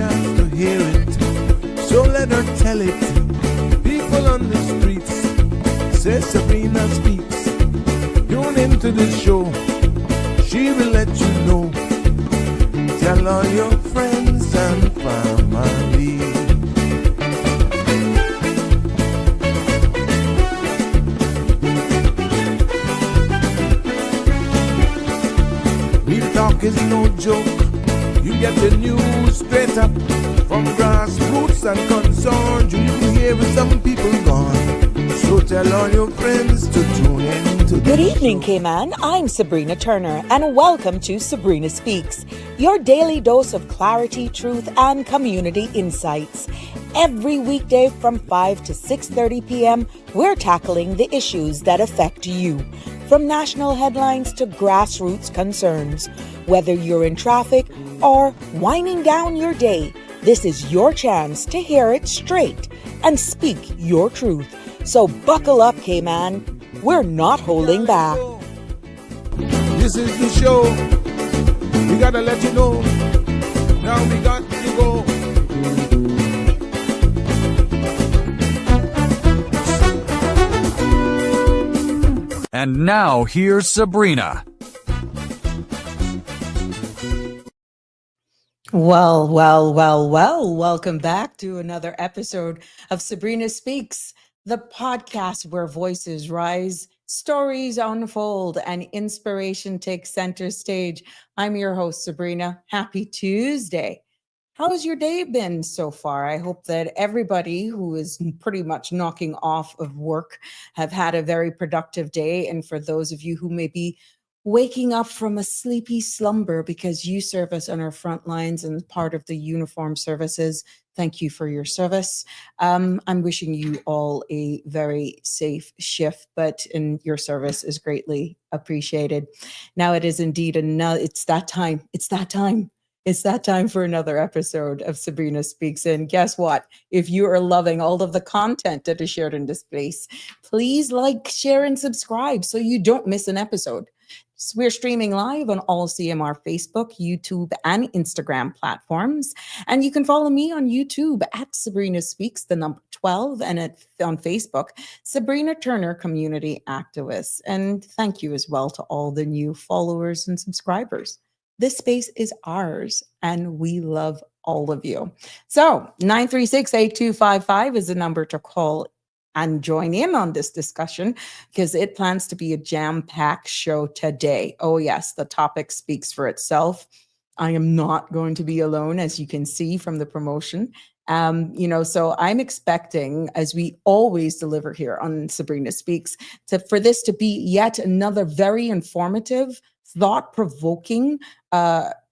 chance to hear it, so let her tell it. People on the streets say Sabrina speaks. Tune into the show, she will let you know. Tell all your friends and family. Real talk is no joke. You get the news straight up from grassroots and concerns. You can hear with some people gone. So tell all your friends to tune in to Good evening, K-Man. I'm Sabrina Turner, and welcome to Sabrina Speaks, your daily dose of clarity, truth, and community insights. Every weekday from 5 to 6:30 p.m., we're tackling the issues that affect you, from national headlines to grassroots concerns. Whether you're in traffic or winding down your day, this is your chance to hear it straight and speak your truth. So buckle up, K-Man. We're not holding back. This is the show. We gotta let you know. Now we got to go. And now here's Sabrina. Well. Welcome back to another episode of Sabrina Speaks, the podcast where voices rise, stories unfold, and inspiration takes center stage. I'm your host, Sabrina. Happy Tuesday. How's your day been so far? I hope that everybody who is pretty much knocking off of work have had a very productive day. And for those of you who may be waking up from a sleepy slumber because you service on our front lines and part of the uniformed services, thank you for your service. I'm wishing you all a very safe shift, and your service is greatly appreciated. Now it is indeed it's that time. It's that time for another episode of Sabrina Speaks. And guess what? If you are loving all of the content that is shared in this place, please like, share, and subscribe so you don't miss an episode. We're streaming live on all CMR Facebook, YouTube, and Instagram platforms. And you can follow me on YouTube at Sabrina Speaks, the number 12, and on Facebook, Sabrina Turner Community Activist. And thank you as well to all the new followers and subscribers. This space is ours, and we love all of you. So 936-8255 is the number to call and join in on this discussion, because it plans to be a jam-packed show today. Oh yes, the topic speaks for itself. I am not going to be alone, as you can see from the promotion. So I'm expecting, as we always deliver here on Sabrina Speaks, for this to be yet another very informative, thought-provoking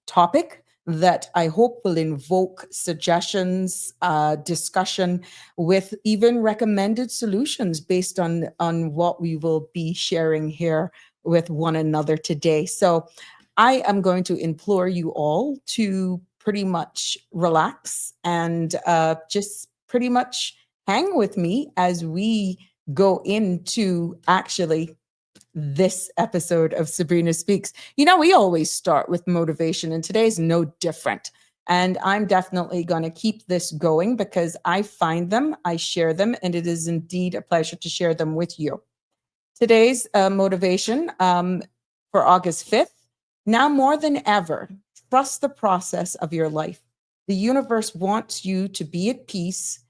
topic that I hope will invoke suggestions, discussion, with even recommended solutions based on what we will be sharing here with one another today. So I am going to implore you all to pretty much relax and just pretty much hang with me as we go into actually this episode of Sabrina Speaks. We always start with motivation, and today's no different. And I'm definitely going to keep this going because I find them, I share them, and it is indeed a pleasure to share them with you. Today's motivation for August 5th, now more than ever, trust the process of your life. The universe wants you to be at peace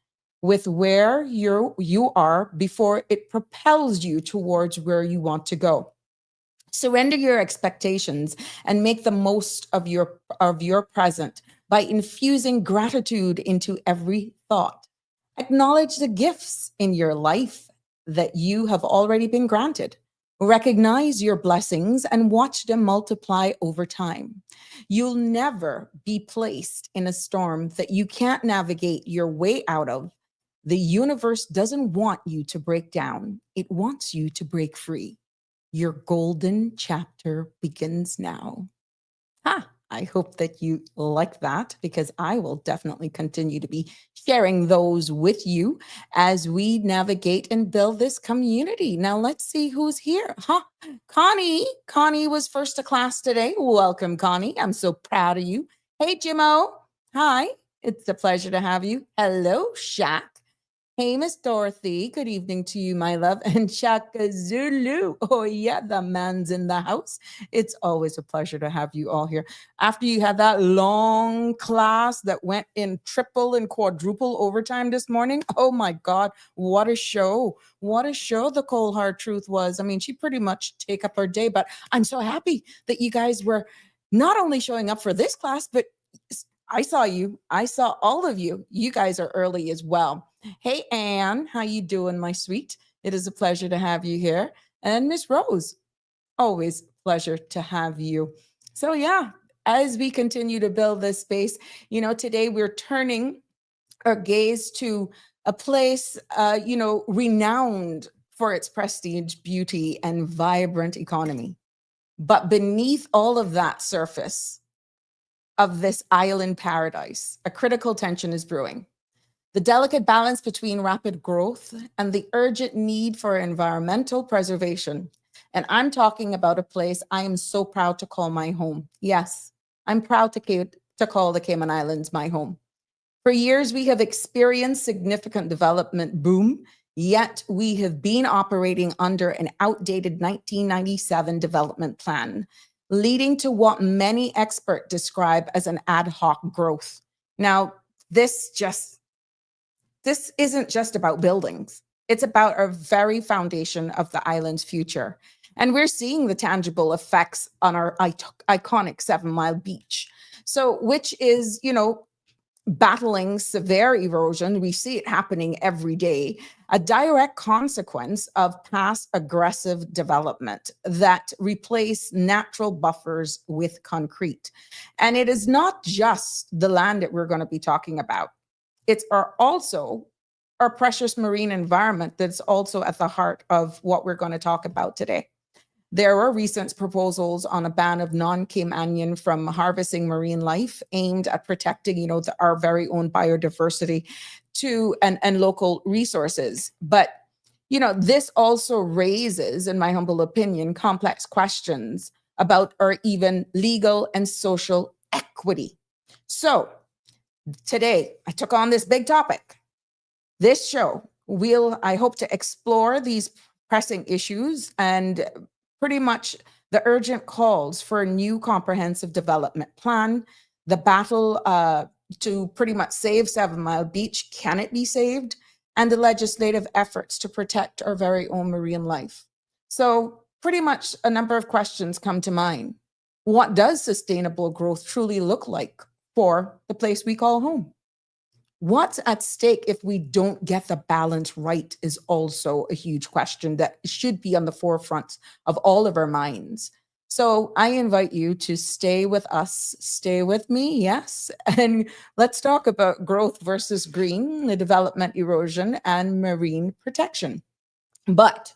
with where you are before it propels you towards where you want to go. Surrender your expectations and make the most of your present by infusing gratitude into every thought. Acknowledge the gifts in your life that you have already been granted. Recognize your blessings and watch them multiply over time. You'll never be placed in a storm that you can't navigate your way out of. The universe doesn't want you to break down. It wants you to break free. Your golden chapter begins now. I hope that you like that, because I will definitely continue to be sharing those with you as we navigate and build this community. Now let's see who's here. Connie was first to class today. Welcome, Connie. I'm so proud of you. Hey, Jimmo. Hi. It's a pleasure to have you. Hello, Shaq. Hey, Miss Dorothy. Good evening to you, my love. And Shaka Zulu. Oh, yeah, the man's in the house. It's always a pleasure to have you all here. After you had that long class that went in triple and quadruple overtime this morning, oh my God, what a show. What a show the cold hard truth was. I mean, she pretty much take up her day, but I'm so happy that you guys were not only showing up for this class, but I saw you. I saw all of you. You guys are early as well. Hey, Anne, how you doing, my sweet? It is a pleasure to have you here. And Miss Rose, always pleasure to have you. So yeah, as we continue to build this space, today we're turning our gaze to a place, renowned for its prestige, beauty, and vibrant economy. But beneath all of that surface of this island paradise, a critical tension is brewing. The delicate balance between rapid growth and the urgent need for environmental preservation. And I'm talking about a place I am so proud to call my home. Yes, I'm proud to call the Cayman Islands my home. For years, we have experienced significant development boom, yet we have been operating under an outdated 1997 development plan, leading to what many experts describe as an ad hoc growth. Now, this isn't just about buildings. It's about our very foundation of the island's future. And we're seeing the tangible effects on our iconic 7 Mile beach. So, which is, battling severe erosion. We see it happening every day, a direct consequence of past aggressive development that replace natural buffers with concrete. And it is not just the land that we're going to be talking about. It's also our precious marine environment that's also at the heart of what we're going to talk about today. There are recent proposals on a ban of non-Caymanian from harvesting marine life aimed at protecting, our very own biodiversity and local resources. But, this also raises, in my humble opinion, complex questions about our even legal and social equity. So today, I took on this big topic. This show I hope to explore these pressing issues and pretty much the urgent calls for a new comprehensive development plan, the battle to pretty much save 7 Mile Beach, can it be saved? And the legislative efforts to protect our very own marine life. So pretty much a number of questions come to mind. What does sustainable growth truly look like for the place we call home? What's at stake if we don't get the balance right is also a huge question that should be on the forefront of all of our minds. So I invite you to stay with us, stay with me, yes, and let's talk about growth versus green, the development, erosion, and marine protection. But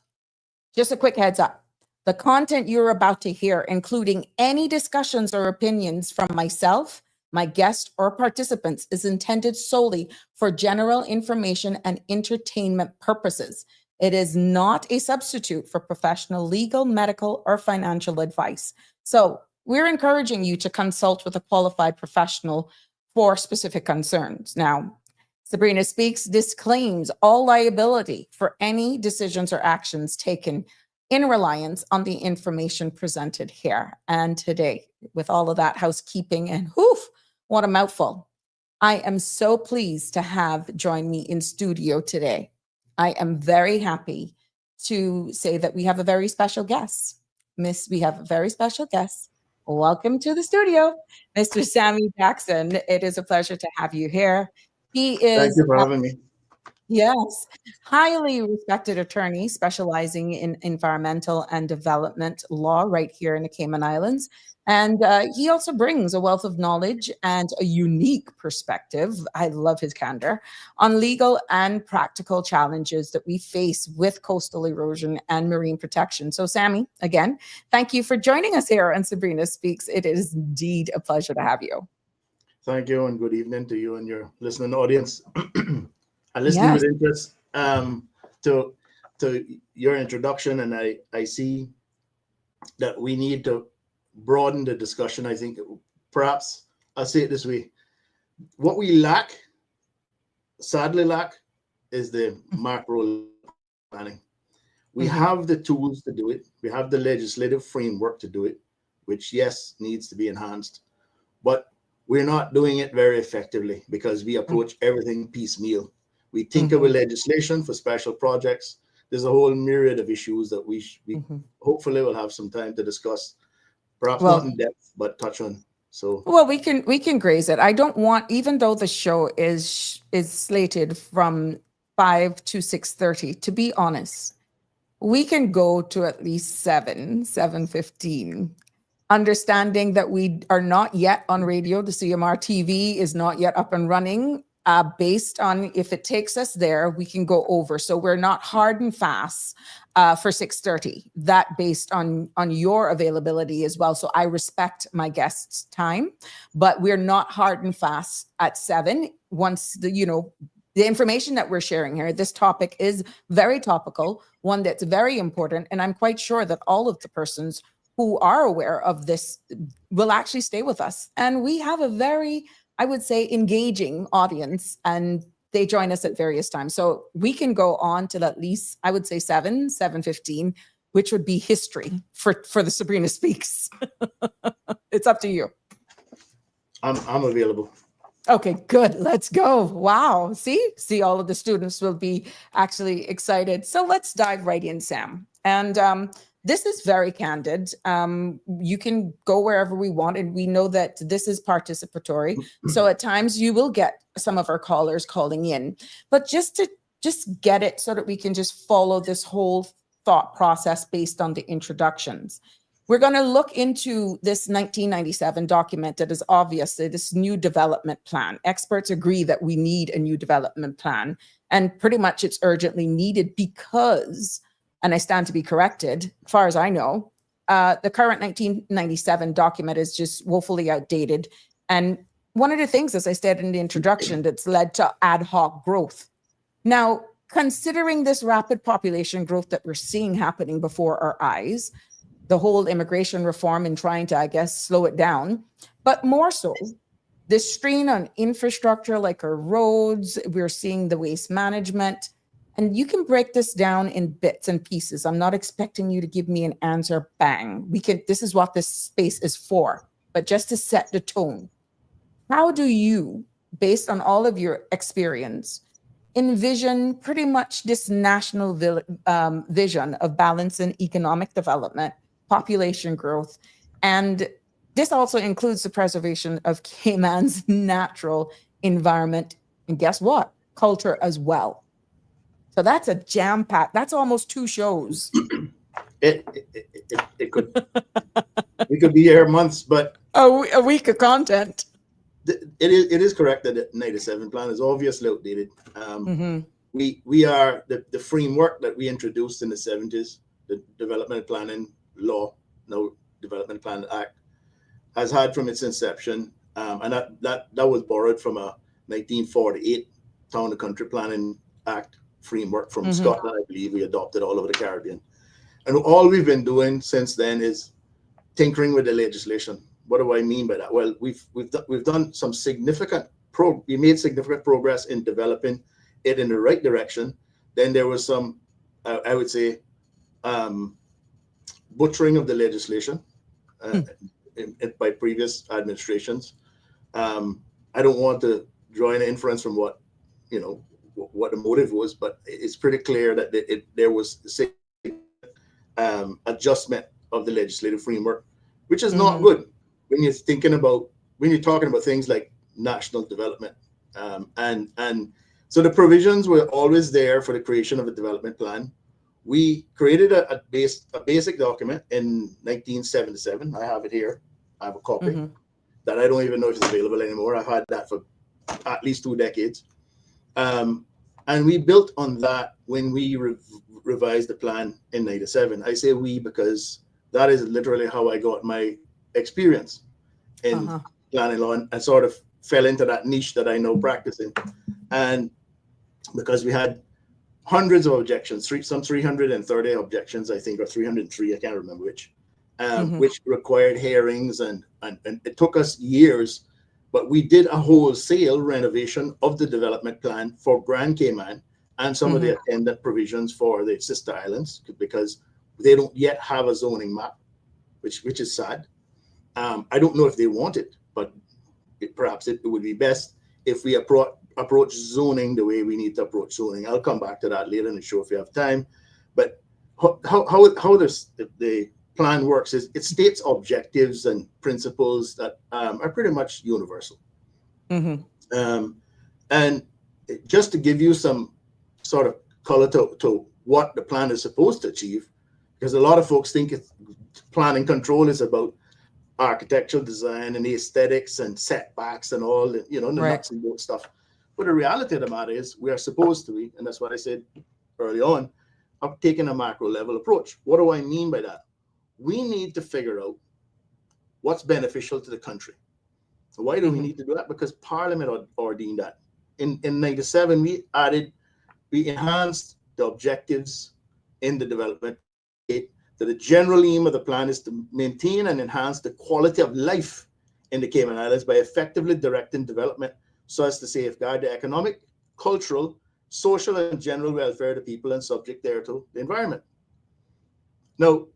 just a quick heads up. The content you're about to hear, including any discussions or opinions from myself, my guest, or participants, is intended solely for general information and entertainment purposes. It is not a substitute for professional legal, medical, or financial advice. So we're encouraging you to consult with a qualified professional for specific concerns. Now, Sabrina Speaks disclaims all liability for any decisions or actions taken in reliance on the information presented here and today. With all of that housekeeping and what a mouthful. I am so pleased to have join me in studio today. I am very happy to say that we have a very special guest. We have a very special guest. Welcome to the studio, Mr. Sammy Jackson. It is a pleasure to have you here. He Thank is you for having me. Yes, highly respected attorney specializing in environmental and development law right here in the Cayman Islands. And he also brings a wealth of knowledge and a unique perspective. I love his candor on legal and practical challenges that we face with coastal erosion and marine protection. So, Sammy, again, thank you for joining us here on Sabrina Speaks. It is indeed a pleasure to have you. Thank you, and good evening to you and your listening audience. I listened Yes. with interest to your introduction, and I see that we need to broaden the discussion. I think perhaps I'll say it this way: what we lack, sadly lack, is the macro planning. We have the tools to do it. We have the legislative framework to do it, which, yes, needs to be enhanced. But we're not doing it very effectively because we approach everything piecemeal. We think of a legislation for special projects. There's a whole myriad of issues that we hopefully will have some time to discuss, perhaps not in depth, but touch on. So well, we can graze it. I don't want, even though the show is slated from 5 to 6:30, to be honest, we can go to at least 7:15. Understanding that we are not yet on radio, the CMR TV is not yet up and running. Based on if it takes us there, we can go over. So we're not hard and fast for 6:30. That based on your availability as well. So I respect my guests' time, but we're not hard and fast at 7. Once the information that we're sharing here, this topic is very topical, one that's very important, and I'm quite sure that all of the persons who are aware of this will actually stay with us. And we have a very, I would say, engaging audience, and they join us at various times. So we can go on till at least, I would say 7:15, which would be history for the Sabrina Speaks. It's up to you. I'm available. Okay, good. Let's go. Wow. See, all of the students will be actually excited. So let's dive right in, Sam. And this is very candid. You can go wherever we want, and we know that this is participatory. So at times you will get some of our callers calling in, but just get it so that we can just follow this whole thought process based on the introductions. We're going to look into this 1997 document that is obviously this new development plan. Experts agree that we need a new development plan, and pretty much it's urgently needed because, and I stand to be corrected, as far as I know, the current 1997 document is just woefully outdated. And one of the things, as I said in the introduction, that's led to ad hoc growth. Now, considering this rapid population growth that we're seeing happening before our eyes, the whole immigration reform and trying to, I guess, slow it down, but more so, the strain on infrastructure like our roads, we're seeing the waste management, and you can break this down in bits and pieces. I'm not expecting you to give me an answer, bang. This is what this space is for, but just to set the tone. How do you, based on all of your experience, envision pretty much this national vision of balance in economic development, population growth, and this also includes the preservation of Cayman's natural environment, and guess what? Culture as well. So that's a jam-packed, that's almost 2 shows. It could, we could be here months, but a week of content. It is correct that the 97 plan is obviously outdated. We are the framework that we introduced in the 70s, the Development Planning Law, now Development Planning Act, has had from its inception, and that was borrowed from a 1948 Town and Country Planning Act framework from Scotland. I believe we adopted all over the Caribbean, and all we've been doing since then is tinkering with the legislation. What do I mean by that? Well, we've done some significant we made significant progress in developing it in the right direction. Then there was some, I would say, butchering of the legislation by previous administrations. I don't want to draw any inference from what the motive was, but it's pretty clear that there was adjustment of the legislative framework, which is not good when you're talking about things like national development. And so the provisions were always there for the creation of a development plan. We created a basic document in 1977. I have it here. I have a copy that I don't even know if it's available anymore. I've had that for at least 2 decades. And we built on that when we revised the plan in 97. I say we because that is literally how I got my experience in planning law, and sort of fell into that niche that I know practicing. And because we had hundreds of objections, some 330 objections, I think, or 303, I can't remember which required hearings, and it took us years but we did a wholesale renovation of the development plan for Grand Cayman and some of the attendant provisions for the sister islands, because they don't yet have a zoning map, which is sad. I don't know if they want it, but perhaps it would be best if we approach zoning the way we need to approach zoning. I'll come back to that later in the show if we have time. But how the plan works is it states objectives and principles that are pretty much universal. And just to give you some sort of color to what the plan is supposed to achieve, because a lot of folks think planning control is about architectural design and the aesthetics and setbacks and all the, the nuts and bolts stuff. But the reality of the matter is we are supposed to be, and that's what I said early on, of taking a macro level approach. What do I mean by that? We need to figure out what's beneficial to the country. So why do we need to do that? Because Parliament ordained that. In 97, we enhanced the objectives in the development. That the general aim of the plan is to maintain and enhance the quality of life in the Cayman Islands by effectively directing development so as to safeguard the economic, cultural, social, and general welfare of the people and subject thereto the environment. Now,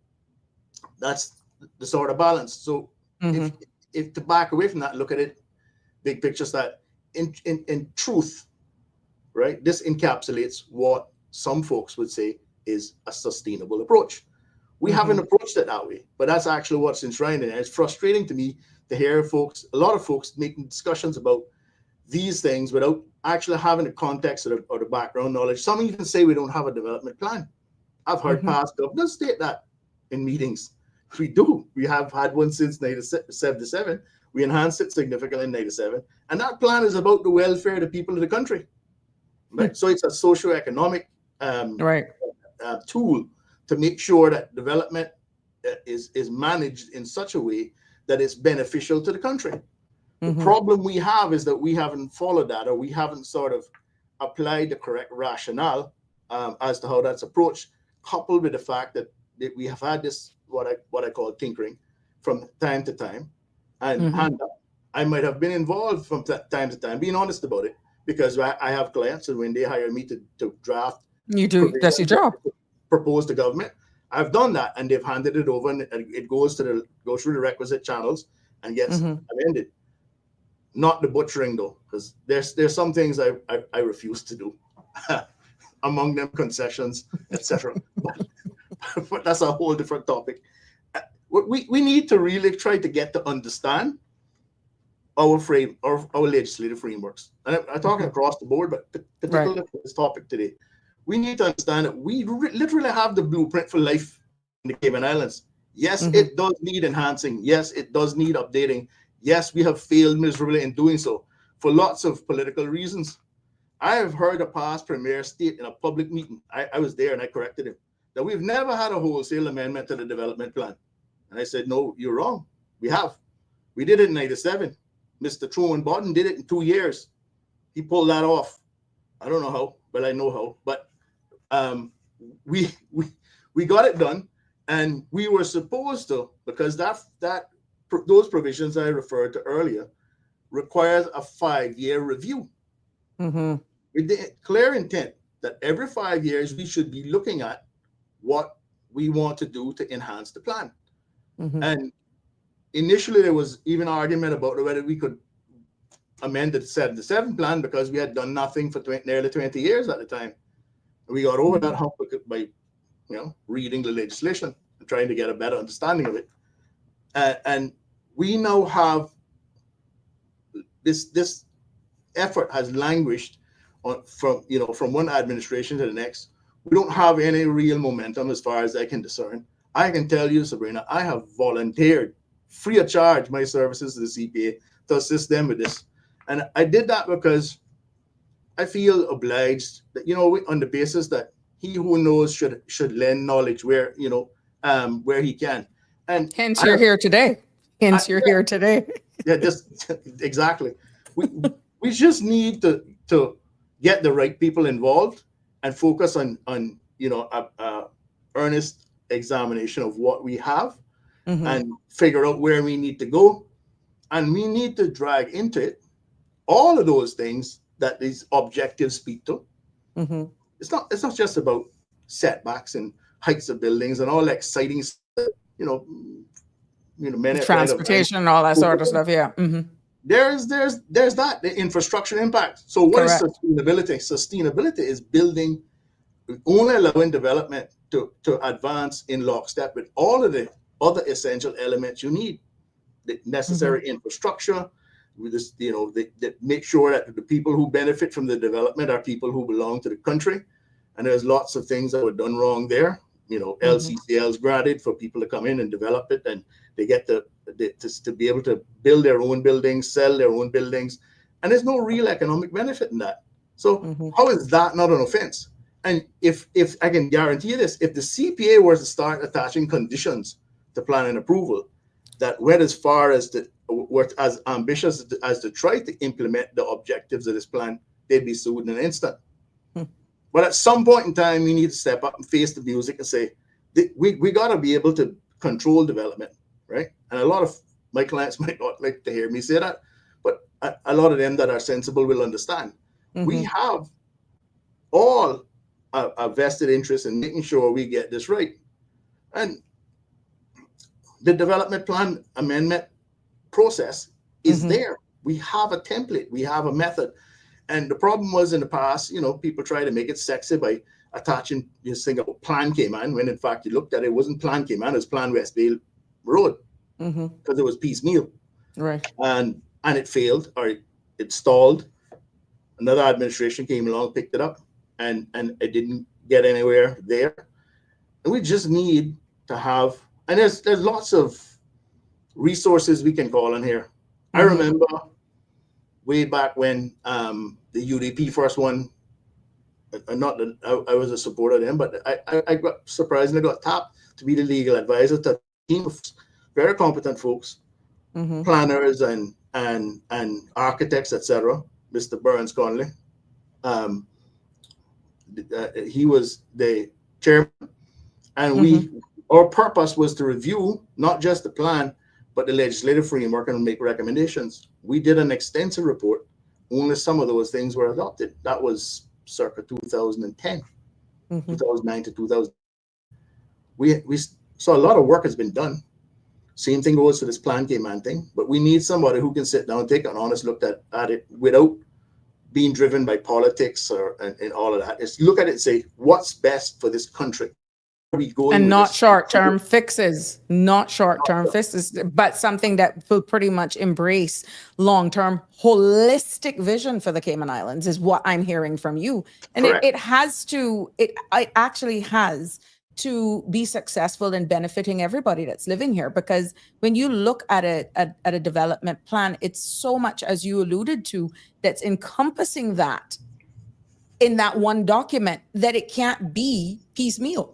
that's the sort of balance. So if to back away from that, look at it, big pictures that in truth, right, this encapsulates what some folks would say is a sustainable approach. We haven't approached it that way, but that's actually what's enshrined in it. It's frustrating to me to hear a lot of folks making discussions about these things without actually having the context or the background knowledge. Some even say we don't have a development plan. I've heard past governors state that in meetings. We do. We have had one since 1977. We enhanced it significantly in 97. And that plan is about the welfare of the people of the country. Right? So it's a socio-economic tool to make sure that development is managed in such a way that it's beneficial to the country. The problem we have is that we haven't followed that, or we haven't sort of applied the correct rationale as to how that's approached, coupled with the fact that we have had this, what I call tinkering from time to time. And I might have been involved from time to time, being honest about it, because I have clients, and when they hire me to draft, you do, that's your job. Propose to government, I've done that, and they've handed it over, and it goes through the requisite channels and gets amended. Not the butchering though, because there's some things I refuse to do. Among them concessions, etc. but that's a whole different topic. We need to really try to get to understand our legislative frameworks. And I'm talking across the board, but particularly for this topic today. We need to understand that we literally have the blueprint for life in the Cayman Islands. Yes, it does need enhancing. Yes, it does need updating. Yes, we have failed miserably in doing so for lots of political reasons. I have heard a past premier state in a public meeting, I was there and I corrected him, that we've never had a wholesale amendment to the development plan. And I said, no, you're wrong. We have. We did it in 97. Mr. Truman Bodden did it in 2 years. He pulled that off. I don't know how, but I know how. But we got it done, and we were supposed to, because those provisions I referred to earlier requires a 5-year review with the clear intent that every 5 years we should be looking at what we want to do to enhance the plan. And initially there was even argument about whether we could amend the 77 plan because we had done nothing for nearly 20 years at the time. We got over that hump by, reading the legislation and trying to get a better understanding of it. And we now have this effort has languished from one administration to the next. We don't have any real momentum as far as I can discern. I can tell you, Sabrina, I have volunteered free of charge my services to the CPA to assist them with this. And I did that because I feel obliged that, on the basis that he who knows should lend knowledge where he can. And hence you're here today. You're here today. Yeah, just exactly. We just need to get the right people involved and focus on earnest examination of what we have and figure out where we need to go. And we need to drag into it all of those things that these objectives speak to. Mm-hmm. It's not just about setbacks and heights of buildings and all the exciting stuff, many Transportation and all that sort of stuff. Yeah. Mm-hmm. There's that, the infrastructure impact. So what is Correct. sustainability? Sustainability is building, only allowing development to advance in lockstep with all of the other essential elements you need, the necessary infrastructure. We just, they make sure that the people who benefit from the development are people who belong to the country. And there's lots of things that were done wrong there. LCCLs granted for people to come in and develop it, and they get to be able to build their own buildings, sell their own buildings, and there's no real economic benefit in that. So how is that not an offense? And if I can guarantee you this, if the CPA were to start attaching conditions to plan and approval that went as far as were as ambitious as to try to implement the objectives of this plan, they'd be sued in an instant. But at some point in time, we need to step up and face the music and say, we got to be able to control development, right? And a lot of my clients might not like to hear me say that, but a lot of them that are sensible will understand. We have all a vested interest in making sure we get this right. And the development plan amendment process is there. We have a template, we have a method. And the problem was in the past, people try to make it sexy by attaching this thing about Plan Cayman, when in fact you looked at it, it wasn't Plan Cayman, it was Plan Westbale Road, because it was piecemeal. Right. And it failed, or it stalled. Another administration came along, picked it up, and it didn't get anywhere there. And we just need to have, and there's lots of resources we can call on here. I remember way back when the UDP first one, not that I was a supporter of them, but I got surprisingly got tapped to be the legal advisor to a team of very competent folks, planners and architects, etc. Mr. Burns Conley, he was the chairman, and our purpose was to review not just the plan, but the legislative framework and make recommendations. We did an extensive report. Only some of those things were adopted. That was circa 2010, 2009 to 2000. So a lot of work has been done. Same thing goes for this Plan Cayman thing, but we need somebody who can sit down and take an honest look at it without being driven by politics and all of that. Just look at it and say, what's best for this country? And not short-term fixes, but something that will pretty much embrace long-term holistic vision for the Cayman Islands is what I'm hearing from you. And it actually has to be successful in benefiting everybody that's living here. Because when you look at a development plan, it's so much, as you alluded to, that's encompassing that in that one document that it can't be piecemeal.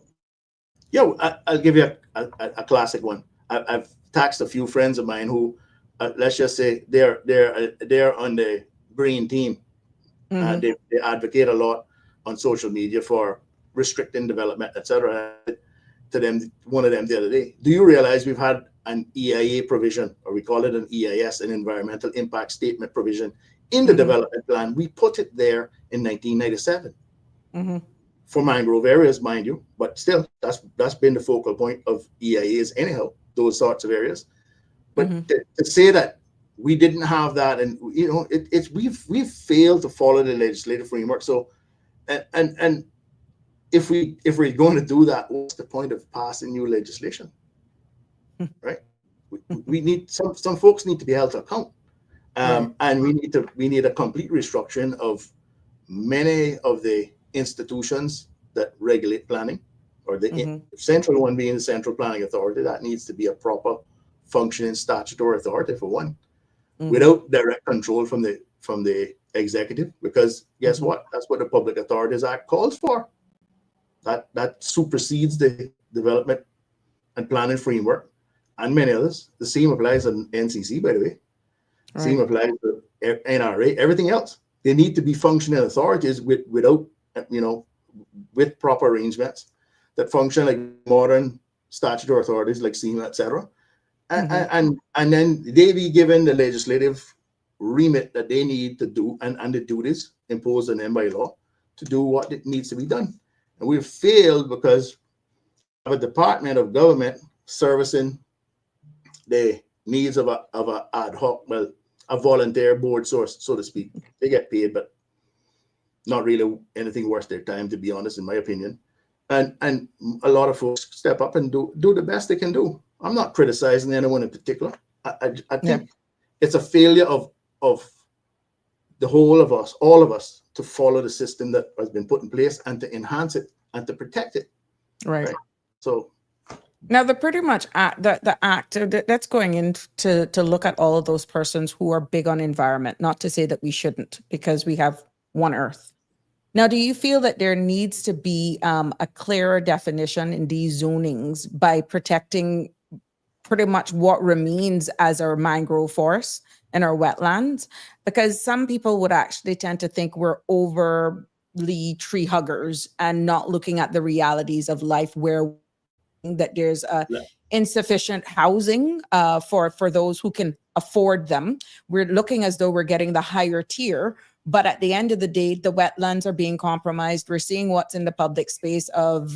Yo, I'll give you a classic one. I've taxed a few friends of mine who, let's just say, they're on the green team. They advocate a lot on social media for restricting development, etc. To them, one of them the other day, do you realize we've had an EIA provision, or we call it an EIS, an environmental impact statement provision, in the development plan? We put it there in 1997. For mangrove areas, mind you, but still, that's been the focal point of EIAs anyhow, those sorts of areas. But to say that we didn't have that, and we've failed to follow the legislative framework. So, and if we're going to do that, what's the point of passing new legislation, right? We need some folks need to be held to account, and we need a complete restructuring of many of the institutions that regulate planning, or the central one being the Central Planning Authority. That needs to be a proper functioning statutory authority for one, without direct control from the executive, because guess what? That's what the Public Authorities Act calls for. That supersedes the development and planning framework and many others. The same applies on NCC, by the way. Same applies to NRA, everything else. They need to be functioning authorities with proper arrangements that function like modern statutory authorities like SEMA, etc. And then they be given the legislative remit that they need to do, and the duties imposed on them by law to do what it needs to be done. And we've failed because of a department of government servicing the needs of a ad hoc, well, a volunteer board source, so to speak. They get paid, but not really anything worth their time, to be honest, in my opinion. And a lot of folks step up and do the best they can do. I'm not criticizing anyone in particular. I think it's a failure of the whole of us, all of us, to follow the system that has been put in place and to enhance it and to protect it. Right. So now the pretty much the act that's going in to look at all of those persons who are big on environment, not to say that we shouldn't, because we have one earth. Now, do you feel that there needs to be a clearer definition in these zonings by protecting pretty much what remains as our mangrove forests and our wetlands? Because some people would actually tend to think we're overly tree huggers and not looking at the realities of life, where that there's insufficient housing for those who can afford them. We're looking as though we're getting the higher tier, but at the end of the day, the wetlands are being compromised. We're seeing what's in the public space of,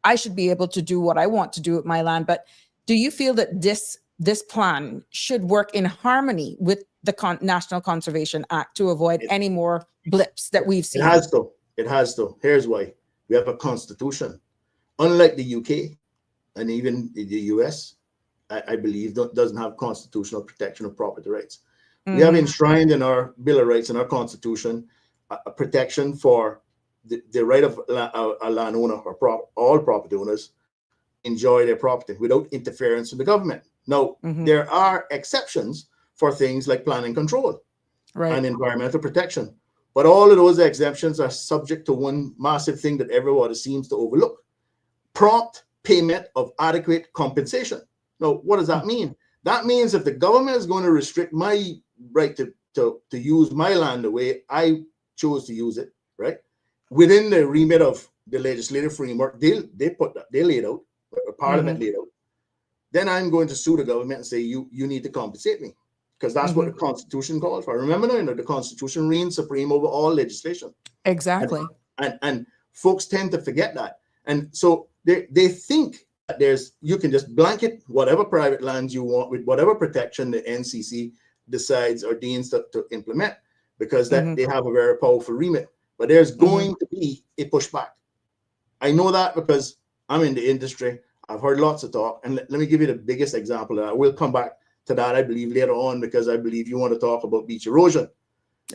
I should be able to do what I want to do with my land. But do you feel that this plan should work in harmony with the National Conservation Act to avoid any more blips that we've seen? It has to. Here's why. We have a constitution. Unlike the UK and even the US, I believe doesn't have constitutional protection of property rights. We have enshrined in our Bill of Rights and our Constitution a protection for the right of a landowner or all property owners enjoy their property without interference from the government. Now, there are exceptions for things like planning control and environmental protection, but all of those exemptions are subject to one massive thing that everybody seems to overlook: prompt payment of adequate compensation. Now, what does that mean? That means if the government is going to restrict my right to use my land the way I chose to use it, right, within the remit of the legislative framework they laid out, or Parliament laid out, then I'm going to sue the government and say, you need to compensate me, because that's what the Constitution calls for. Remember now, the Constitution reigns supreme over all legislation. Exactly. And folks tend to forget that. And so they think that you can just blanket whatever private lands you want with whatever protection the NCC decides or deems to implement, because that they have a very powerful remit. But there's going to be a pushback. I know that because I'm in the industry. I've heard lots of talk. And let me give you the biggest example of that. We'll come back to that, I believe, later on, because I believe you want to talk about beach erosion.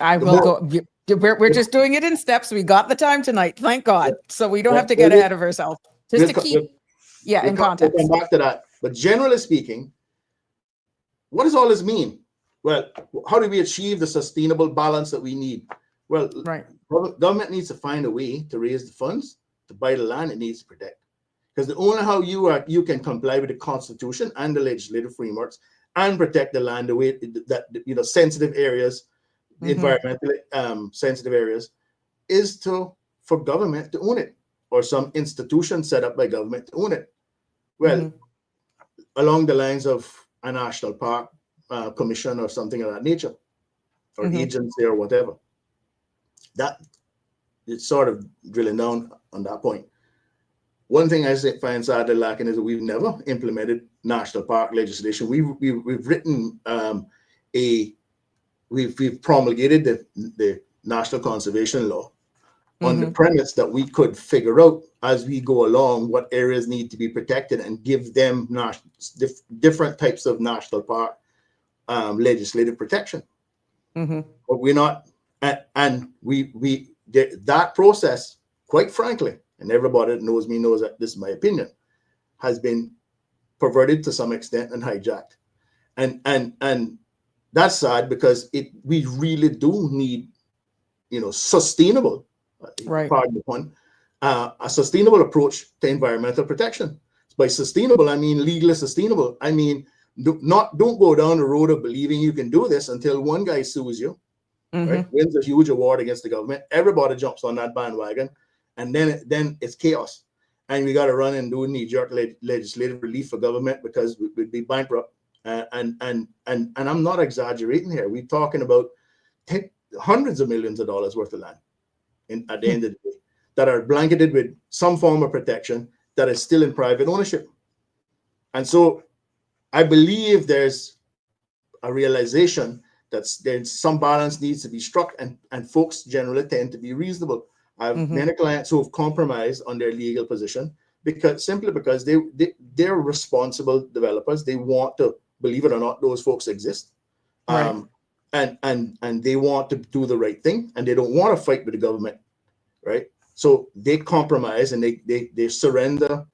I will go. We're just doing it in steps. We got the time tonight, thank God. So we don't have to get ahead of ourselves. Just to keep, in context. We'll come back to that. But generally speaking, what does all this mean? Well, how do we achieve the sustainable balance that we need? Well, government needs to find a way to raise the funds to buy the land it needs to protect. Because the only how you can comply with the Constitution and the legislative frameworks and protect the land the way that sensitive areas, environmentally sensitive areas, is for government to own it, or some institution set up by government to own it. Well, along the lines of a national park commission or something of that nature, or agency or whatever. That it's sort of drilling down on that point. One thing I find sadly lacking is that we've never implemented national park legislation. We've written we've promulgated the National Conservation Law on the premise that we could figure out as we go along what areas need to be protected and give them different types of national park legislative protection. But we're not, and that process, quite frankly, and everybody that knows me knows that this is my opinion, has been perverted to some extent and hijacked. And that's sad, because we really do need, sustainable, pardon the pun, a sustainable approach to environmental protection. By sustainable, I mean legally sustainable. I mean, don't go down the road of believing you can do this until one guy sues you, right? Wins a huge award against the government. Everybody jumps on that bandwagon, and then it's chaos. And we got to run and do knee-jerk legislative relief for government because we'd be bankrupt And I'm not exaggerating here. We're talking about hundreds of millions of dollars worth of land at the end of the day that are blanketed with some form of protection that is still in private ownership. And so I believe there's a realization that there's some balance needs to be struck, and folks generally tend to be reasonable. I have many clients who have compromised on their legal position because they're responsible developers. They want to, believe it or not, those folks exist. Right. And they want to do the right thing, and they don't want to fight with the government, right? So they compromise and they surrender,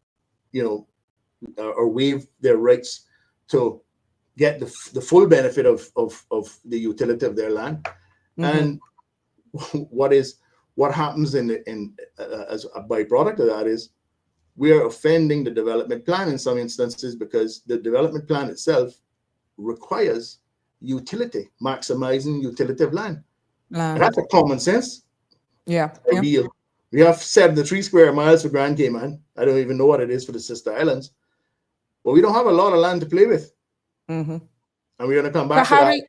or waive their rights to get the full benefit of the utility of their land. And what happens as a byproduct of that is we are offending the development plan in some instances, because the development plan itself requires utility, maximizing utility of land. And that's a common sense. Yeah. Ideal. We have 73 square miles for Grand Cayman. I don't even know what it is for the sister islands, but we don't have a lot of land to play with. And we're going to come back to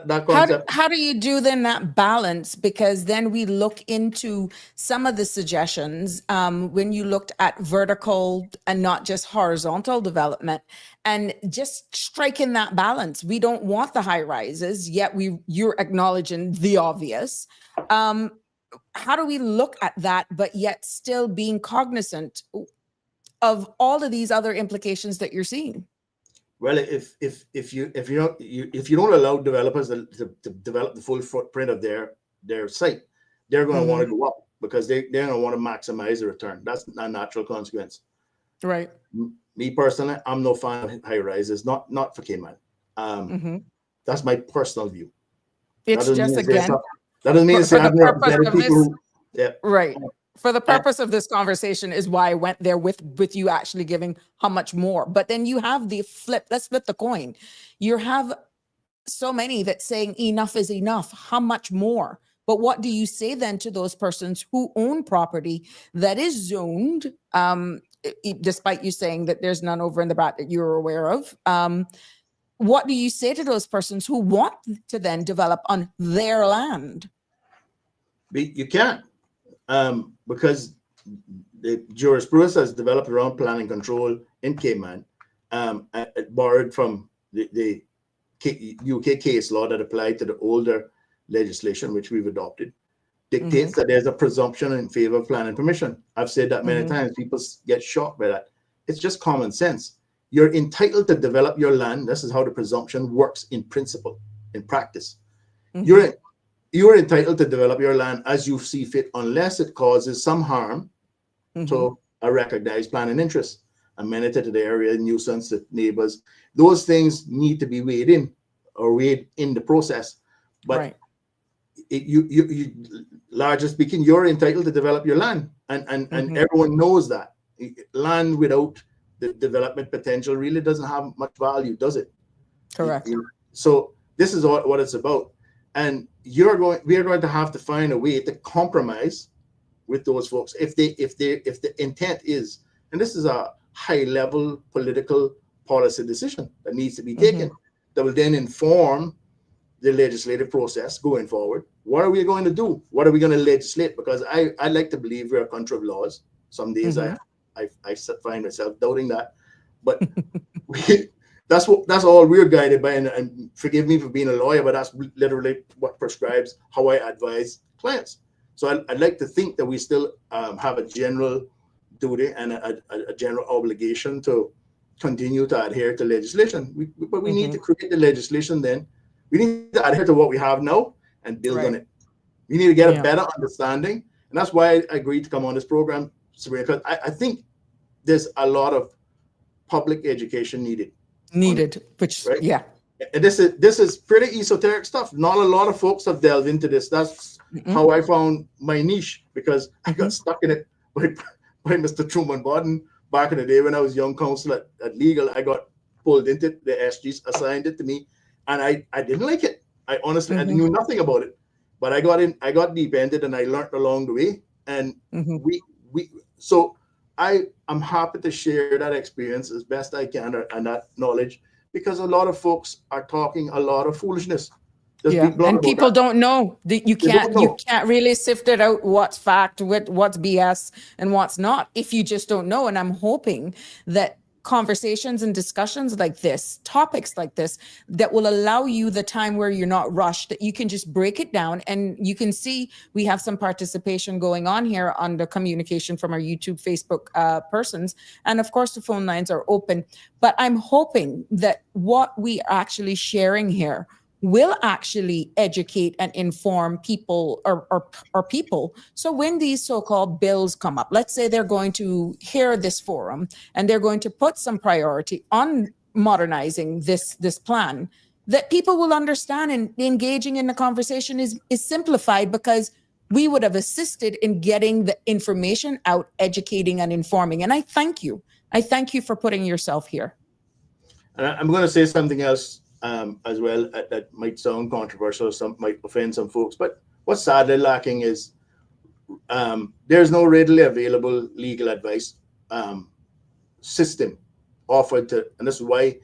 that concept. How do you do then that balance? Because then we look into some of the suggestions when you looked at vertical and not just horizontal development, and just striking that balance. We don't want the high rises, yet you're acknowledging the obvious. How do we look at that, but yet still being cognizant of all of these other implications that you're seeing? Well, if you don't allow developers to develop the full footprint of their site, they're going to want to go up, because they're going to want to maximize the return. That's a natural consequence. Right. Me personally, I'm no fan of high rises, not for Cayman. That's my personal view. It's just, again, that doesn't mean for the purpose of this, right. For the purpose of this conversation is why I went there with you actually giving how much more. But then you have the flip. Let's flip the coin. You have so many that saying enough is enough. How much more? But what do you say then to those persons who own property that is zoned, despite you saying that there's none over in the BRAT that you're aware of? What do you say to those persons who want to then develop on their land? You can't. Because the jurisprudence has developed around planning control in Cayman, borrowed from the UK case law that applied to the older legislation, which we've adopted, dictates that there's a presumption in favor of planning permission. I've said that many times. People get shocked by that. It's just common sense. You're entitled to develop your land. This is how the presumption works in principle, in practice. You are entitled to develop your land as you see fit, unless it causes some harm to a recognized planning interest, amenity to the area, nuisance to neighbors. Those things need to be weighed in the process. But you largely speaking, you're entitled to develop your land, and everyone knows that. Land without the development potential really doesn't have much value, does it? Correct. So this is what it's about. And we are going to have to find a way to compromise with those folks if the intent is, and this is a high level political policy decision that needs to be taken, that will then inform the legislative process going forward. What are we going to do? What are we going to legislate? Because I like to believe we're a country of laws. Some days I find myself doubting that, but that's all we're guided by, and forgive me for being a lawyer, but that's literally what prescribes how I advise clients. So I'd like to think that we still have a general duty and a general obligation to continue to adhere to legislation. But we need to create the legislation then. We need to adhere to what we have now and build on it. We need to get a better understanding. And that's why I agreed to come on this program, Sabrina, because I think there's a lot of public education needed. Which And this is pretty esoteric stuff. Not a lot of folks have delved into this. That's how I found my niche, because I got stuck in it by Mr. Truman Bodden back in the day when I was young counsel at legal. I got pulled into it. The SGs assigned it to me, and I didn't like it. I honestly I knew nothing about it, but I got deep-ended, and I learned along the way. And so I'm happy to share that experience as best I can, and that knowledge, because a lot of folks are talking a lot of foolishness. Let's be Yeah, blunt and about people that. don't know. You They don't can't you know. can't really sift it out what's fact, what's BS, and what's not if you just don't know. And I'm hoping that conversations and discussions like this, topics like this, that will allow you the time where you're not rushed, that you can just break it down. And you can see we have some participation going on here on the communication from our YouTube, Facebook persons. And of course, the phone lines are open. But I'm hoping that what we are actually sharing here will actually educate and inform people or people. So when these so-called bills come up, let's say they're going to hear this forum and they're going to put some priority on modernizing this plan, that people will understand, and engaging in the conversation is simplified because we would have assisted in getting the information out, educating and informing. And I thank you. I thank you for putting yourself here. And I'm going to say something else as well that might sound controversial, some might offend some folks. But what's sadly lacking is there's no readily available legal advice system offered to, and this is why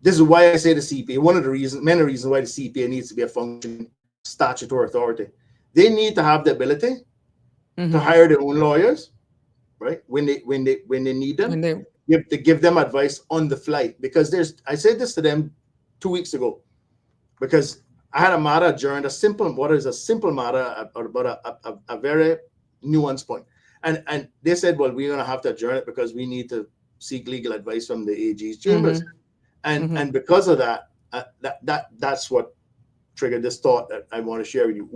I say the CPA. One of the reasons, many reasons why the CPA needs to be a functioning statutory authority. They need to have the ability to hire their own lawyers, right? When they need them. Give them advice on the fly, because I said this to them 2 weeks ago, because I had a matter adjourned, a simple matter about a very nuanced point, and they said, well, we're going to have to adjourn it because we need to seek legal advice from the AG's chambers, and because of that, that's what triggered this thought that I want to share with you.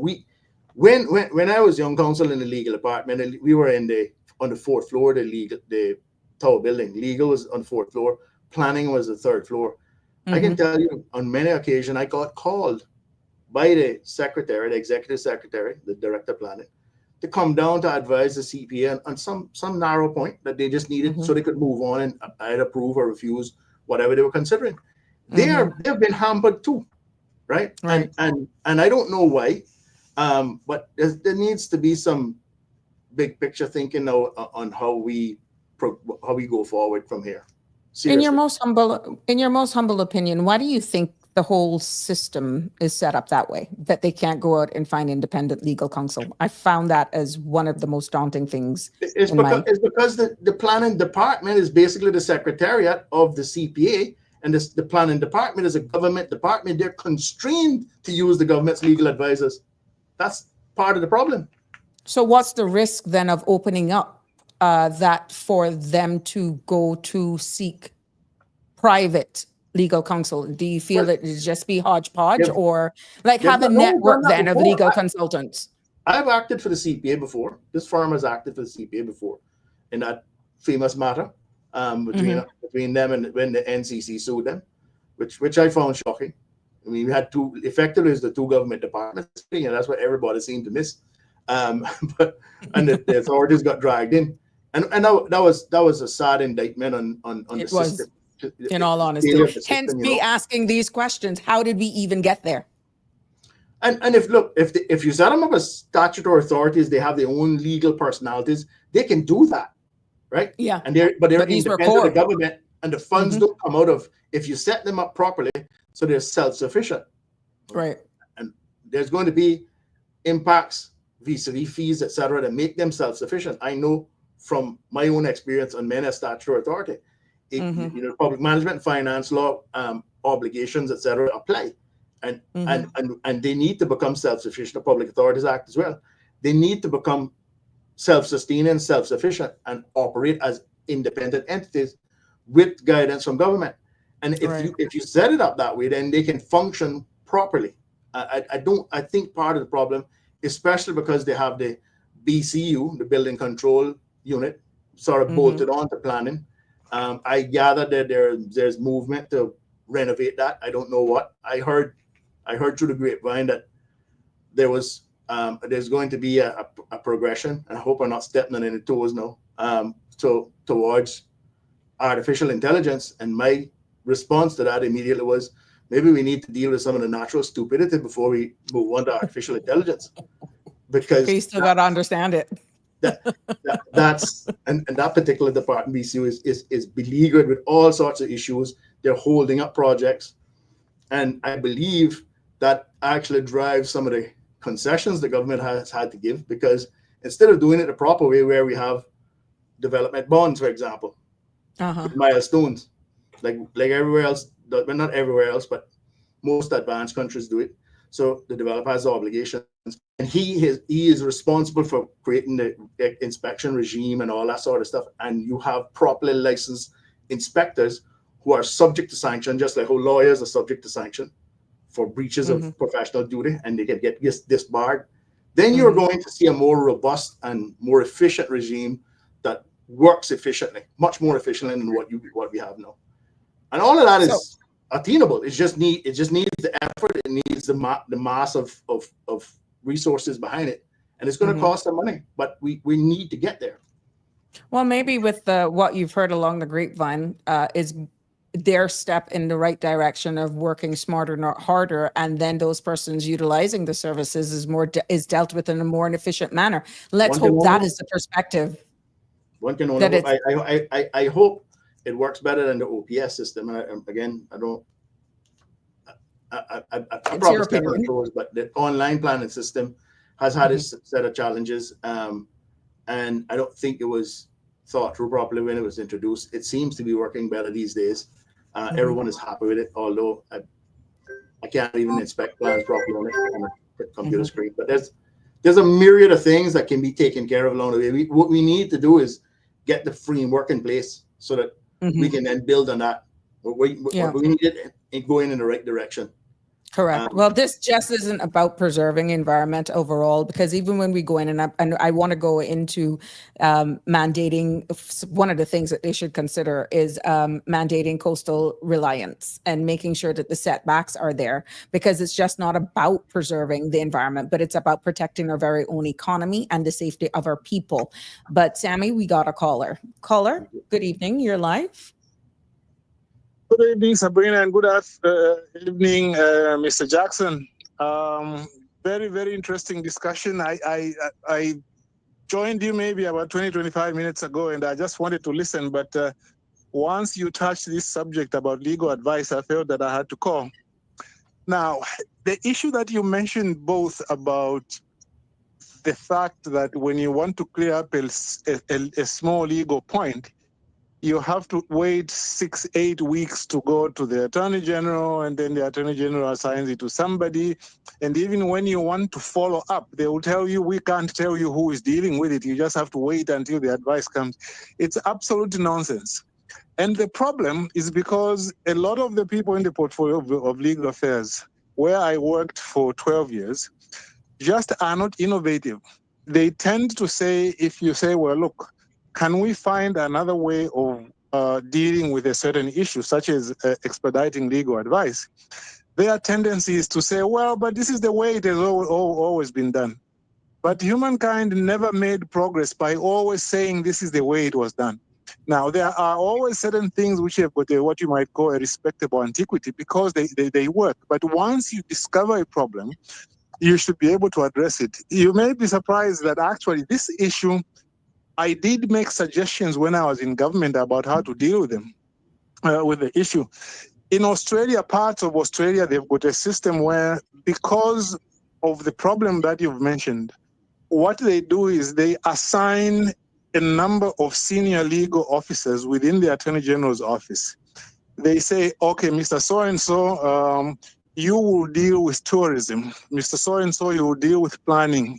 When I was young counsel in the legal department, we were on the fourth floor, the Tower building. Legal was on the fourth floor. Planning was the third floor. I can tell you, on many occasions, I got called by the secretary, the executive secretary, the director of planning, to come down to advise the CPA on some narrow point that they just needed so they could move on and either approve or refuse whatever they were considering. They've been hampered too, right? And I don't know why, but there needs to be some big picture thinking now on how we go forward from here. Seriously. In your most humble opinion, why do you think the whole system is set up that way, that they can't go out and find independent legal counsel? I found that as one of the most daunting things. It's because the planning department is basically the secretariat of the CPA, and the planning department is a government department. They're constrained to use the government's legal advisors. That's part of the problem. So what's the risk then of opening up that for them to go to seek private legal counsel? Do you feel that it just be hodgepodge, or like have a network then of legal consultants? I've acted for the CPA before. This firm has acted for the CPA before in that famous matter between them and when the NCC sued them, which I found shocking. I mean, we had effectively the two government departments, and that's what everybody seemed to miss. But the authorities got dragged in. And that was a sad indictment on the system. In all honesty, hence me asking these questions. How did we even get there? And if you set them up as statutory authorities, they have their own legal personalities. They can do that, right? Yeah. And they're independent of the government, and the funds don't come out of. If you set them up properly, so they're self-sufficient, right? And there's going to be impacts vis-a-vis fees, etc., that make them self-sufficient. I know from my own experience on many statutory authority, public management, finance law, obligations, etc., apply, and they need to become self-sufficient. The Public Authorities Act as well. They need to become self-sustaining, self-sufficient, and operate as independent entities with guidance from government. And if you set it up that way, then they can function properly. I think part of the problem, especially because they have the BCU, the Building Control Unit, sort of bolted on to planning. I gather that there's movement to renovate that. I don't know what. I heard through the grapevine that there's going to be a progression, and I hope I'm not stepping on any toes now, towards artificial intelligence. And my response to that immediately was, maybe we need to deal with some of the natural stupidity before we move on to artificial intelligence, because you still got to understand it. That's and that particular department, BCU, is beleaguered with all sorts of issues they're holding up projects. And I believe that actually drives some of the concessions the government has had to give, because instead of doing it the proper way, where we have development bonds, for example, with milestones, like everywhere else, but not everywhere else, but most advanced countries do it. So the developer has obligations, and he is responsible for creating the inspection regime and all that sort of stuff. And you have properly licensed inspectors who are subject to sanction, just like how lawyers are subject to sanction for breaches of professional duty, and they can get disbarred. Then you're going to see a more robust and more efficient regime that works efficiently, much more efficiently than what we have now. And all of that is attainable. It just needs the effort. It needs the mass of resources behind it, and it's going to cost some money. But we need to get there. Well, maybe with what you've heard along the grapevine is their step in the right direction of working smarter, not harder, and then those persons utilizing the services is dealt with in a more efficient manner. Let's hope that is the perspective. One can only hope. I hope it works better than the OPS system. And again, I probably step on toes, but the online planning system has had its set of challenges, and I don't think it was thought through properly when it was introduced. It seems to be working better these days. Everyone is happy with it, although I can't even inspect plans properly on a computer screen. But there's a myriad of things that can be taken care of along the way. What we need to do is get the framework in place so that we can then build on that. We need it going in the right direction. Correct. Well, this just isn't about preserving environment overall, because even when we go in, and I want to go into mandating, one of the things that they should consider is mandating coastal reliance and making sure that the setbacks are there, because it's just not about preserving the environment, but it's about protecting our very own economy and the safety of our people. But Sammy, we got a caller. Caller, good evening. You're live. Good evening, Sabrina, and good evening, Mr. Jackson. Very, very interesting discussion. I joined you maybe about 25 minutes ago, and I just wanted to listen. But once you touched this subject about legal advice, I felt that I had to call. Now, the issue that you mentioned both about the fact that when you want to clear up a small legal point, you have to wait 6-8 weeks to go to the Attorney General, and then the Attorney General assigns it to somebody. And even when you want to follow up, they will tell you, we can't tell you who is dealing with it. You just have to wait until the advice comes. It's absolute nonsense. And the problem is because a lot of the people in the portfolio of legal affairs, where I worked for 12 years, just are not innovative. They tend to say, if you say, well, look, can we find another way of dealing with a certain issue, such as expediting legal advice? Their tendency is to say, well, but this is the way it has always been done. But humankind never made progress by always saying this is the way it was done. Now, there are always certain things which have got what you might call a respectable antiquity because they work. But once you discover a problem, you should be able to address it. You may be surprised that actually this issue, I did make suggestions when I was in government about how to deal with them, with the issue. In Australia, parts of Australia, they've got a system where, because of the problem that you've mentioned, what they do is they assign a number of senior legal officers within the Attorney General's office. They say, okay, Mr. So-and-so, you will deal with tourism. Mr. So-and-so, you will deal with planning.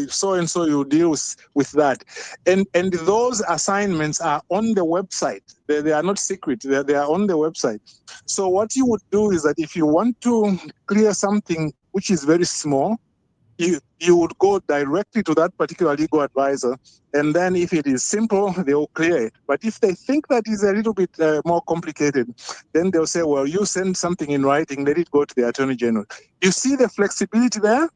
So-and-so, you deal with that. And those assignments are on the website. They are not secret. They are on the website. So what you would do is that if you want to clear something which is very small, you would go directly to that particular legal advisor. And then if it is simple, they will clear it. But if they think that is a little bit more complicated, then they'll say, well, you send something in writing, let it go to the Attorney General. You see the flexibility there?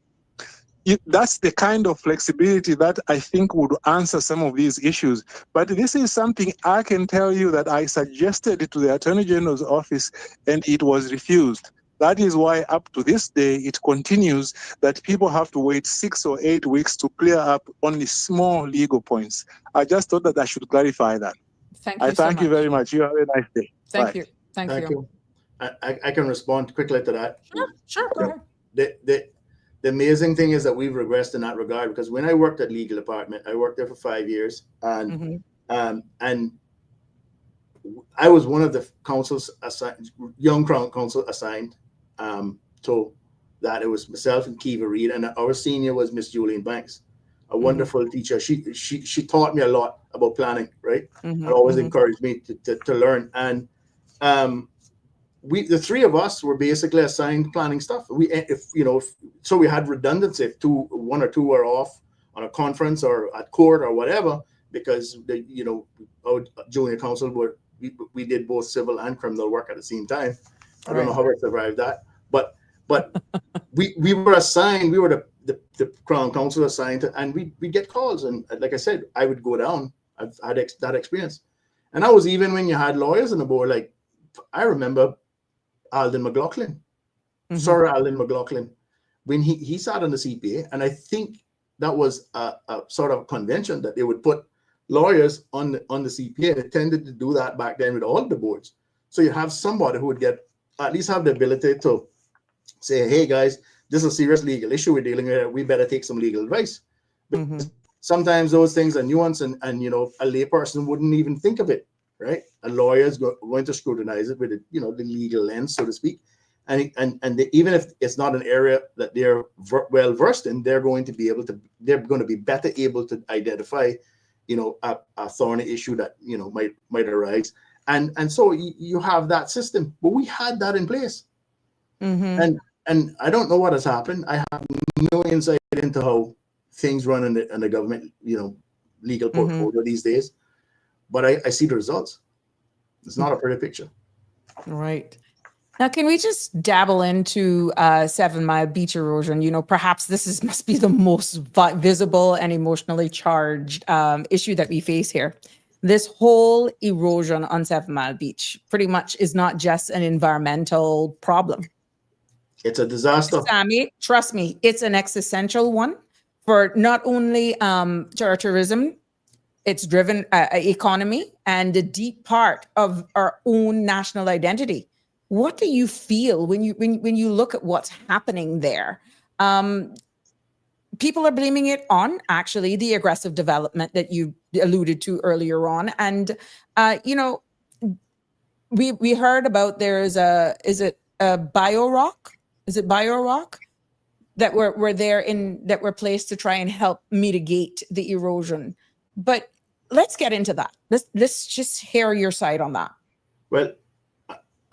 That's the kind of flexibility that I think would answer some of these issues. But this is something I can tell you that I suggested to the Attorney General's office and it was refused. That is why up to this day, it continues that people have to wait 6 or 8 weeks to clear up only small legal points. I just thought that I should clarify that. Thank you I thank you very much. You have a nice day. Thank Bye. you. Thank Thank you. you. I can respond quickly to that. Sure, go ahead. The amazing thing is that we've regressed in that regard, because when I worked at legal department, I worked there for 5 years, and I was one of the councils assigned, young crown council assigned to that. It was myself and Kiva Reed, and our senior was Miss Julian Banks, a wonderful teacher. She taught me a lot about planning, right? And always encouraged me to learn. And the three of us were basically assigned planning stuff. So we had redundancy if one or two were off on a conference or at court or whatever, because our junior council we did both civil and criminal work at the same time. I don't know how I survived that, but we were assigned. We were the Crown Council assigned, and we get calls, and like I said, I would go down. I've had that experience, and that was even when you had lawyers on the board. Like I remember Alden McLaughlin, Sir Alden McLaughlin, when he sat on the CPA, and I think that was a sort of convention that they would put lawyers on the CPA. They tended to do that back then with all the boards. So you have somebody who would at least have the ability to say, hey guys, this is a serious legal issue we're dealing with. We better take some legal advice. Sometimes those things are nuanced, and a layperson wouldn't even think of it, right? A lawyer is going to scrutinize it with the legal lens, so to speak. And even if it's not an area that they're well versed in, they're going to be better able to identify a thorny issue that might arise, and so you have that system. But we had that in place, and I don't know what has happened. I have no insight into how things run in the government legal portfolio these days, but I see the results. It's not a pretty picture. Right. Now, can we just dabble into 7 Mile beach erosion? Perhaps this must be the most visible and emotionally charged issue that we face here. This whole erosion on 7 Mile Beach pretty much is not just an environmental problem. It's a disaster. Sammy, trust me, it's an existential one for not only tourism, it's driven economy, and a deep part of our own national identity. What do you feel when you look at what's happening there? People are blaming it on actually the aggressive development that you alluded to earlier on, and we heard about is it BioRock? Is it BioRock that were placed to try and help mitigate the erosion? But let's get into that. Let's just hear your side on that. Well,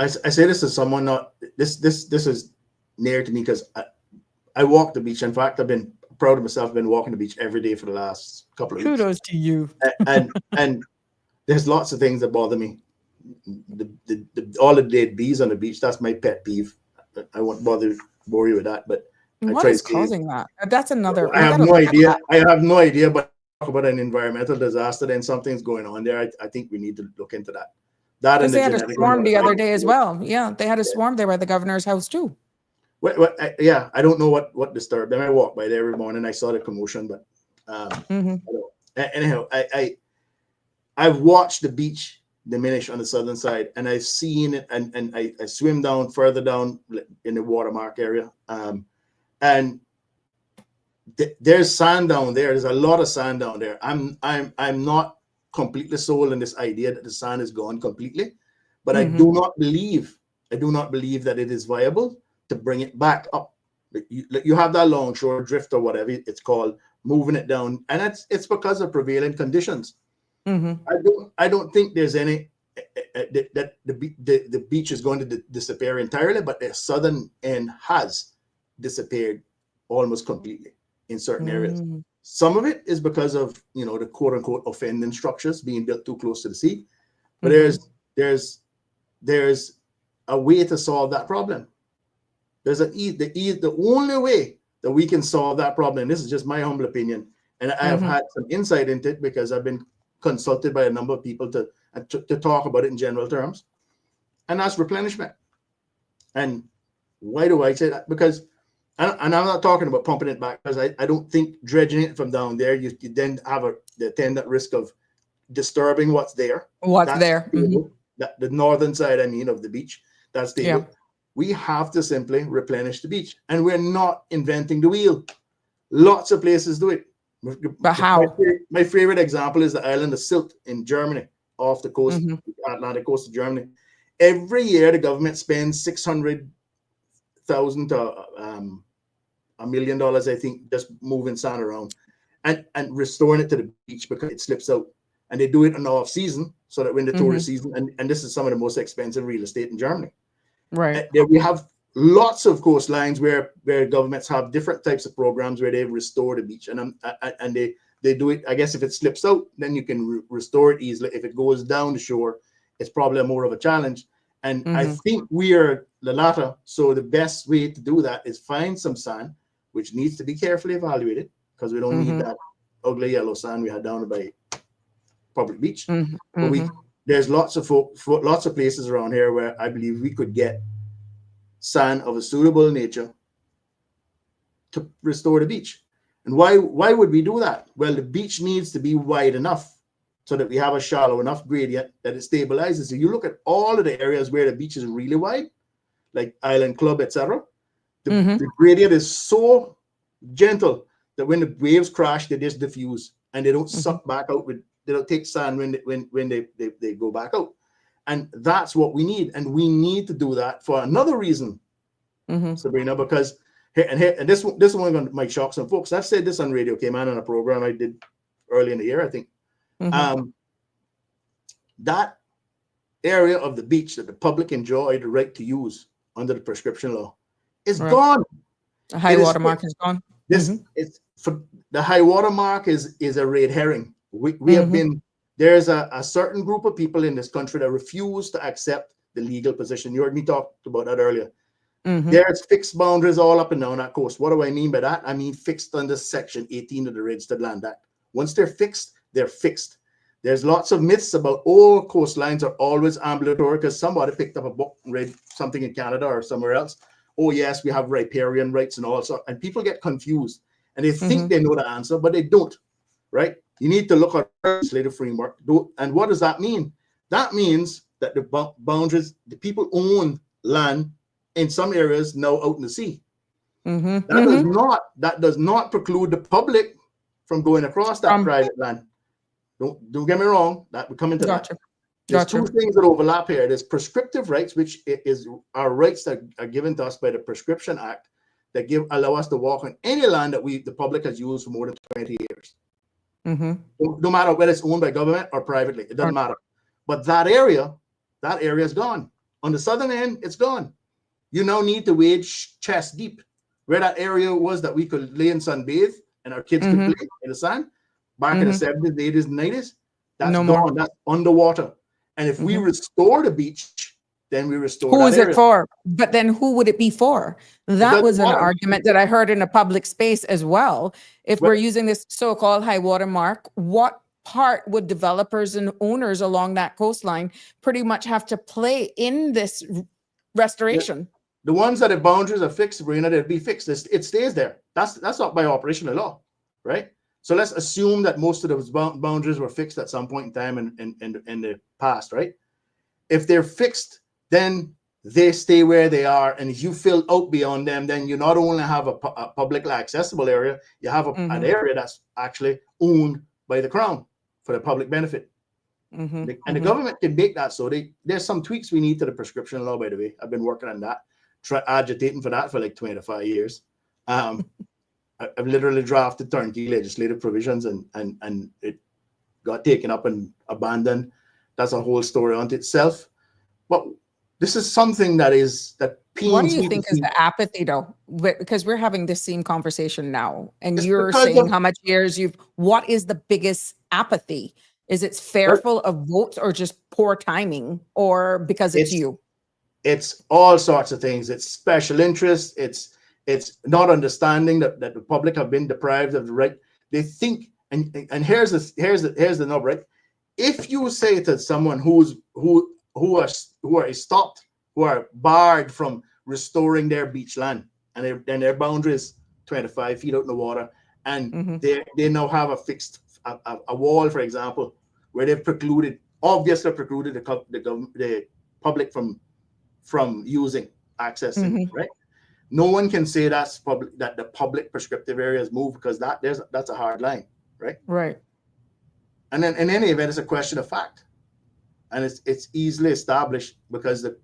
I say this as someone this is near to me, because I walk the beach. In fact, I've been proud of myself. I've been walking the beach every day for the last couple of weeks. Kudos to you. And there's lots of things that bother me. All the dead bees on the beach, that's my pet peeve. I won't bore you with that, but what is causing that? That's another. I have no idea. I have no idea, but talk about an environmental disaster, then something's going on there. I think we need to look into that. Because they had a swarm the other day as well. Yeah, they had a swarm there by the governor's house too. I don't know what disturbed them. I walk by there every morning. I saw the commotion, but anyhow, I've watched the beach diminish on the southern side, and I've seen it, and I swim down further down in the watermark area, and there's sand down there. There's a lot of sand down there. I'm not completely sold on this idea that the sand is gone completely, but I do not believe that it is viable to bring it back up. You have that longshore drift or whatever it's called, moving it down, and it's because of prevailing conditions. I don't think there's any that the beach is going to disappear entirely, but the southern end has disappeared almost completely in certain areas. Some of it is because of the quote unquote offending structures being built too close to the sea, but there's a way to solve that problem. The only way that we can solve that problem, and this is just my humble opinion, and I have had some insight into it because I've been consulted by a number of people to talk about it in general terms, and that's replenishment. And why do I say that? Because, and I'm not talking about pumping it back, because I don't think dredging it from down there, you then have the attendant risk of disturbing what's there. the northern side, I mean, of the beach, that's stable. Yeah. We have to simply replenish the beach, and we're not inventing the wheel. Lots of places do it. But how? My favorite example is the island of Sylt in Germany, off the coast, Mm-hmm. Atlantic coast of Germany. Every year, the government spends $600,000 to $1 million, I think, just moving sand around and restoring it to the beach because it slips out. And they do it in the off season, so that when the tourist season, and this is some of the most expensive real estate in Germany. Right. There we have lots of coastlines where governments have different types of programs where they restore the beach, and they do it. I guess if it slips out, then you can restore it easily. If it goes down the shore, it's probably more of a challenge. And I think we are the latter. So the best way to do that is find some sand, which needs to be carefully evaluated, because we don't need that ugly yellow sand we had down by public beach. But there's lots of places around here where I believe we could get sand of a suitable nature to restore the beach. And why would we do that? Well, the beach needs to be wide enough so that we have a shallow enough gradient that it stabilizes. So you look at all of the areas where the beach is really wide, like Island Club, etc. The gradient is so gentle that when the waves crash, they just diffuse and they don't suck back out they don't take sand when they go back out. And that's what we need. And we need to do that for another reason, Sabrina, because and this one might shock some folks. I've said this on radio, came on a program I did early in the year, I think. That area of the beach that the public enjoy the right to use under the prescription law is gone. The high water mark is gone. It's for the high water mark is a red herring. We have been, there's a certain group of people in this country that refuse to accept the legal position. You heard me talk about that earlier. There's fixed boundaries all up and down that coast. What do I mean by that? I mean fixed under Section 18 of the Registered Land Act. Once they're fixed, they're fixed. There's lots of myths about all coastlines are always ambulatory because somebody picked up a book and read something in Canada or somewhere else. Oh yes, we have riparian rights and all sorts, and people get confused and they think they know the answer, but they don't, right? You need to look at the legislative framework. And what does that mean? That means that the boundaries, the people own land in some areas now out in the sea. That does not preclude the public from going across that private land. Don't get me wrong, that we come into that. There's two things that overlap here. There's prescriptive rights, which are rights that are given to us by the Prescription Act that allow us to walk on any land that the public has used for more than 20 years. No matter whether it's owned by government or privately, it doesn't matter. But that area is gone. On the southern end, it's gone. You now need to wade chest deep where that area was that we could lay and sunbathe and our kids could play in the sand back in the 70s, 80s, and 90s. That's no gone. That's underwater. And if we restore the beach, then we restore who that is area. it for? But then who would it be for? That was an argument that I heard in a public space as well. If we're using this so-called high water mark, what part would developers and owners along that coastline pretty much have to play in this restoration? The ones that the boundaries are fixed, Sabrina, they'll be fixed. It stays there. That's not by operational law, right? So let's assume that most of those boundaries were fixed at some point in time in the past, right? If they're fixed, then they stay where they are. And if you fill out beyond them, then you not only have a publicly accessible area, you have an area that's actually owned by the Crown for the public benefit. And the government can make that. So there's some tweaks we need to the prescription law, by the way. I've been working on that, agitating for that for like 25 years. I've literally drafted turnkey legislative provisions and it got taken up and abandoned. That's a whole story unto itself. But this is something that pains. What do you think is the apathy, though? Because we're having this same conversation now, and you're saying how much years what is the biggest apathy? Is it fearful of votes or just poor timing or because it's you? It's all sorts of things. It's special interest. It's not understanding that the public have been deprived of the right. They think, and here's the nub, right? If you say to someone who are stopped, who are barred from restoring their beach land, and their boundary is 25 feet out in the water, and they now have a fixed a wall, for example, where they've precluded obviously precluded the public from using, accessing, right? No one can say that the public prescriptive area is moved, because that's a hard line, right? Right. And then in any event, it's a question of fact, and it's easily established because the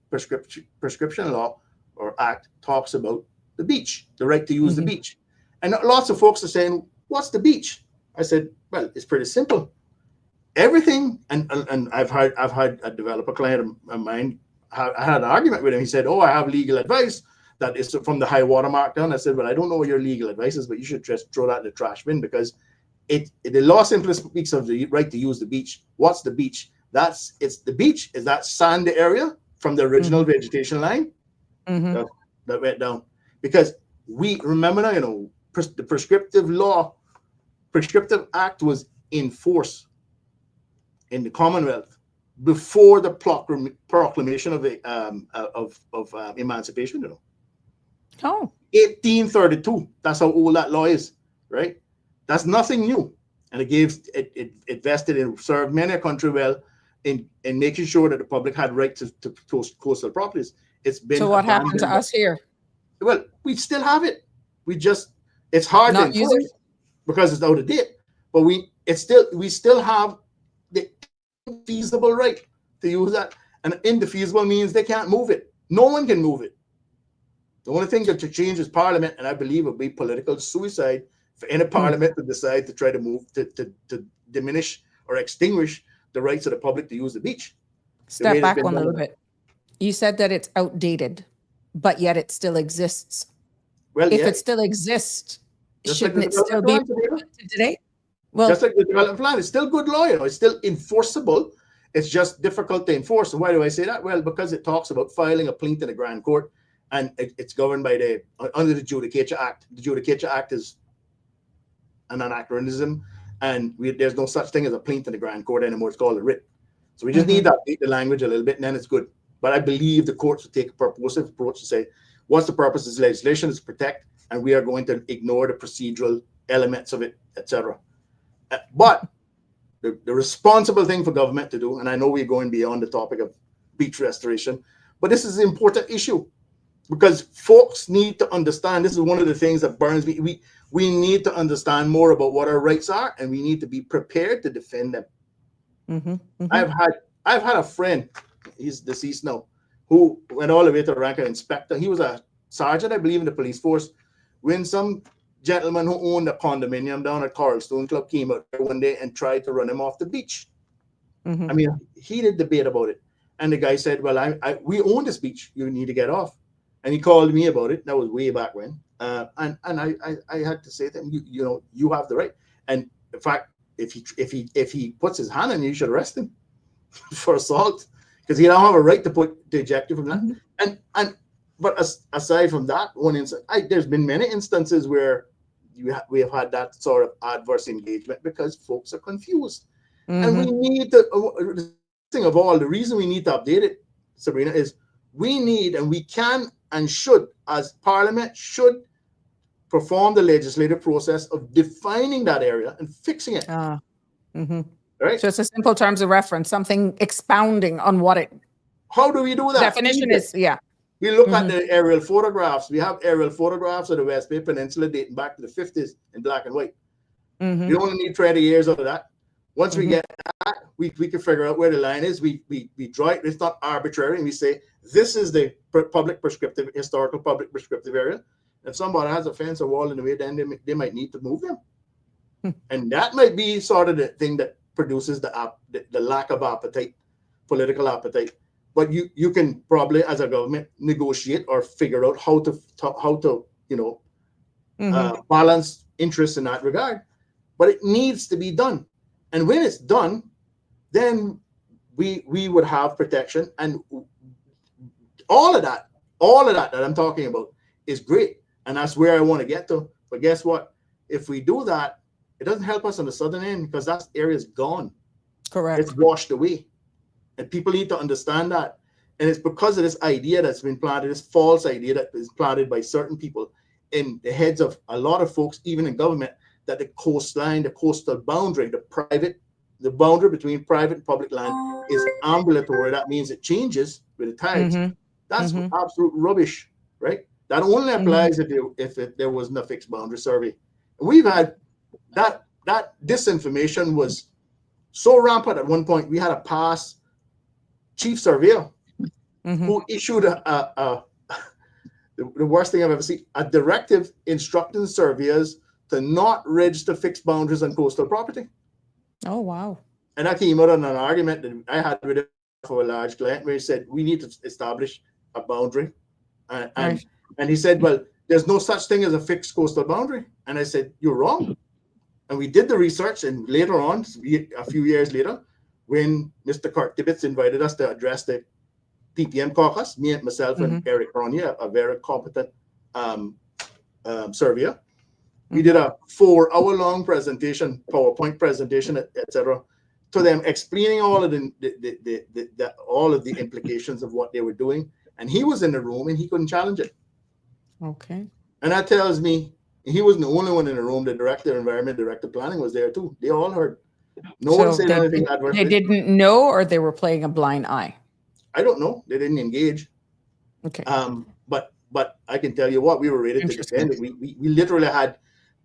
prescription law or act talks about the beach, the right to use the beach, and lots of folks are saying, "What's the beach?" I said, "Well, it's pretty simple. Everything." And I've had a developer client of mine. I had an argument with him. He said, "Oh, I have legal advice that is from the high water mark down." I said, "Well, I don't know what your legal advice is, but you should just throw that in the trash bin, because the law simply speaks of the right to use the beach. What's the beach? The beach is that sand area from the original vegetation line that went down. Because we remember now, the prescriptive act was in force in the Commonwealth before the proclamation of emancipation. Oh, 1832. That's how old that law is, right? That's nothing new, and it vested and served many a country well in making sure that the public had right to coastal properties. It's been so what happened to us here? Well, we still have it. It's hard Not to use it? enforce because it's out of date. But we still have the feasible right to use that. And indefeasible means they can't move it. No one can move it. The only thing that to change is Parliament, and I believe it would be political suicide for any Parliament to decide to try to move to diminish or extinguish the rights of the public to use the beach. Step back one little bit. You said that it's outdated, but yet it still exists. Well, if it still exists, just shouldn't like it still be today? Well, just like the development plan, it's still good law, it's still enforceable. It's just difficult to enforce. And why do I say that? Well, because it talks about filing a plaint in the Grand Court, and it's governed by under the Judicature Act. The Judicature Act is an anachronism, and there's no such thing as a plaint in the Grand Court anymore. It's called a writ. So we just need to update the language a little bit, and then it's good. But I believe the courts will take a purposive approach to say, what's the purpose of this legislation? Is to protect, and we are going to ignore the procedural elements of it, etc. But the responsible thing for government to do, and I know we're going beyond the topic of beach restoration, but this is an important issue, because folks need to understand. This is one of the things that burns me. We need to understand more about what our rights are, and we need to be prepared to defend them. I've had a friend, he's deceased now, who went all the way to the rank of inspector. He was a sergeant, I believe, in the police force, when some gentleman who owned a condominium down at Coralstone Club came out there one day and tried to run him off the beach. I mean, he did debate about it, and the guy said, "Well, we own this beach. You need to get off." And he called me about it. That was way back when, and I had to say to him, you have the right. And in fact, if he puts his hand on you, you should arrest him for assault, because he don't have a right to eject you from that. But aside from that one instance, there's been many instances where we have had that sort of adverse engagement because folks are confused. And we need to, the reason we need to update it, Sabrina, is we need, and we can and should, as Parliament, should perform the legislative process of defining that area and fixing it. Right? So it's a simple terms of reference, something expounding on what it. How do we do that? Definition is, yeah. We look at the aerial photographs. We have aerial photographs of the West Bay Peninsula dating back to the 50s in black and white. We only need 20 years of that. Once we get that, we can figure out where the line is. We draw it. It's not arbitrary. And we say, this is the historical public prescriptive area. If somebody has a fence or wall in the way, then they might need to move them. And that might be sort of the thing that produces the lack of appetite, political appetite. But you can probably, as a government, negotiate or figure out how to balance interests in that regard. But it needs to be done. And when it's done, then we would have protection, and all of that that I'm talking about is great, and that's where I want to get to. But guess what? If we do that, it doesn't help us on the southern end, because that area is gone. Correct. It's washed away, and people need to understand that. And it's because of this idea that's been planted, this false idea that is planted by certain people in the heads of a lot of folks, even in government, that the coastline, the coastal boundary, the private the boundary between private and public land is ambulatory. That means it changes with the tides. That's absolute rubbish, right? That only applies if there wasn't a fixed boundary survey. We've had that disinformation was so rampant at one point. We had a past chief surveyor who issued the worst thing I've ever seen, a directive instructing surveyors to not register fixed boundaries on coastal property. Oh, wow. And that came out on an argument that I had with him for a large client where he said, we need to establish a boundary. And he said, well, there's no such thing as a fixed coastal boundary. And I said, you're wrong. And we did the research, and later on, a few years later, when Mr. Kurt Tibbetts invited us to address the PPM caucus, myself and Eric Ronnie, a very competent surveyor, we did a 4-hour-long presentation, PowerPoint presentation, etc., to them explaining all of the implications of what they were doing. And he was in the room, and he couldn't challenge it. Okay. And that tells me he wasn't the only one in the room. The director of environment, director of planning was there too. They all heard. No one said anything adverse. They didn't know, or they were playing a blind eye? I don't know. They didn't engage. Okay. But I can tell you what, we were ready to defend it. We literally had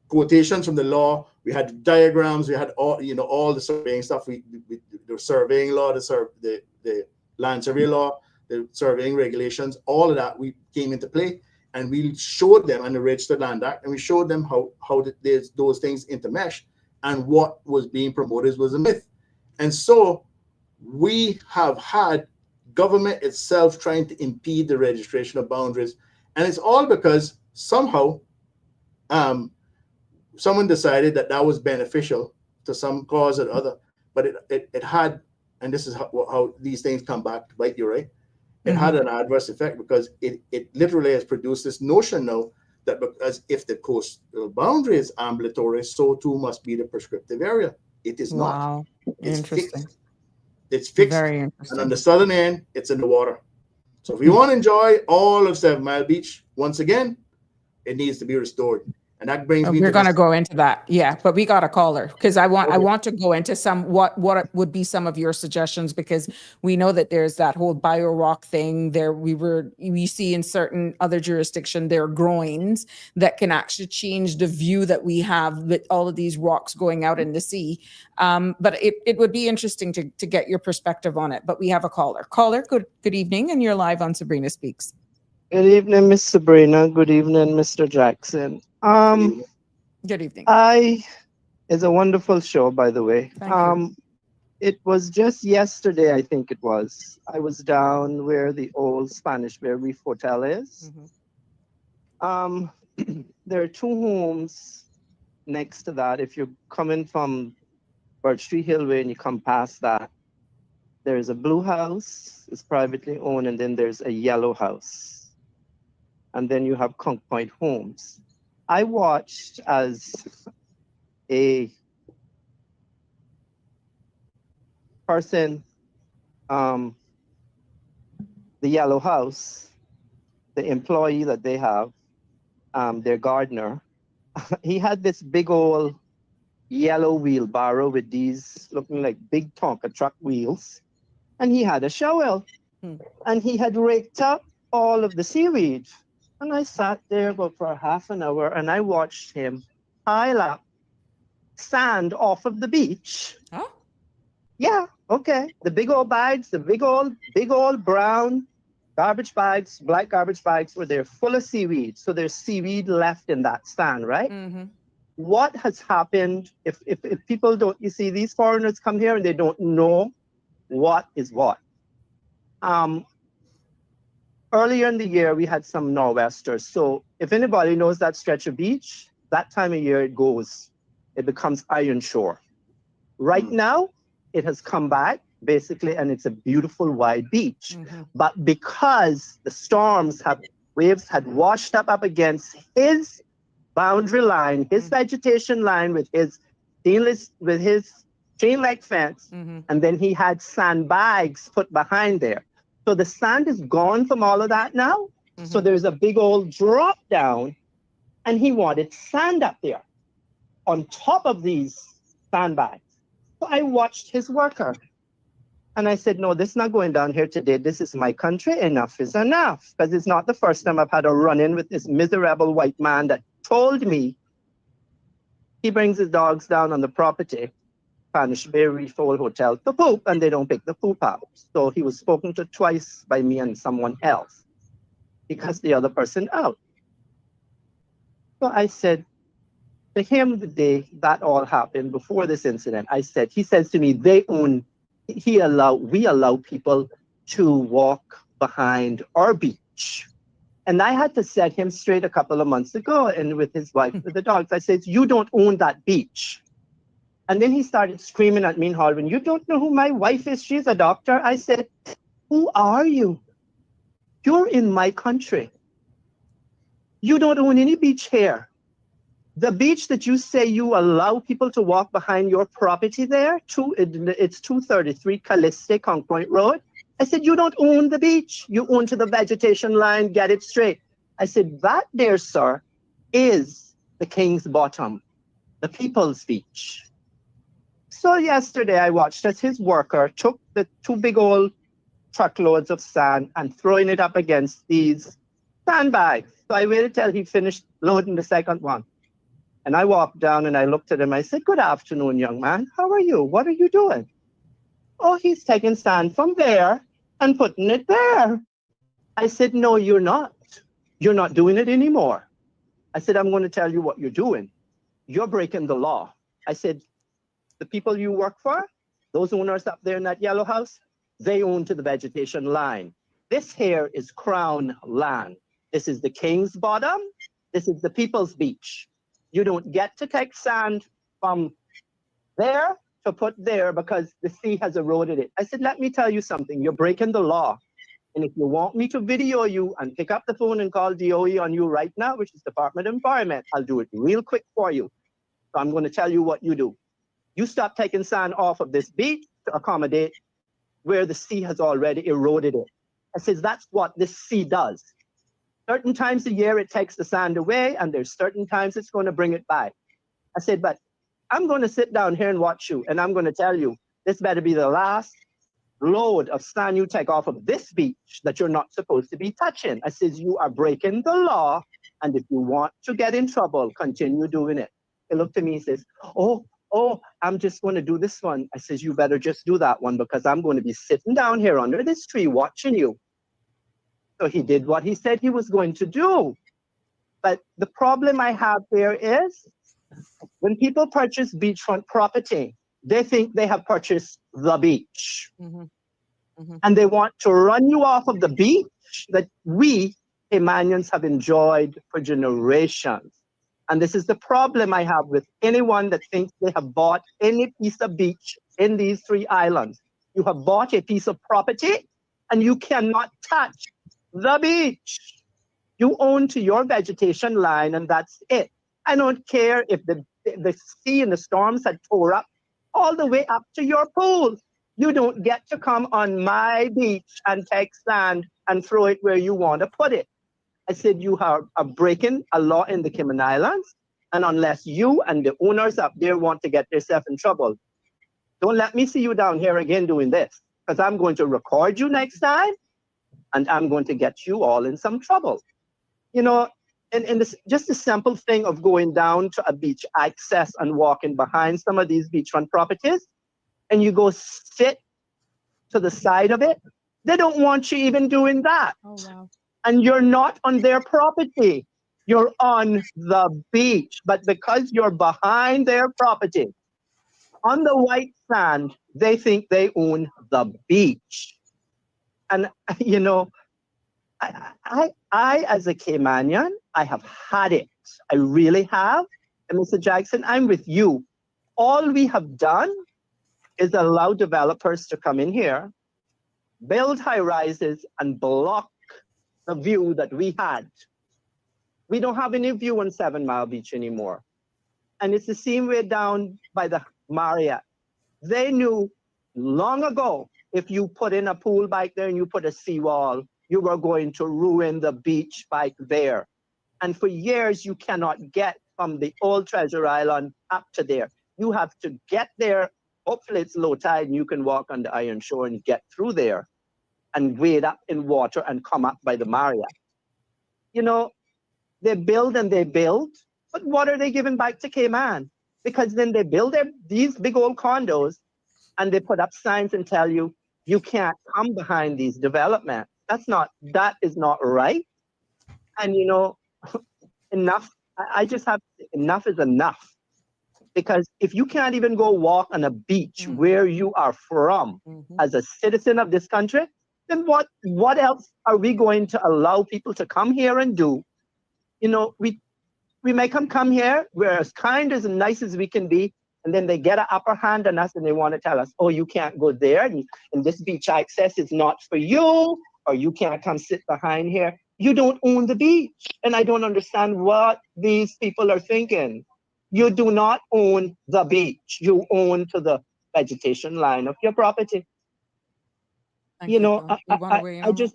quotations from the law. We had diagrams. We had all the surveying stuff. The surveying law, the land survey law, the surveying regulations, all of that we came into play, and we showed them, and the Registered Land Act, and we showed them how those things intermesh, and what was being promoted was a myth. And so we have had government itself trying to impede the registration of boundaries, and it's all because somehow someone decided that was beneficial to some cause or other, but it had, and this is how these things come back to bite you, right? It had an adverse effect, because it literally has produced this notion now that because if the coastal boundary is ambulatory, so too must be the prescriptive area. It is not. It's Interesting. fixed. It's fixed. Very interesting. And on the southern end, it's in the water. So if we want to enjoy all of 7 Mile Beach, once again, it needs to be restored. And that brings me we're going to go into that. Yeah, but we got a caller, because I want to go into what would be some of your suggestions, because we know that there's that whole bio-rock thing there. We see in certain other jurisdiction, there are groins that can actually change the view that we have with all of these rocks going out in the sea. But it would be interesting to get your perspective on it. But we have a caller. Caller, good evening, and you're live on Sabrina Speaks. Good evening, Miss Sabrina. Good evening, Mr. Jackson. Good evening. It's a wonderful show, by the way. Thank you. It was just yesterday, I think it was. I was down where the old Spanish Bay Reef Hotel is. There are 2 homes next to that. If you're coming from Birch Tree Hillway and you come past that, there's a blue house, it's privately owned, and then there's a yellow house. And then you have Conch Point Homes. I watched as a person, the yellow house, the employee that they have, their gardener, he had this big old yellow wheelbarrow with these looking like big Tonka truck wheels. And he had a shovel. And he had raked up all of the seaweed. And I sat there about for half an hour, and I watched him pile up sand off of the beach. Huh? Yeah, okay. The big old bags, the big old brown garbage bags, black garbage bags, were there full of seaweed. So there's seaweed left in that sand, right? What has happened if people don't, you see, these foreigners come here and they don't know what is what. Earlier in the year, we had some nor'westers. So if anybody knows that stretch of beach, that time of year it becomes iron shore. Right now, it has come back basically, and it's a beautiful wide beach. But because the waves had washed up against his boundary line, his vegetation line with his chain link fence, and then he had sandbags put behind there. So the sand is gone from all of that now. So there's a big old drop down, and he wanted sand up there on top of these sandbags. So I watched his worker. And I said, no, this is not going down here today. This is my country. Enough is enough. Because it's not the first time I've had a run-in with this miserable white man that told me he brings his dogs down on the property, Spanish Bay Reef Hotel, to poop, and they don't pick the poop out. So he was spoken to twice by me and someone else. He cussed the other person out. So I said to him the day that all happened, before this incident, he says to me, we allow people to walk behind our beach. And I had to set him straight a couple of months ago, and with his wife, with the dogs, I said, you don't own that beach. And then he started screaming at me in Holland, you don't know who my wife is, she's a doctor. I said, who are you? You're in my country. You don't own any beach here. The beach that you say you allow people to walk behind your property there, it's 233 Calliste, Conch Point Road. I said, you don't own the beach. You own to the vegetation line, get it straight. I said, that there, sir, is the King's Bottom, the People's Beach. So yesterday I watched as his worker took the 2 big old truckloads of sand and throwing it up against these sandbags. So I waited till he finished loading the second one. And I walked down and I looked at him. I said, good afternoon, young man. How are you? What are you doing? Oh, he's taking sand from there and putting it there. I said, no, you're not. You're not doing it anymore. I said, I'm going to tell you what you're doing. You're breaking the law. I said, the people you work for, those owners up there in that yellow house, they own to the vegetation line. This here is Crown land. This is the King's Bottom. This is the People's Beach. You don't get to take sand from there to put there because the sea has eroded it. I said, let me tell you something. You're breaking the law. And if you want me to video you and pick up the phone and call DOE on you right now, which is Department of Environment, I'll do it real quick for you. So I'm going to tell you what you do. You stop taking sand off of this beach to accommodate where the sea has already eroded it. I said, that's what this sea does. Certain times a year it takes the sand away, and there's certain times it's going to bring it back. I said, but I'm going to sit down here and watch you, and I'm going to tell you, this better be the last load of sand you take off of this beach that you're not supposed to be touching. I said, you are breaking the law, and if you want to get in trouble, continue doing it. He looked at me and says, oh, I'm just going to do this one. I says, you better just do that one because I'm going to be sitting down here under this tree watching you. So he did what he said he was going to do. But the problem I have here is when people purchase beachfront property, they think they have purchased the beach. Mm-hmm. Mm-hmm. And they want to run you off of the beach that we, Caymanians, have enjoyed for generations. And this is the problem I have with anyone that thinks they have bought any piece of beach in these 3 islands. You have bought a piece of property and you cannot touch the beach. You own to your vegetation line and that's it. I don't care if the sea and the storms had tore up all the way up to your pool. You don't get to come on my beach and take sand and throw it where you want to put it. I said, you are breaking a law in the Cayman Islands, and unless you and the owners up there want to get yourself in trouble, don't let me see you down here again doing this, because I'm going to record you next time, and I'm going to get you all in some trouble. You know, and this, just a simple thing of going down to a beach access and walking behind some of these beachfront properties, and you go sit to the side of it, they don't want you even doing that. Oh, wow. And you're not on their property. You're on the beach. But because you're behind their property, on the white sand, they think they own the beach. And, you know, I as a Caymanian, I have had it. I really have. And Mr. Jackson, I'm with you. All we have done is allow developers to come in here, build high rises, and block the view that we had. We don't have any view on 7 Mile Beach anymore. And it's the same way down by the Marriott. They knew long ago, if you put in a pool bike there and you put a seawall, you were going to ruin the beach bike there. And for years, you cannot get from the old Treasure Island up to there. You have to get there hopefully it's low tide and you can walk on the iron shore and get through there and wade up in water and come up by the Marriott. You know, they build and they build, but what are they giving back to Cayman? Because then they build these big old condos and they put up signs and tell you, you can't come behind these developments. That is not right. And you know, enough, I just have, enough is enough. Because if you can't even go walk on a beach where you are from as a citizen of this country, then what else are we going to allow people to come here and do? You know, we make them come here, we're as kind as nice as we can be, and then they get an upper hand on us and they want to tell us, oh, you can't go there, and this beach access is not for you, or you can't come sit behind here. You don't own the beach. And I don't understand what these people are thinking. You do not own the beach. You own to the vegetation line of your property. Thank You know, I've just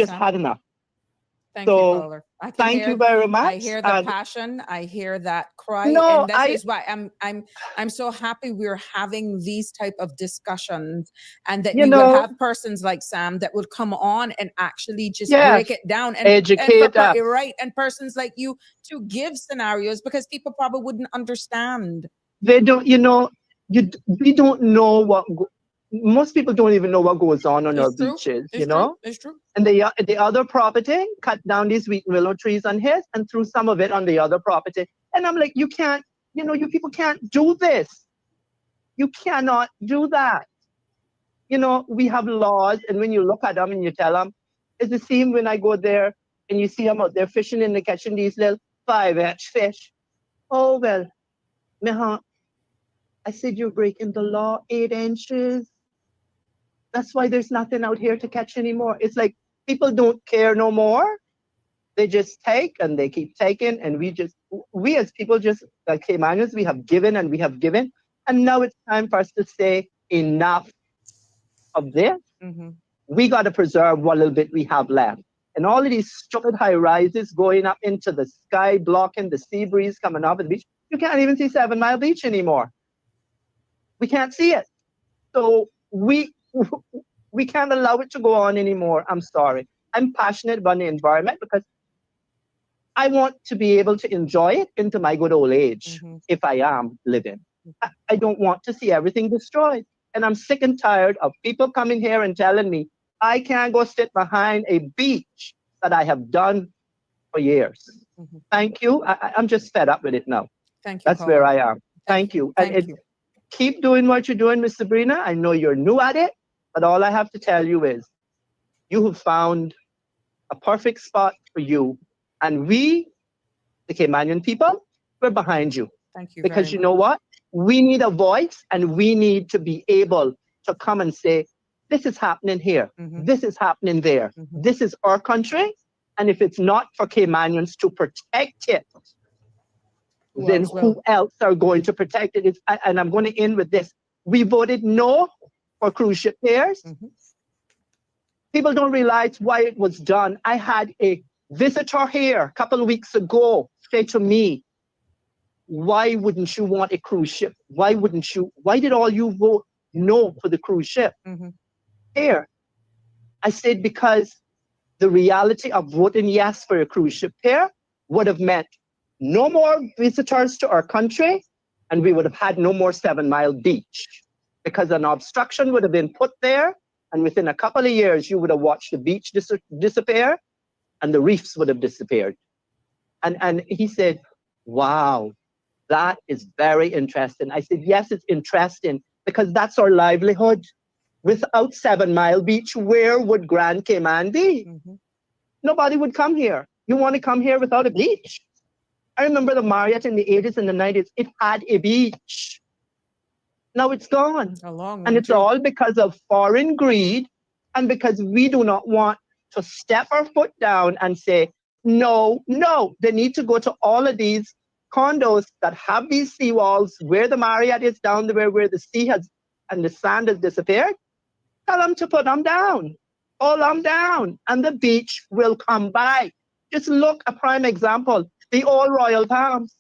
Sam? had enough. Thank you, caller. I can Thank hear, you very much. I hear the passion. I hear that cry, No, and that is why I'm so happy we're having these type of discussions, and that we will have persons like Sam that would come on and actually just break it down and educate us. Right, and persons like you to give scenarios, because people probably wouldn't understand. They don't, you know, we don't know what. Most people don't even know what goes on our beaches, you know? It's true. And the other property cut down these wheat and willow trees on his and threw some of it on the other property. And I'm like, you can't, you know, you people can't do this. You cannot do that. You know, we have laws, and when you look at them and you tell them, it's the same when I go there and you see them out there fishing and they're catching these little 5-inch fish. Oh, well, I said, you're breaking the law 8 inches. That's why there's nothing out here to catch anymore. It's like people don't care no more. They just take and they keep taking. And we as people just, like Caymanians, we have given and we have given. And now it's time for us to say enough of this. We got to preserve what little bit we have left. And all of these stupid high rises going up into the sky, blocking the sea breeze coming off of the beach. You can't even see 7 Mile Beach anymore. We can't see it. So we can't allow it to go on anymore. I'm sorry. I'm passionate about the environment because I want to be able to enjoy it into my good old age if I am living. I don't want to see everything destroyed. And I'm sick and tired of people coming here and telling me I can't go sit behind a beach that I have done for years. Thank you. I'm just fed up with it now. Thank you. That's where I am. Thank you. Thank you. Keep doing what you're doing, Miss Sabrina. I know you're new at it, but all I have to tell you is you have found a perfect spot for you. And we, the Caymanian people, we're behind you. Thank you. Because you know what? We need a voice, and we need to be able to come and say, this is happening here. This is happening there. This is our country. And if it's not for Caymanians to protect it, then who else are going to protect it? And I'm going to end with this. We voted no for cruise ship fares. People don't realize why it was done. I had a visitor here a couple of weeks ago say to me, why wouldn't you want a cruise ship? Why did all you vote no for the cruise ship? Here, I said, because the reality of voting yes for a cruise ship here would have meant no more visitors to our country, and we would have had no more 7 Mile Beach, because an obstruction would have been put there, and within a couple of years, you would have watched the beach disappear, and the reefs would have disappeared. And he said, wow, that is very interesting. I said, yes, it's interesting, because that's our livelihood. Without 7 Mile Beach, where would Grand Cayman be? Nobody would come here. You want to come here without a beach? I remember the Marriott in the 80s and the 90s. It had a beach. Now it's gone. And it's all because of foreign greed, and because we do not want to step our foot down and say, no, they need to go to all of these condos that have these seawalls where the Marriott is down there, where the sea has and the sand has disappeared. Tell them to put them down, all them down, and the beach will come back. Just look, a prime example, the old Royal Palms.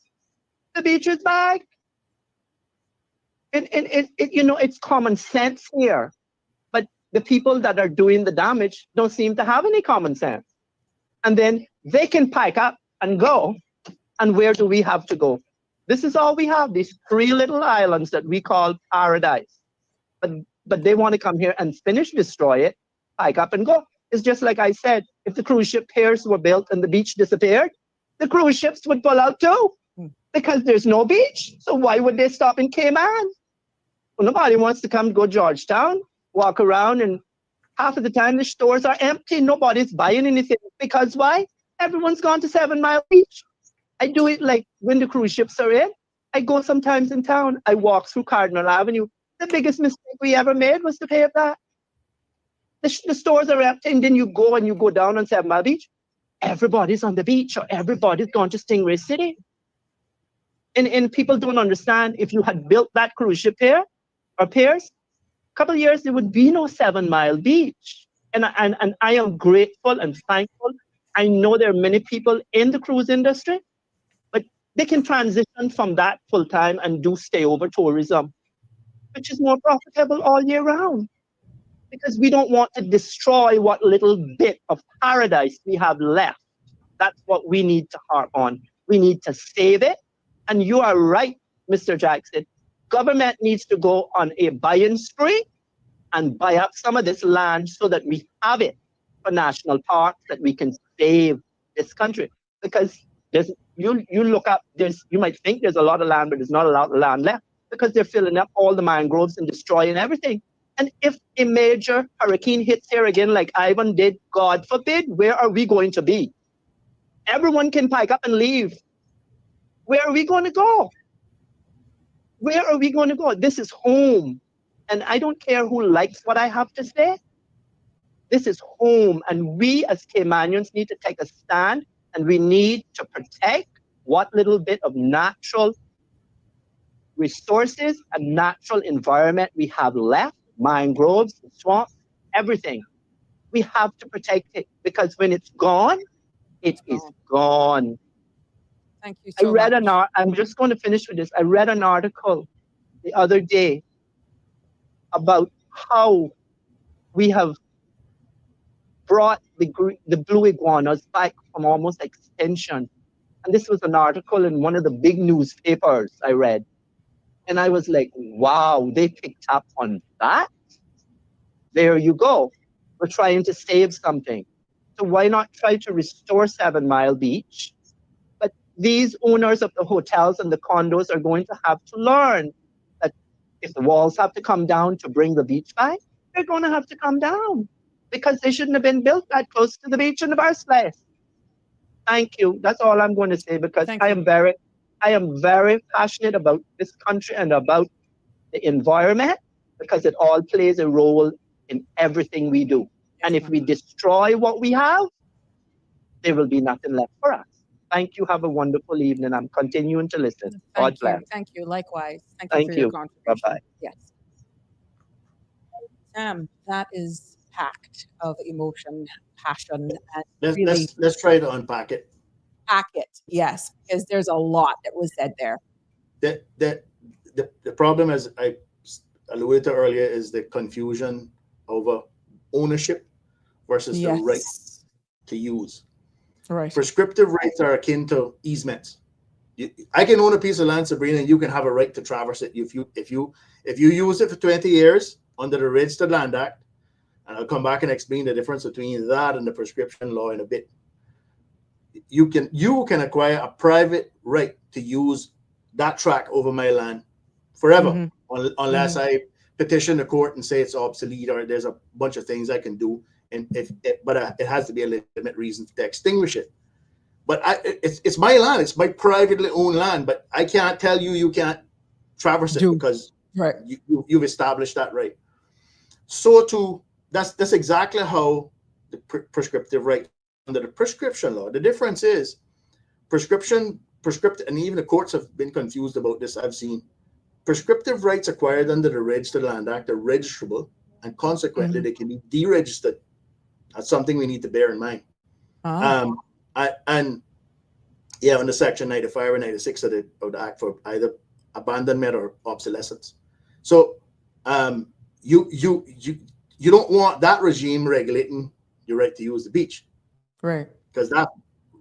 The beach is back. It's common sense here. But the people that are doing the damage don't seem to have any common sense. And then they can pack up and go. And where do we have to go? This is all we have, these 3 little islands that we call paradise. But they want to come here and finish, destroy it, pack up and go. It's just like I said, if the cruise ship piers were built and the beach disappeared, the cruise ships would pull out too, because there's no beach. So why would they stop in Cayman? Well, nobody wants to come go Georgetown, walk around, and half of the time the stores are empty. Nobody's buying anything. Because why? Everyone's gone to 7 Mile Beach. I do it like when the cruise ships are in. I go sometimes in town. I walk through Cardinal Avenue. The biggest mistake we ever made was to pay for that. The stores are empty, and then you go down on 7 Mile Beach. Everybody's on the beach, or everybody's gone to Stingray City. And people don't understand, if you had built that cruise ship here, or piers, a couple of years, there would be no 7 Mile Beach. And I am grateful and thankful. I know there are many people in the cruise industry, but they can transition from that full time and do stay over tourism, which is more profitable all year round. Because we don't want to destroy what little bit of paradise we have left. That's what we need to harp on. We need to save it. And you are right, Mr. Jackson. Government needs to go on a buying spree and buy up some of this land so that we have it for national parks, that we can save this country. Because you look up, you might think there's a lot of land, but there's not a lot of land left, because they're filling up all the mangroves and destroying everything. And if a major hurricane hits here again, like Ivan did, God forbid, where are we going to be? Everyone can pack up and leave. Where are we going to go? Where are we going to go? This is home. And I don't care who likes what I have to say. This is home. And we as Caymanians need to take a stand, and we need to protect what little bit of natural resources and natural environment we have left, mangroves, swamps, everything. We have to protect it, because when it's gone, it is gone. Thank you so much. I'm just going to finish with this. I read an article the other day about how we have brought the blue iguanas back from almost extinction. And this was an article in one of the big newspapers I read. And I was like, wow, they picked up on that? There you go. We're trying to save something. So why not try to restore 7 Mile Beach? But these owners of the hotels and the condos are going to have to learn that if the walls have to come down to bring the beach back, they're going to have to come down, because they shouldn't have been built that close to the beach in the first place. Thank you. That's all I'm going to say, because I am very passionate about this country and about the environment, because it all plays a role in everything we do. And if we destroy what we have, there will be nothing left for us. Thank you. Have a wonderful evening. I'm continuing to listen. God bless. Thank you. Likewise. Thank for you. your contribution. Bye-bye. Yes. Sam, that is packed of emotion, passion, and Let's try to unpack it. Pack it, yes, because there's a lot that was said there. The problem, as I alluded to earlier, is the confusion over ownership versus the right to use. Right. Prescriptive rights are akin to easements. I can own a piece of land, Sabrina, and you can have a right to traverse it if you use it for 20 years under the Registered Land Act. And I'll come back and explain the difference between that and the prescription law in a bit. You can acquire a private right to use that tract over my land forever, unless I petition the court and say it's obsolete, or there's a bunch of things I can do, but it has to be a legitimate reason to extinguish it. But it's my land, it's my privately owned land, but I can't tell you can't traverse it because you've established that right. So too, that's exactly how the prescriptive right under the prescription law. The difference is prescriptive, and even the courts have been confused about this. I've seen prescriptive rights acquired under the Registered Land Act are registrable, and consequently they can be deregistered. That's something we need to bear in mind. Under Section 95 or 96 of the Act for either abandonment or obsolescence. So you don't want that regime regulating your right to use the beach, Right. because that's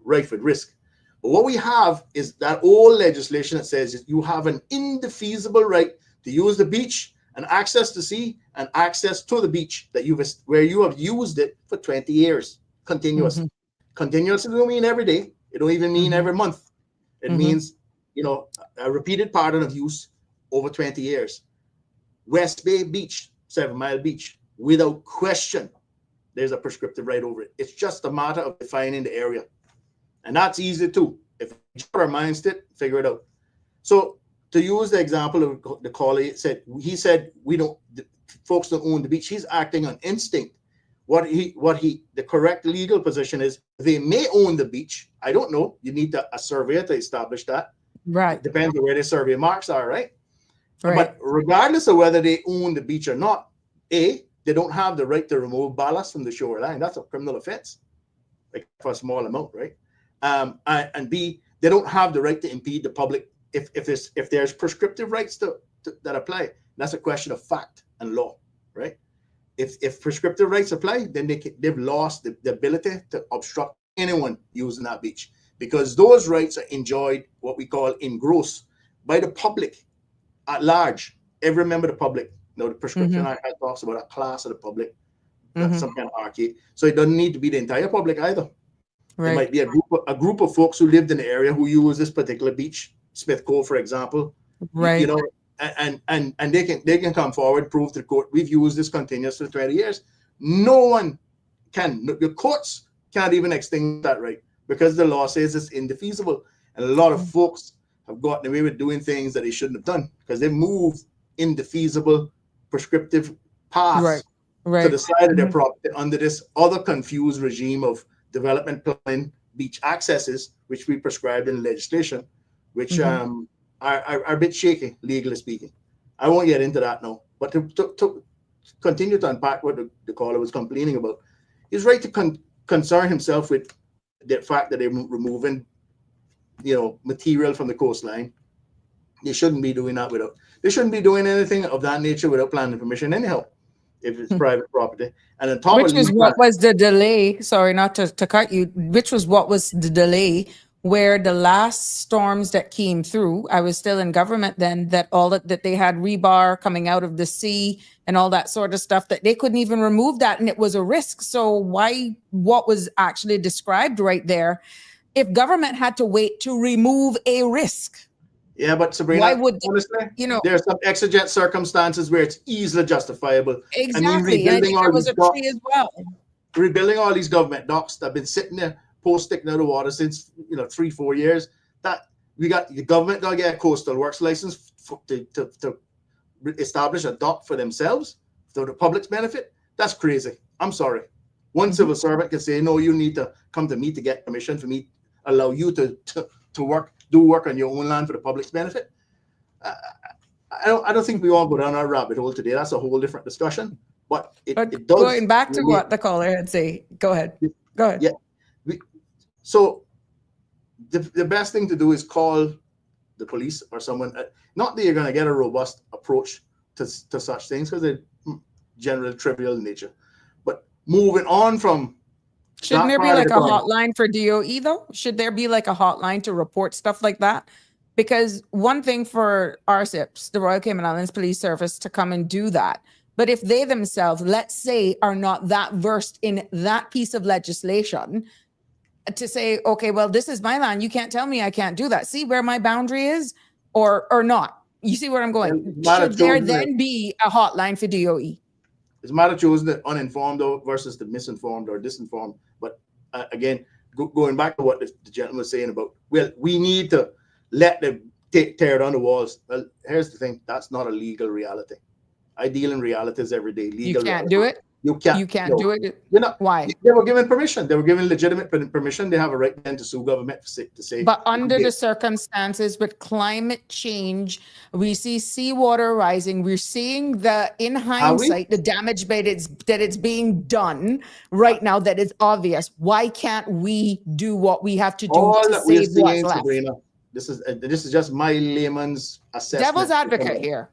rife with risk. But what we have is that old legislation that says you have an indefeasible right to use the beach and access to sea and access to the beach where you have used it for 20 years continuously. Mm-hmm. Continuously don't mean every day. It don't even mean every month. It means, a repeated pattern of use over 20 years. West Bay Beach, 7 Mile Beach, without question, there's a prescriptive right over it. It's just a matter of defining the area. And that's easy too. If we put our minds to it, figure it out. So to use the example of the caller, he said folks don't own the beach. He's acting on instinct. The correct legal position is they may own the beach. I don't know. You need a surveyor to establish that. Right. It depends on where the survey marks are, right? Right. But regardless of whether they own the beach or not, they don't have the right to remove ballast from the shoreline. That's a criminal offense, like for a small amount, right? And B, they don't have the right to impede the public if there's prescriptive rights that apply. That's a question of fact and law, right? If prescriptive rights apply, then they've lost the ability to obstruct anyone using that beach, because those rights are enjoyed, what we call in gross, by the public at large. Every member of the public. The prescription I talks about a class of the public. That's some kind of arcade. So it doesn't need to be the entire public either. Right. It might be a group of folks who lived in the area who use this particular beach, Smith Cove, for example. Right. And they can come forward, prove to the court, we've used this continuously for 20 years. No one can. The courts can't even extinguish that right, because the law says it's indefeasible. And a lot of folks have gotten away with doing things that they shouldn't have done because they moved indefeasible prescriptive paths to the side of their property under this other confused regime of development planning, beach accesses, which we prescribed in legislation, which are a bit shaky, legally speaking. I won't get into that now, but to continue to unpack what the caller was complaining about, he's right to concern himself with the fact that they're removing, material from the coastline. They shouldn't be doing that they shouldn't be doing anything of that nature without planning permission anyhow, if it's private property. And on top which is what was the delay, sorry not to cut you, which was what was the delay where the last storms that came through, I was still in government then, that they had rebar coming out of the sea and all that sort of stuff, that they couldn't even remove that, and it was a risk. So what was actually described right there, if government had to wait to remove a risk? Yeah, but Sabrina, why would honestly, there are some exigent circumstances where it's easily justifiable. Exactly. And there was a tree as well. Rebuilding all these government docks that have been sitting there, post sticking out of water since 3-4 years. That we got the government got to get a coastal works license to establish a dock for themselves for the public's benefit. That's crazy. I'm sorry. One civil servant can say, no, you need to come to me to get permission for me, allow you to do work on your own land for the public's benefit. I don't think we all go down our rabbit hole today. That's a whole different discussion. But it does. Going back to what the caller had said, go ahead. Yeah. So the best thing to do is call the police or someone. Not that you're going to get a robust approach to such things, because they're generally trivial in nature. But moving on from, shouldn't there be like a hotline for DOE though? Should there be like a hotline to report stuff like that? Because one thing for RCIPS, the Royal Cayman Islands Police Service, to come and do that. But if they themselves, let's say, are not that versed in that piece of legislation, to say, okay, well, this is my land. You can't tell me I can't do that. See where my boundary is or not. You see where I'm going? Should there then be a hotline for DOE? It's a matter of choosing the uninformed versus the misinformed or disinformed. But again, going back to what the gentleman was saying about, well, we need to let them tear down the walls. Well, here's the thing. That's not a legal reality. I deal in realities every day. Legal. You can't do it? You can't do it? You're not. Why? They were given permission. They were given legitimate permission. They have a right then to sue government to say. But under the circumstances with climate change, we see seawater rising. We're seeing in hindsight, the damage that it's being done right now that is obvious. Why can't we do what we have to do to save what's left? Sabrina, this is just my layman's assessment. Devil's advocate here.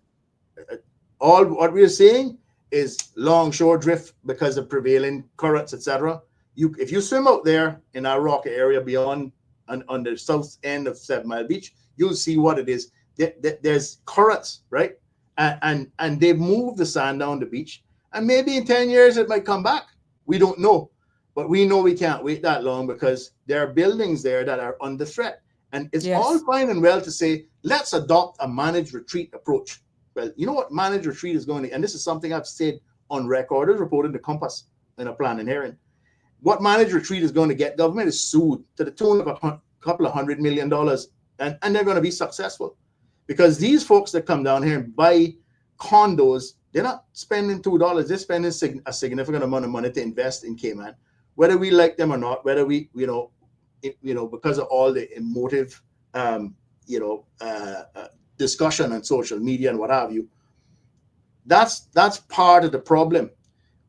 All what we're saying is longshore drift because of prevailing currents, etc. If you swim out there in our rock area beyond on the south end of 7 Mile Beach, you'll see what it is. There's currents, right? And they move the sand down the beach, and maybe in 10 years it might come back. We don't know, but we know we can't wait that long because there are buildings there that are under threat. And it's all fine and well to say, let's adopt a managed retreat approach. Well, you know what managed retreat is going to, and this is something I've said on record, as reported in the Compass in a planning hearing. What managed retreat is going to get government is sued to the tune of a couple of $100 million, and they're going to be successful. Because these folks that come down here and buy condos, they're not spending $2. They're spending a significant amount of money to invest in Cayman, whether we like them or not, whether we, because of all the emotive, discussion on social media and what have you. That's part of the problem.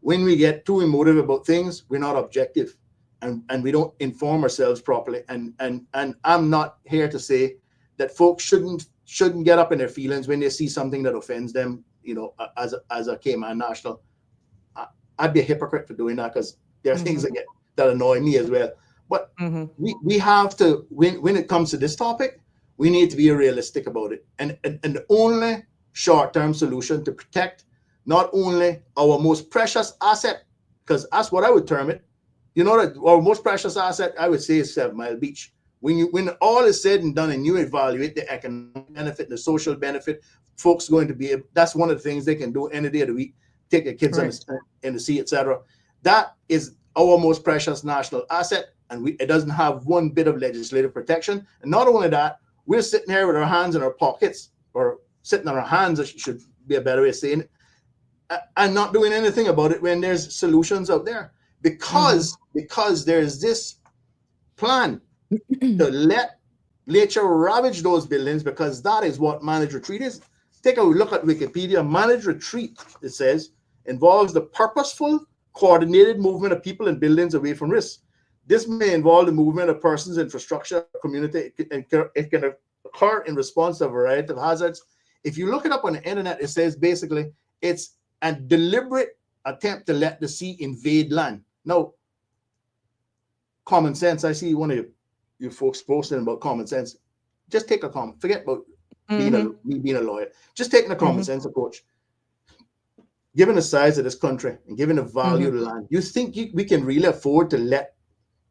When we get too emotive about things, we're not objective, and we don't inform ourselves properly. And I'm not here to say that folks shouldn't get up in their feelings when they see something that offends them, as a Cayman national. I'd be a hypocrite for doing that, because there are things that annoy me as well. But we have to, when it comes to this topic, we need to be realistic about it. And the only short-term solution to protect not only our most precious asset, because that's what I would term it, that our most precious asset, I would say, is 7 Mile Beach. When all is said and done and you evaluate the economic benefit, the social benefit, folks going to be able, that's one of the things they can do any day of the week, take their kids in the sea, etc. That is our most precious national asset, and it doesn't have one bit of legislative protection. And not only that, we're sitting here with our hands in our pockets, or sitting on our hands, should be a better way of saying it, and not doing anything about it when there's solutions out there. Because there's this plan to let nature ravage those buildings, because that is what managed retreat is. Take a look at Wikipedia. Managed retreat, it says, involves the purposeful, coordinated movement of people and buildings away from risk. This may involve the movement of persons, infrastructure, community. It can occur in response to a variety of hazards. If you look it up on the internet, it says basically it's a deliberate attempt to let the sea invade land. Now, common sense. I see one of you folks posting about common sense. Just take a common. Forget about being a lawyer. Just taking a common sense approach. Given the size of this country and given the value of the land, you think we can really afford to let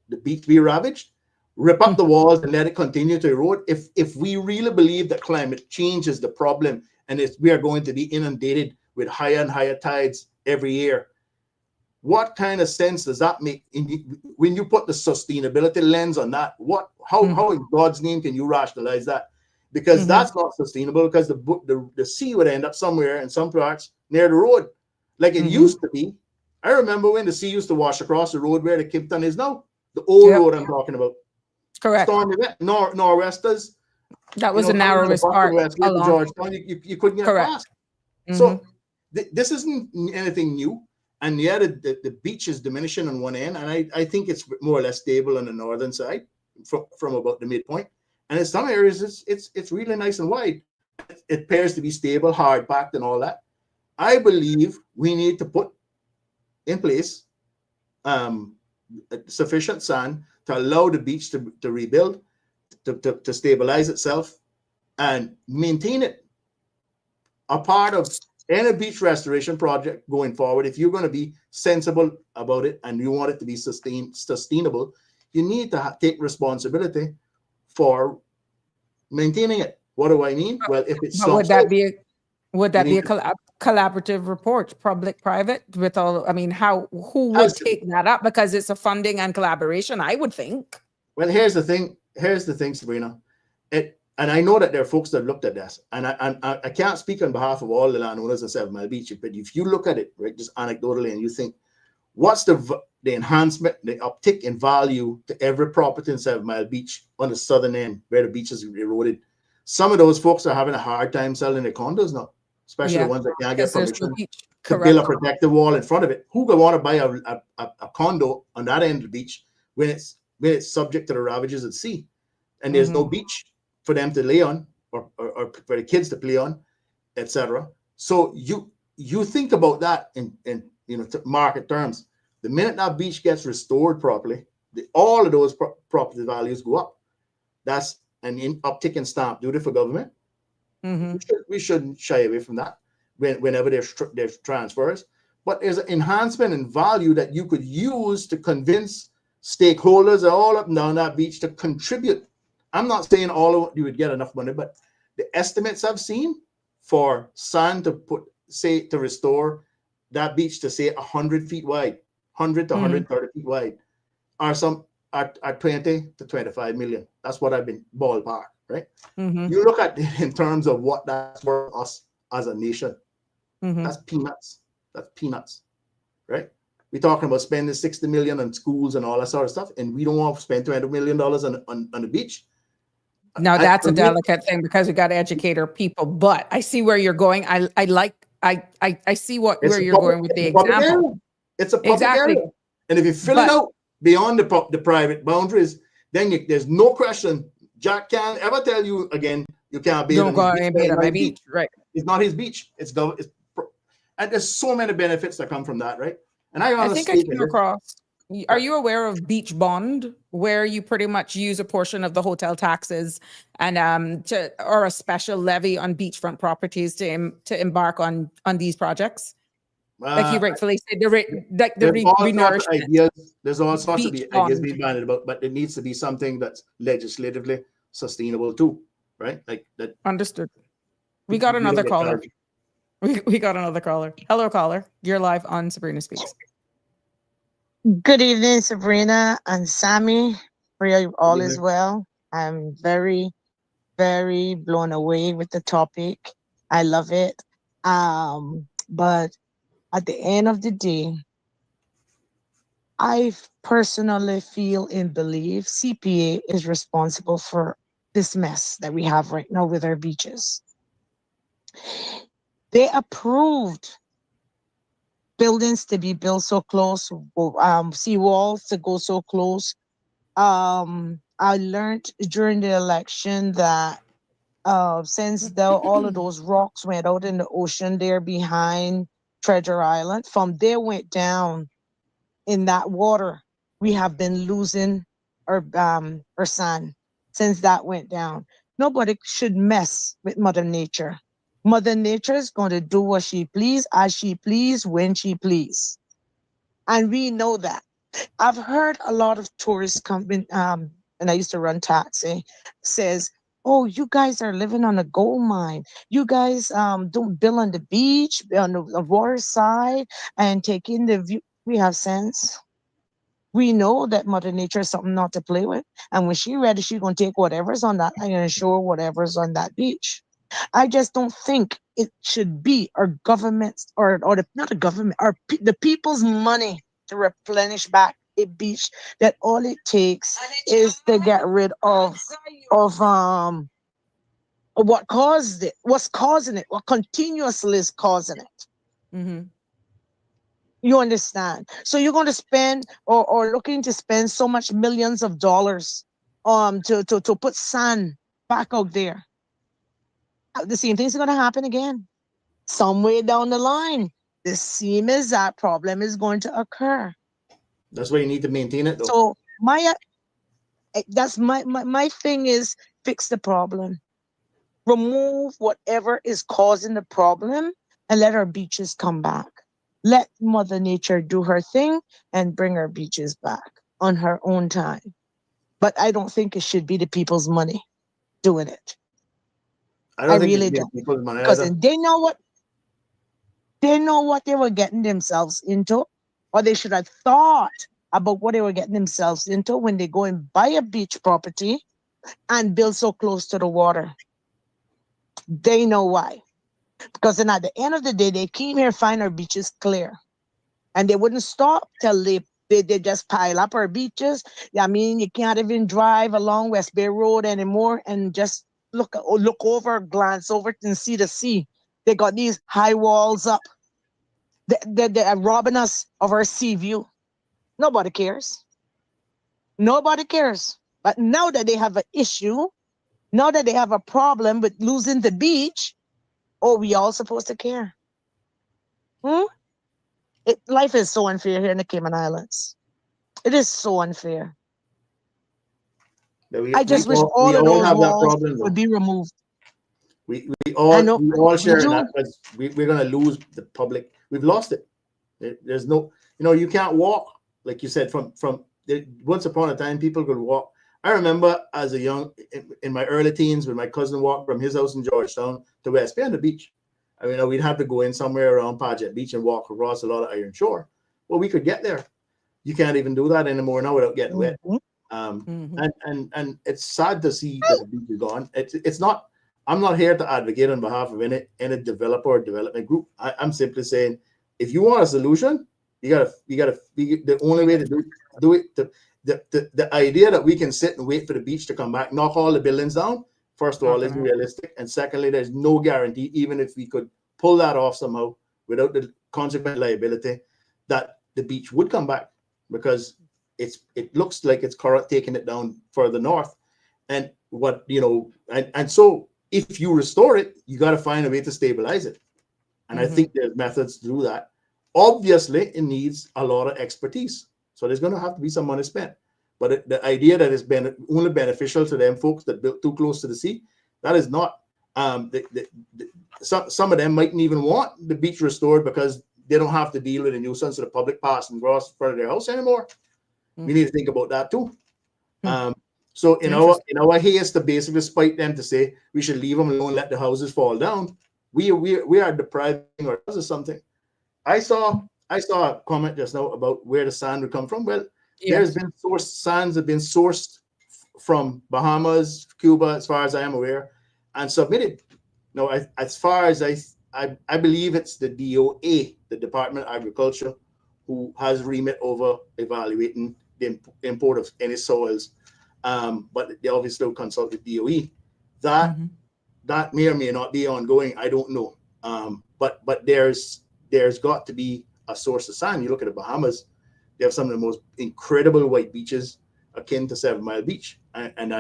the beach be ravaged, rip up the walls and let it continue to erode? If we really believe that climate change is the problem and we are going to be inundated with higher and higher tides every year, what kind of sense does that make when you put the sustainability lens on that? How in God's name can you rationalize that? Because that's not sustainable, because the sea would end up somewhere in some parts near the road, like it used to be. I remember when the sea used to wash across the road where the Kimpton is now, the old road I'm talking about. Correct. Stormy Nor'westers. That was the narrowest part. Georgetown, you couldn't get past. So this isn't anything new. And yeah, the beach is diminishing on one end, and I think it's more or less stable on the northern side from about the midpoint. And in some areas, it's really nice and wide. It appears to be stable, hard packed, and all that. I believe we need to put in place sufficient sand to allow the beach to rebuild, to stabilize itself, and maintain it. A part of any beach restoration project going forward, if you're going to be sensible about it and you want it to be sustainable, you need to take responsibility for maintaining it. What do I mean? Well, if it's would that be a collaborative report, public, private, with all? I mean, who would take that up? Because it's a funding and collaboration, I would think. Well, here's the thing, Sabrina. And I know that there are folks that looked at this, and I can't speak on behalf of all the landowners of 7 Mile Beach, but if you look at it, right, just anecdotally, and you think, what's the enhancement, the uptick in value to every property in 7 Mile Beach on the southern end where the beach is eroded? Some of those folks are having a hard time selling their condos now, especially the ones that can't get permission to build a protective wall in front of it. Who would want to buy a condo on that end of the beach when it's subject to the ravages at sea and there's no beach for them to lay on, or for the kids to play on, etc.? So you think about that in market terms. The minute that beach gets restored properly, all of those property values go up. That's an uptick in stamp duty for government. Mm-hmm. We shouldn't shy away from that whenever there's transfers. But there's an enhancement in value that you could use to convince stakeholders all up and down that beach to contribute. I'm not saying all of you would get enough money, but the estimates I've seen for sand to restore that beach to say 100 feet wide, 100 to 130 feet wide, are 20 to 25 million. That's what I've been ballpark, right? Mm-hmm. You look at it in terms of what that's for us as a nation. Mm-hmm. That's peanuts. That's peanuts, right? We're talking about spending 60 million on schools and all that sort of stuff, and we don't want to spend $20 million on the beach. Now that's a delicate thing because we got to educate our people. But I see where you're going. I see where you're going with the example. It's a public area, and if you fill it out beyond the private boundaries, then there's no question. Jack can't ever tell you again you can't bathe on my beach. Right? It's not his beach. And there's so many benefits that come from that, right? And I think I came across. Are you aware of beach bond, where you pretty much use a portion of the hotel taxes and or a special levy on beachfront properties to embark on these projects? Like you rightfully said, there's all sorts of ideas being bandied about, but it needs to be something that's legislatively sustainable too, right? Like that. Understood. We got another caller. We got another caller. Hello, caller. You're live on Sabrina Speaks. Good evening, Sabrina and Sammy. Pray you all is well. I'm very, very blown away with the topic. I love it. But at the end of the day, I personally feel and believe CPA is responsible for this mess that we have right now with our beaches. They approved buildings to be built so close, seawalls to go so close. I learned during the election that since all of those rocks went out in the ocean there behind Treasure Island, from there went down in that water, we have been losing our sand since that went down. Nobody should mess with Mother Nature. Mother Nature is going to do what she please, as she please, when she please. And we know that. I've heard a lot of tourists coming, and I used to run taxi, says, oh, you guys are living on a gold mine. You guys don't build on the beach, on the water side, and take in the view. We have sense. We know that Mother Nature is something not to play with. And when she's ready, she's going to take whatever's on that and ensure whatever's on that beach. I just don't think it should be our government's not a government, the people's money to replenish back a beach that all it takes is to get rid of what caused it, what's causing it, what continuously is causing it. Mm-hmm. You understand? So you're going to spend or looking to spend so much millions of dollars to put sand back out there. The same thing's going to happen again. Somewhere down the line, the same exact problem is going to occur. That's why you need to maintain it, though. So my thing is fix the problem. Remove whatever is causing the problem and let our beaches come back. Let Mother Nature do her thing and bring our beaches back on her own time. But I don't think it should be the people's money doing it. I really don't. Because they know what they were getting themselves into, or they should have thought about what they were getting themselves into when they go and buy a beach property and build so close to the water. They know why. Because then at the end of the day, they came here find our beaches clear. And they wouldn't stop till they just pile up our beaches. I mean, you can't even drive along West Bay Road anymore and just look over, glance over and see the sea. They got these high walls up. They are robbing us of our sea view. Nobody cares. Nobody cares. But now that they have an issue, now that they have a problem with losing the beach, Oh, we all supposed to care? Life is so unfair here in the Cayman Islands. It is so unfair. That I just wish we all of all those have that walls problem would though. be removed. We I all know we all we share in do. that, because we're gonna lose the public. We've lost it. There's no, you can't walk, like you said, once upon a time people could walk. I remember as a young in my early teens when my cousin walked from his house in Georgetown to West Bay on the beach. I mean, we'd have to go in somewhere around Paget Beach and walk across a lot of iron shore. Well, we could get there. You can't even do that anymore now without getting wet. Mhm. And it's sad to see that the beach is gone. It's not. I'm not here to advocate on behalf of any developer or development group. I'm simply saying, if you want a solution, you gotta the only way to do it. The idea that we can sit and wait for the beach to come back, knock all the buildings down, first of all, isn't realistic, and secondly, there's no guarantee, even if we could pull that off somehow without the consequent liability, that the beach would come back, because it looks like it's taking it down further north, and so if you restore it, you got to find a way to stabilize it, and I think there's methods to do that. Obviously, it needs a lot of expertise, so there's going to have to be some money spent. But the idea that it's been only beneficial to them folks that built too close to the sea, that is not. Some of them mightn't even want the beach restored because they don't have to deal with the nuisance of the public passing across in front of their house anymore. We need to think about that too. So in our haste to basically spite them to say we should leave them alone, let the houses fall down, we are depriving ourselves of something. I saw a comment just now about where the sand would come from. Well, sands have been sourced from Bahamas, Cuba, as far as I am aware, and submitted. No, as far as I believe it's the DOA, the Department of Agriculture, who has remit over evaluating the import of any soils. But they obviously don't consult with DOE. That may or may not be ongoing. I don't know. But there's got to be a source of sand. You look at the Bahamas, they have some of the most incredible white beaches akin to 7 Mile Beach. And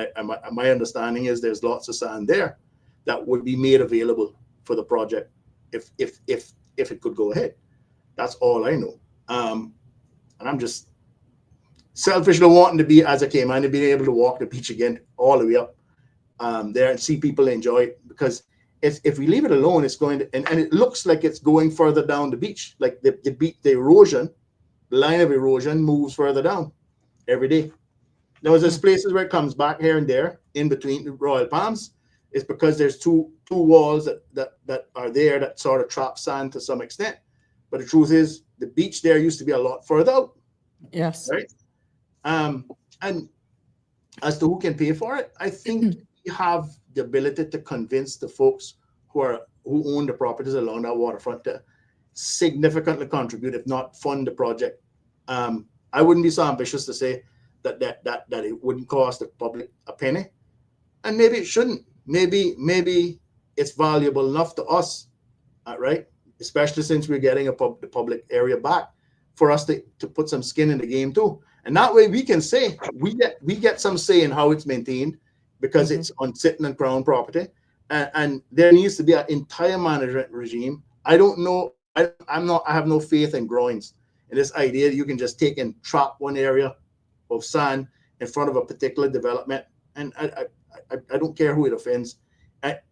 my understanding is there's lots of sand there that would be made available for the project if it could go ahead. That's all I know. And I'm just selfishly wanting to be, as I came, and being able to walk the beach again all the way up there and see people enjoy it, because if we leave it alone, it's going to, and it looks like it's going further down the beach, like the erosion, the line of erosion moves further down every day. Now, there's places where it comes back here and there in between the Royal Palms. It's because there's two walls that are there that sort of trap sand to some extent. But the truth is, the beach there used to be a lot further out. Yes. Right. And as to who can pay for it, I think we have the ability to convince the folks who own the properties along that waterfront to significantly contribute, if not fund the project. I wouldn't be so ambitious to say that it wouldn't cost the public a penny, and maybe it shouldn't. Maybe it's valuable enough to us, right? Especially since we're getting the public area back, for us to put some skin in the game too. And that way we can say we get some say in how it's maintained, because it's on sitting on Crown property, and there needs to be an entire management regime. I don't know. I have no faith in groins and this idea that you can just take and trap one area of sand in front of a particular development, and I don't care who it offends.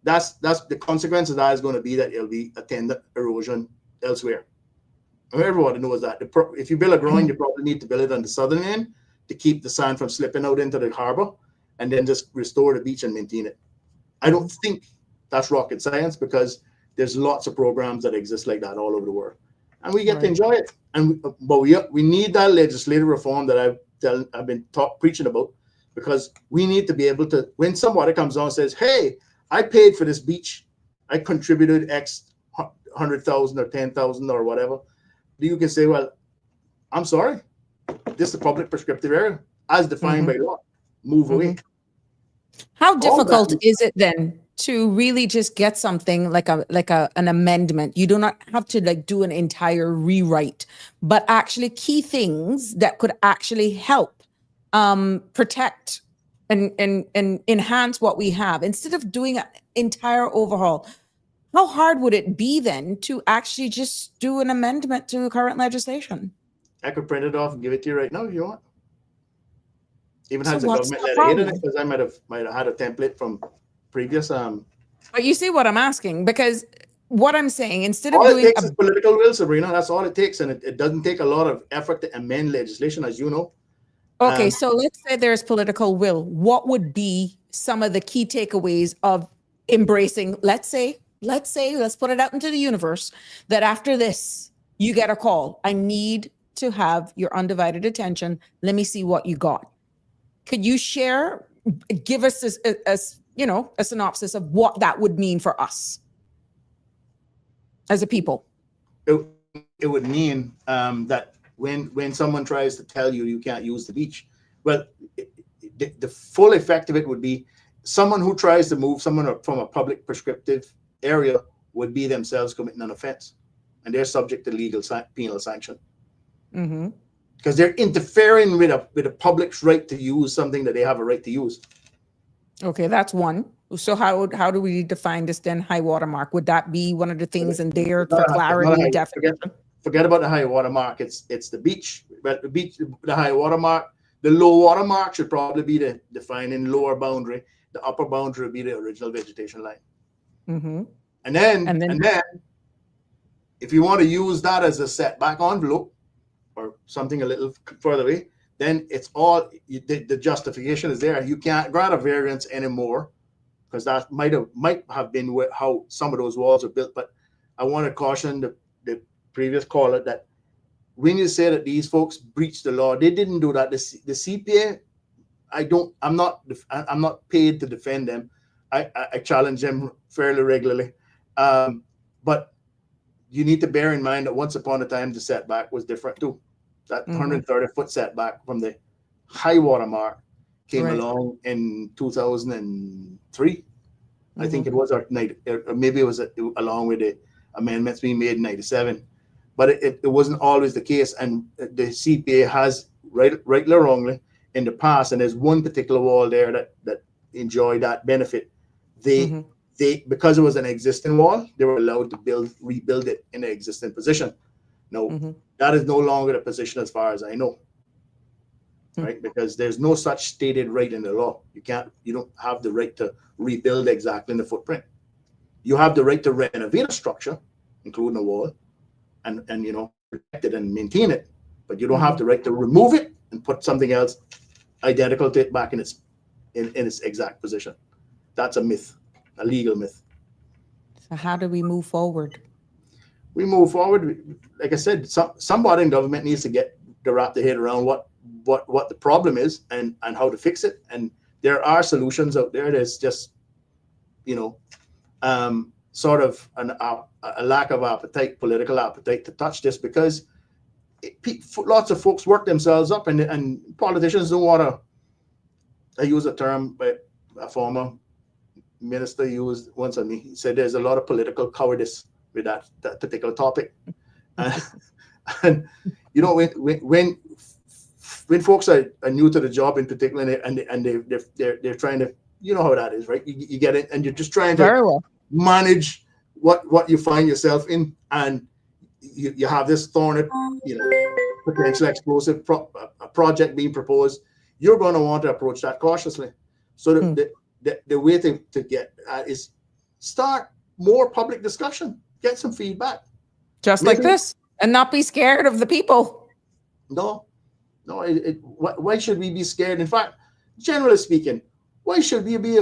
That's the consequence of that is going to be that it'll be attendant erosion elsewhere. Everybody knows that. If you build a groin, you probably need to build it on the southern end to keep the sand from slipping out into the harbor, and then just restore the beach and maintain it. I don't think that's rocket science, because there's lots of programs that exist like that all over the world, and we get to enjoy it. But we need that legislative reform that I've been preaching about, because we need to be able to, when somebody comes on and says, "Hey, I paid for this beach, I contributed X 100,000 or 10,000 or whatever," you can say, "Well, I'm sorry, this is a public prescriptive area as defined by law. Move away." How difficult is it then to really just get something like an amendment? You do not have to do an entire rewrite, but actually key things that could actually help protect and enhance what we have, instead of doing an entire overhaul. how hard would it be then to actually just do an amendment to current legislation? I could print it off and give it to you right now if you want. Even So has a what's government the letterhead in problem? it, because I might have had a template from previous. But you see what I'm asking, because what I'm saying, instead of All it doing takes is political will, Sabrina. That's all it takes, and it doesn't take a lot of effort to amend legislation, as you know. okay, so let's say there's political will. What would be some of the key takeaways of embracing, let's put it out into the universe, that after this, you get a call. I need to have your undivided attention. Let me see what you got. Could you share, give us a synopsis of what that would mean for us as a people? It would mean that when someone tries to tell you can't use the beach, well, the full effect of it would be someone who tries to move someone from a public prescriptive area would be themselves committing an offense, and they're subject to legal penal sanction. Mm-hmm. Because they're interfering with a public's right to use something that they have a right to use. Okay, that's one. So how do we define this then, high water mark? Would that be one of the things in there for clarity and definition? Forget about the high water mark. It's the beach. But the high water mark, the low water mark should probably be the defining lower boundary. The upper boundary would be the original vegetation line. Mm-hmm. And then if you want to use that as a setback envelope or something a little further away, then it's all the justification is there. You can't grant a variance anymore, because that might have been how some of those walls are built. But I want to caution the previous caller that when you say that these folks breached the law, they didn't do that. The CPA, I'm not paid to defend them. I challenge them fairly regularly, but you need to bear in mind that once upon a time the setback was different too. That 130-foot setback from the high water mark came along in 2003. I think it was, or maybe it was along with the amendments being made in 97. But it wasn't always the case. And the CPA has, rightly or wrongly, in the past, and there's one particular wall there that enjoyed that benefit. They because it was an existing wall, they were allowed to rebuild it in an existing position. No, that is no longer the position as far as I know. Right? Because there's no such stated right in the law. You don't have the right to rebuild exactly in the footprint. You have the right to renovate a structure, including a wall, and protect it and maintain it. But you don't have the right to remove it and put something else identical to it back in its exact position. That's a myth, a legal myth. So how do we move forward? We move forward. Like I said, somebody in government needs to wrap their head around what the problem is and how to fix it. And there are solutions out there. There's just, sort of a lack of appetite, political appetite to touch this, because lots of folks work themselves up, and politicians don't want to. I use a term by a former minister used once on me. He said there's a lot of political cowardice with that particular topic. And when folks are new to the job in particular, and they're trying to, how that is, right? You get it, and you're just trying to manage what you find yourself in, and you have this thorny, potential explosive project being proposed. You're going to want to approach that cautiously. So the way to get is start more public discussion, get some feedback, just like this, and not be scared of the people. No. Why should we be scared? In fact, generally speaking, why should we be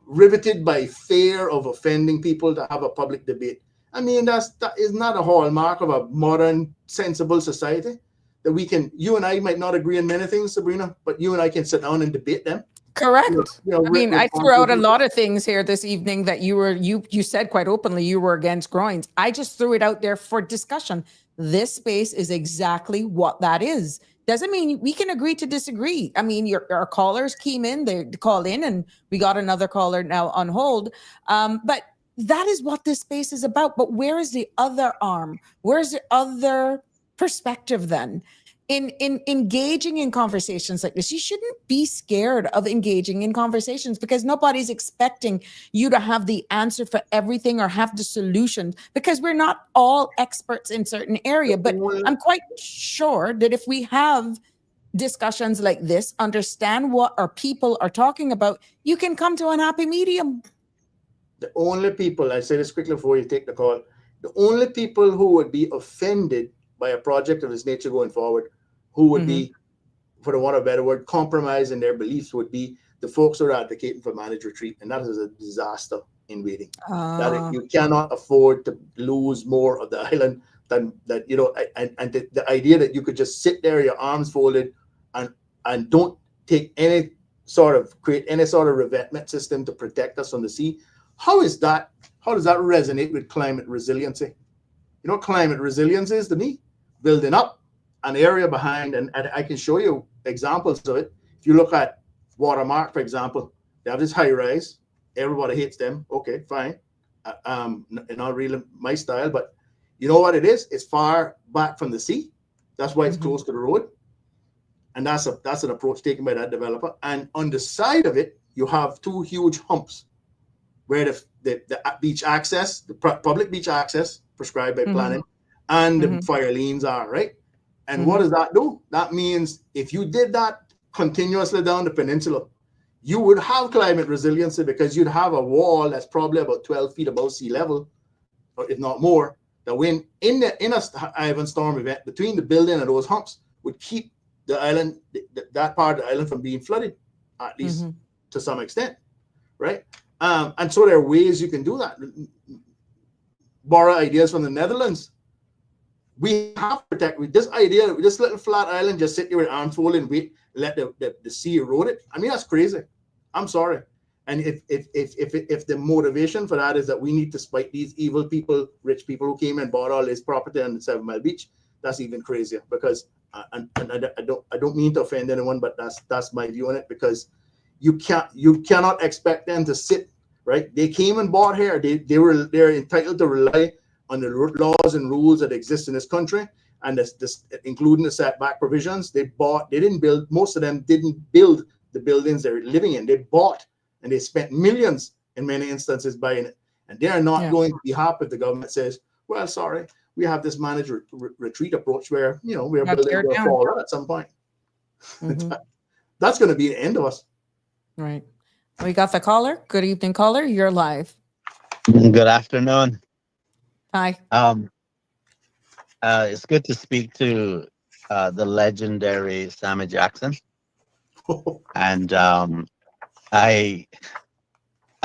riveted by fear of offending people to have a public debate? I mean, that is not a hallmark of a modern, sensible society. That you and I might not agree on many things, Sabrina, but you and I can sit down and debate them. Correct. I mean, I threw out a lot of things here this evening that you said quite openly you were against groins. I just threw it out there for discussion. This space is exactly what that is. Doesn't mean we can agree to disagree. I mean, our callers came in, they called in, and we got another caller now on hold. But that is what this space is about. But where is the other arm? Where's the other perspective then? in engaging in conversations like this. You shouldn't be scared of engaging in conversations, because nobody's expecting you to have the answer for everything or have the solution, because we're not all experts in certain area. But I'm quite sure that if we have discussions like this, understand what our people are talking about, you can come to an happy medium. The only people, I say this quickly before you take the call, the only people who would be offended by a project of this nature going forward, who would be, for the want of a better word, compromise in their beliefs, would be the folks who are advocating for managed retreat. And that is a disaster in waiting. That you cannot afford to lose more of the island than that, you know, and the idea that you could just sit there, your arms folded, and don't take any sort of, create any sort of revetment system to protect us from the sea. How does that resonate with climate resiliency? You know what climate resilience is to me? Building up an area behind, and I can show you examples of it. If you look at Watermark, for example, they have this high rise. Everybody hates them. Okay, fine. Not really my style, but you know what it is? It's far back from the sea. That's why it's close to the road. And that's an approach taken by that developer. And on the side of it, you have two huge humps where the beach access, the public beach access prescribed by planning, and the fire lanes are, right? And what does that do? That means if you did that continuously down the peninsula, you would have climate resiliency, because you'd have a wall that's probably about 12 feet above sea level, or if not more, that when in a Ivan storm event, between the building and those humps would keep the island, that part of the island, from being flooded, at least to some extent, right? And so there are ways you can do that. Borrow ideas from the Netherlands. We have to protect with this idea, this little flat island, just sit there with arms folded and wait, let the sea erode it. I mean, that's crazy. I'm sorry. And if the motivation for that is that we need to spite these evil people, rich people who came and bought all this property on the 7 Mile Beach, that's even crazier. Because I don't mean to offend anyone, but that's my view on it. Because you cannot expect them to sit, right? They came and bought here. They're entitled to rely on the laws and rules that exist in this country, and this including the setback provisions. Most of them didn't build the buildings they're living in. They bought, and they spent millions in many instances buying it. And they are not going to be happy if the government says, well, sorry, we have this managed retreat approach where, you know, we're building to fall out at some point. That's going to be the end of us. Right. We got the caller. Good evening, caller. You're live. Good afternoon. Hi. It's good to speak to the legendary Sammy Jackson. And I'd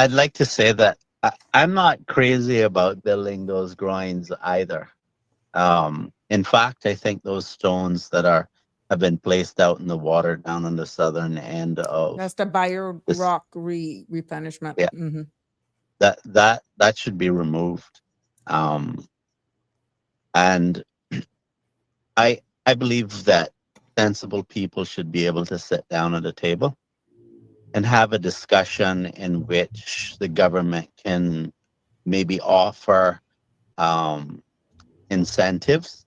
like to say that I'm not crazy about building those groins either. In fact, I think those stones that have been placed out in the water down on the southern end of, that's the bio rock replenishment. Yeah. That should be removed. And I believe that sensible people should be able to sit down at a table and have a discussion in which the government can maybe offer incentives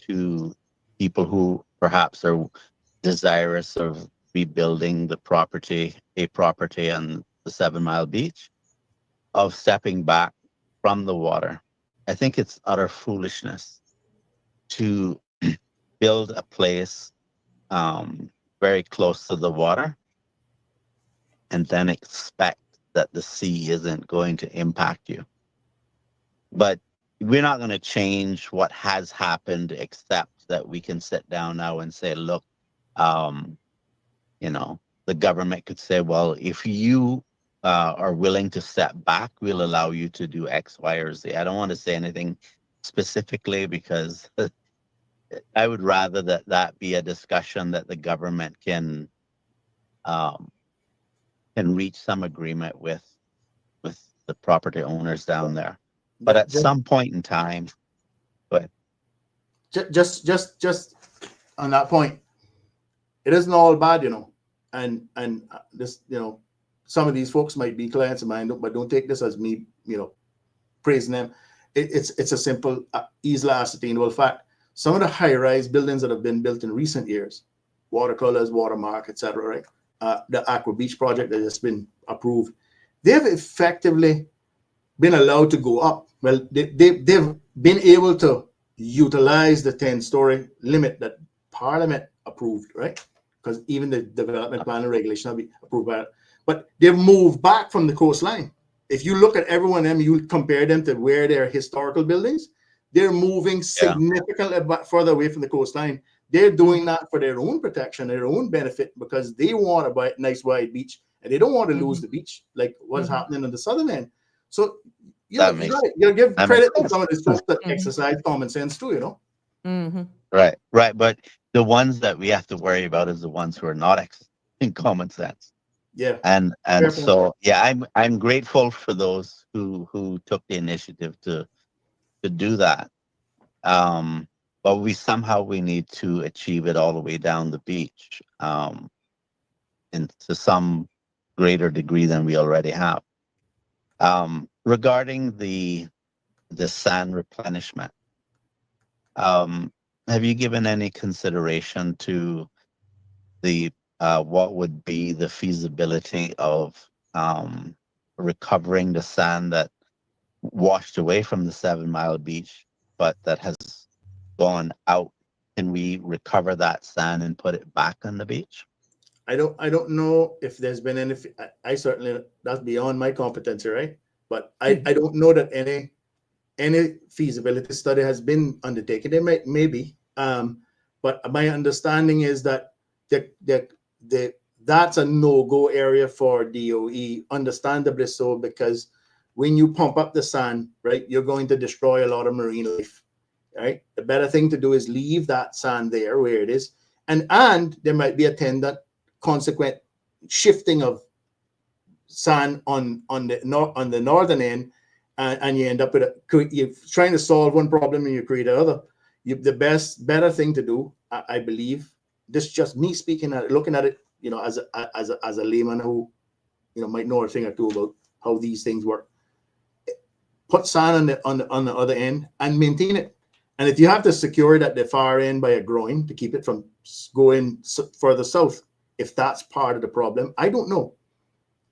to people who perhaps are desirous of rebuilding a property on the 7 Mile Beach, of stepping back from the water. I think it's utter foolishness to build a place very close to the water and then expect that the sea isn't going to impact you. But we're not going to change what has happened, except that we can sit down now and say, look, you know, the government could say, well, if you are willing to step back, we'll allow you to do X, Y, or Z. I don't want to say anything specifically, because I would rather that be a discussion that the government can reach some agreement with the property owners down there. But at some point in time, but just on that point, it isn't all bad, you know, and this, you know, some of these folks might be clients of mine, but don't take this as me, you know, praising them. It's a simple, easily ascertainable fact. some of the high-rise buildings that have been built in recent years, Watercolors, Watermark, etc., right? The Aqua Beach project that has been approved, they have effectively been allowed to go up. Well, they've been able to utilize the 10-story limit that Parliament approved, right? Because even the development plan and regulation will be approved by it. But they've moved back from the coastline. If you look at every one of them, you compare them to where they're historical buildings, they're moving significantly further away from the coastline. They're doing that for their own protection, their own benefit, because they want a nice wide beach and they don't want to lose the beach like what's happening on the southern end. So you give credit to some of these folks that exercise common sense too, you know. Right. But the ones that we have to worry about is the ones who are not exercising common sense. Yeah. And so I'm grateful for those who took the initiative to do that. But we need to achieve it all the way down the beach, and to some greater degree than we already have. Regarding the sand replenishment, have you given any consideration to the what would be the feasibility of recovering the sand that washed away from the 7 Mile Beach, but that has gone out? Can we recover that sand and put it back on the beach? I don't know if there's been any. I certainly, that's beyond my competency, right? But I don't know that any feasibility study has been undertaken. There maybe, but my understanding is that that's a no-go area for DOE, understandably so, because when you pump up the sand, right, you're going to destroy a lot of marine life, right? The better thing to do is leave that sand there where it is, and there might be attendant consequent shifting of sand on the northern end, and you end up with you're trying to solve one problem and you create another. The better thing to do, I believe, this is just me speaking at it, looking at it, you know, as a layman who, you know, might know a thing or two about how these things work. Put sand on the other end and maintain it. And if you have to secure it at the far end by a groin to keep it from going further south, if that's part of the problem, I don't know.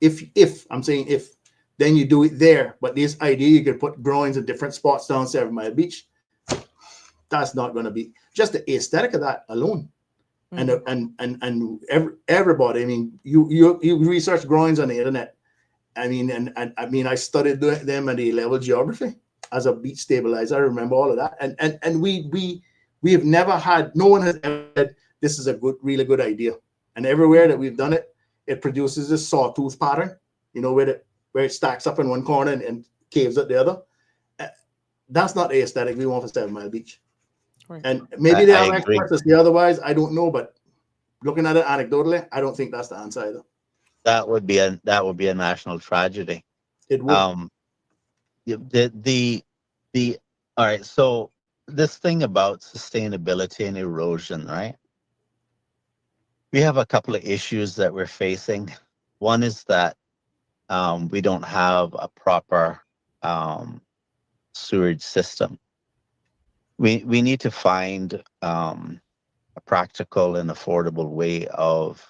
If I'm saying if, then you do it there. But this idea you could put groins at different spots down 7 Mile Beach, that's not going to be just the aesthetic of that alone. And everybody, I mean, you research groins on the internet. I mean, and I mean, I studied them at A-level geography as a beach stabilizer. I remember all of that. And we have never had, no one has ever said this is a really good idea. And everywhere that we've done it, it produces this sawtooth pattern, you know, where it stacks up in one corner and caves at the other. That's not the aesthetic we want for 7 Mile Beach. Right. And maybe there are experts that say otherwise. I don't know, but looking at it anecdotally, I don't think that's the answer either. That would be a national tragedy. It would. All right. So this thing about sustainability and erosion, right? We have a couple of issues that we're facing. One is that we don't have a proper sewage system. We need to find a practical and affordable way of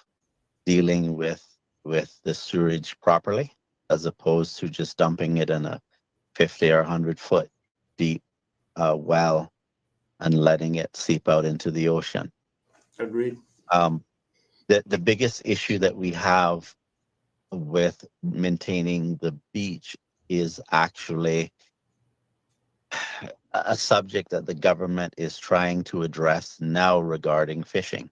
dealing with the sewage properly, as opposed to just dumping it in a 50 or 100 foot deep well and letting it seep out into the ocean. Agreed. The biggest issue that we have with maintaining the beach is actually a subject that the government is trying to address now regarding fishing.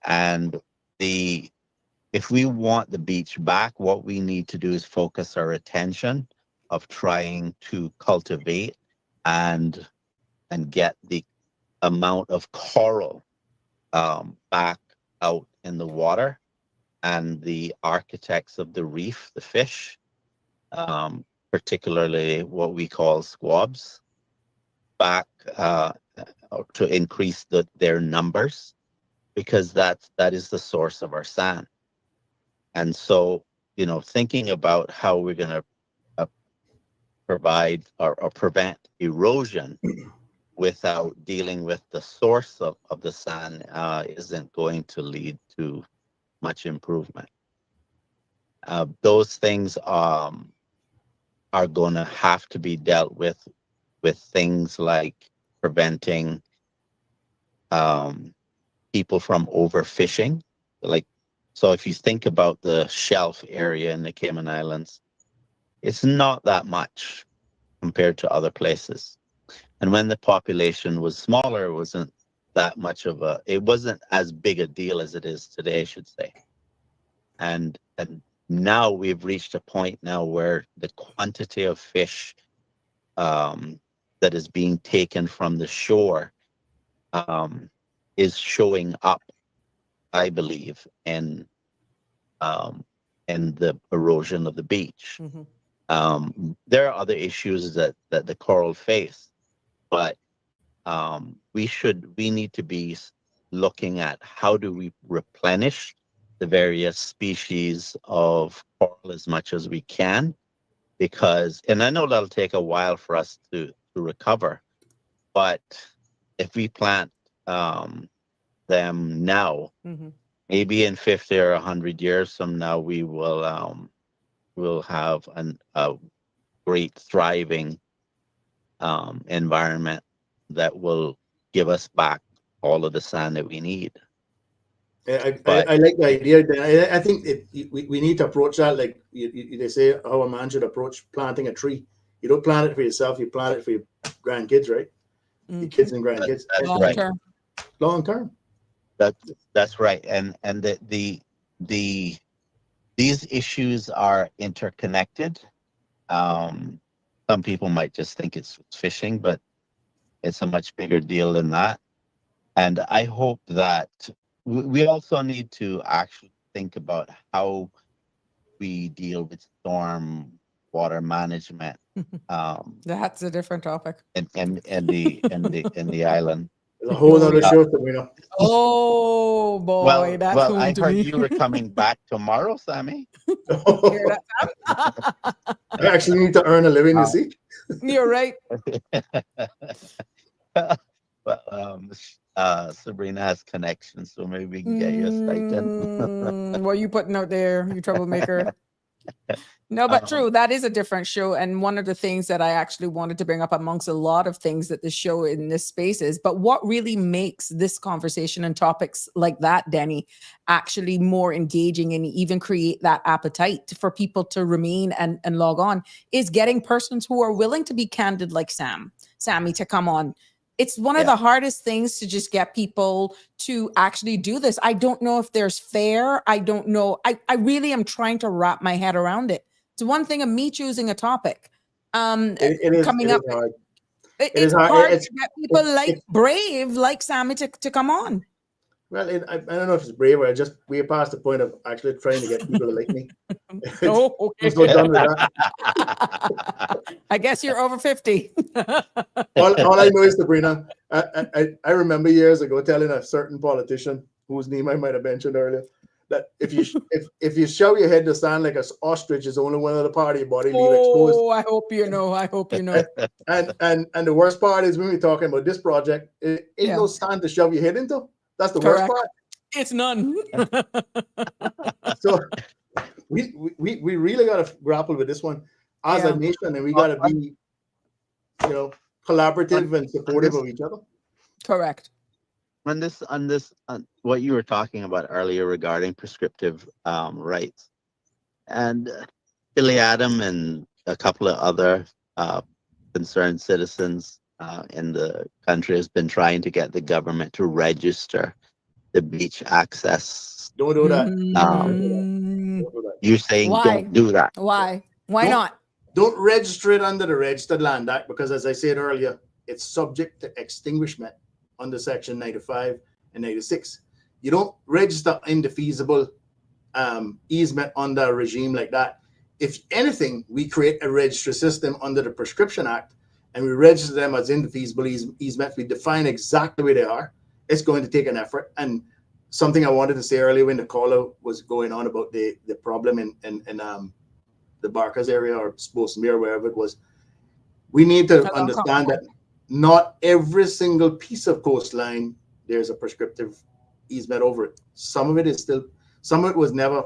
And if we want the beach back, what we need to do is focus our attention of trying to cultivate and get the amount of coral back out in the water, and the architects of the reef, the fish, particularly what we call squabs, back to increase their numbers, because that is the source of our sand. And so, you know, thinking about how we're going to provide or prevent erosion without dealing with the source of the sand isn't going to lead to much improvement. Those things are going to have to be dealt with things like preventing people from overfishing. Like, so if you think about the shelf area in the Cayman Islands, it's not that much compared to other places. And when the population was smaller, it wasn't that much of it wasn't as big a deal as it is today, I should say. And now we've reached a point now where the quantity of fish that is being taken from the shore is showing up, I believe, in the erosion of the beach. Mm-hmm. There are other issues that the coral face, but we need to be looking at how do we replenish the various species of coral as much as we can, because, and I know that'll take a while for us to recover, but if we plant them now, Mm-hmm. maybe in 50 or 100 years from now, we will have a great thriving environment that will give us back all of the sand that we need. I like the idea. I think we need to approach that like they say how a man should approach planting a tree. You don't plant it for yourself; you plant it for your grandkids, right? Mm-hmm. Your kids and grandkids. That's Long right. term. Long term. That's right. And these issues are interconnected. Some people might just think it's fishing, but it's a much bigger deal than that. And I hope that we also need to actually think about how we deal with storm water management That's a different topic. in the island. There's a whole other show, Sabrina. Oh boy, that's Well, home I to heard me. you were coming back tomorrow, Sammy. Hear that, Sam? I actually need to earn a living. You see. You're right. Well, Sabrina has connections, so maybe we can get you a stipend. What are you putting out there, you troublemaker? No, but true. That is a different show. And one of the things that I actually wanted to bring up amongst a lot of things that the show in this space is, but what really makes this conversation and topics like that, Denny, actually more engaging and even create that appetite for people to remain and log on is getting persons who are willing to be candid like Sammy to come on. It's one of the hardest things to just get people to actually do this. I don't know if there's fair. I don't know. I really am trying to wrap my head around it. It's one thing of me choosing a topic. It is hard. It's hard to get people brave like Sammy to come on. Well, I don't know if it's brave or we're past the point of actually trying to get people to like me. Oh, okay. I'm so done with that. I guess you're over 50. all I know is, Sabrina, I remember years ago telling a certain politician whose name I might have mentioned earlier that if you shove your head to stand like an ostrich is only one of the part of your body leave exposed. Oh, I hope you know. And the worst part is when we're talking about this project, it ain't no stand to shove your head into. That's the worst part. It's none. So we really got to grapple with this one as a nation, and we got to be, collaborative and supportive of each other. Correct. On what you were talking about earlier regarding prescriptive rights, and Billy Adam and a couple of other concerned citizens in the country has been trying to get the government to register the beach access. Don't do that. You're saying don't do that. Why not? Don't register it under the Registered Land Act because, as I said earlier, it's subject to extinguishment under Section 95 and 96. You don't register indefeasible easement under a regime like that. If anything, we create a registry system under the Prescription Act and we register them as indefeasible easements. We define exactly where they are. It's going to take an effort. And something I wanted to say earlier when the caller was going on about the problem in the Barkers area or Spotsmere, wherever it was, we need to understand that not every single piece of coastline there's a prescriptive easement over it. Some of it is still, some of it was never,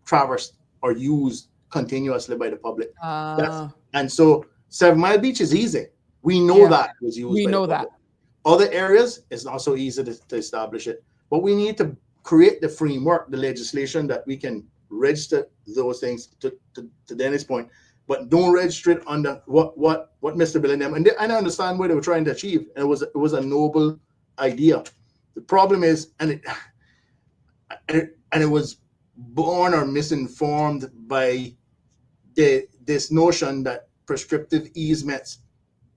traversed or used continuously by the public. And so 7 Mile Beach is easy. We know that it was used we by know the public. that. Other areas, it's not so easy to establish it. But we need to create the framework, the legislation that we can register those things to Dennis' point, but don't register it under what Mr. Bill and them, and I understand what they were trying to achieve, and it was a noble idea. The problem is, and it was born or misinformed by this notion that prescriptive easements,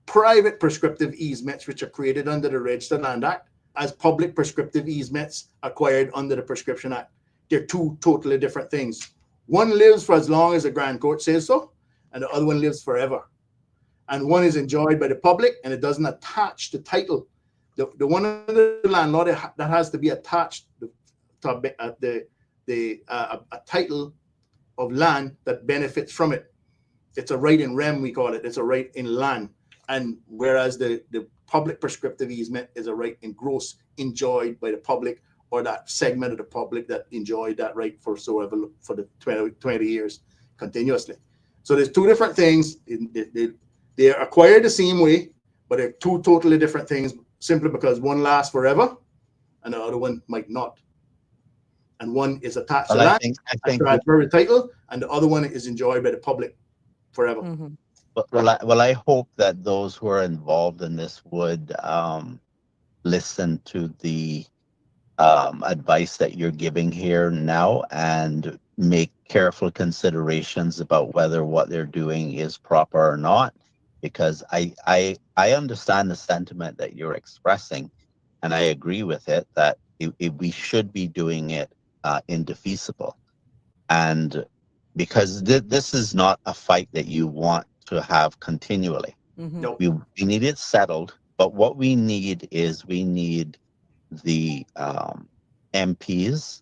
private prescriptive easements, which are created under the Registered Land Act, as public prescriptive easements acquired under the Prescription Act. They're two totally different things. One lives for as long as the Grand Court says so, and the other one lives forever. And one is enjoyed by the public, and it doesn't attach the title. The one under the landlord that has to be attached to a title of land that benefits from it. It's a right in rem, we call it. It's a right in land. And whereas the public prescriptive easement is a right in gross enjoyed by the public, or that segment of the public that enjoyed that right for the 20 years continuously. So there's two different things. They are acquired the same way, but they're two totally different things, simply because one lasts forever and the other one might not. And one is attached to land, I think transfer the title, and the other one is enjoyed by the public forever. Mm-hmm. Well, I hope that those who are involved in this would listen to the advice that you're giving here now and make careful considerations about whether what they're doing is proper or not, because I understand the sentiment that you're expressing, and I agree with it that we should be doing it indefeasible, and because this is not a fight that you want to have continually. Mm-hmm. No. We need it settled, but what we need the MPs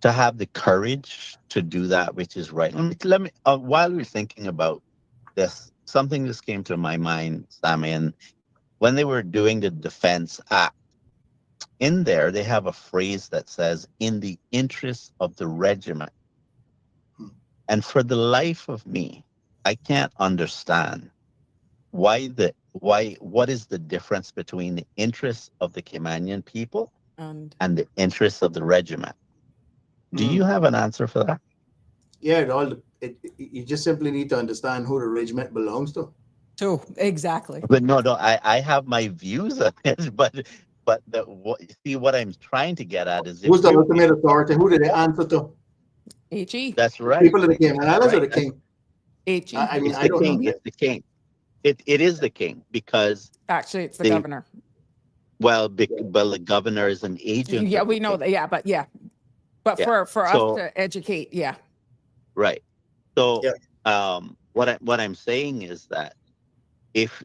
to have the courage to do that which is right. Let me while we're thinking about this, something just came to my mind, Sammy, and when they were doing the Defense Act, in there they have a phrase that says, "in the interest of the regiment." And for the life of me, I can't understand what is the difference between the interests of the Caymanian people and the interests of the regiment. Do you have an answer for that? Yeah, you just simply need to understand who the regiment belongs to. Exactly. But no, I have my views on it, but what I'm trying to get at is, Who's the ultimate authority? Who do they answer to? HE. That's right. People of the Cayman Islands, right. or the king? HE. I mean, It's I the don't king. know. It's the king. It is the king, because Actually, it's the governor. well, the governor is an agent. Yeah, of we the know king. that. Yeah, but Yeah. for us to educate, yeah. Right. So Yeah. what I'm saying is that if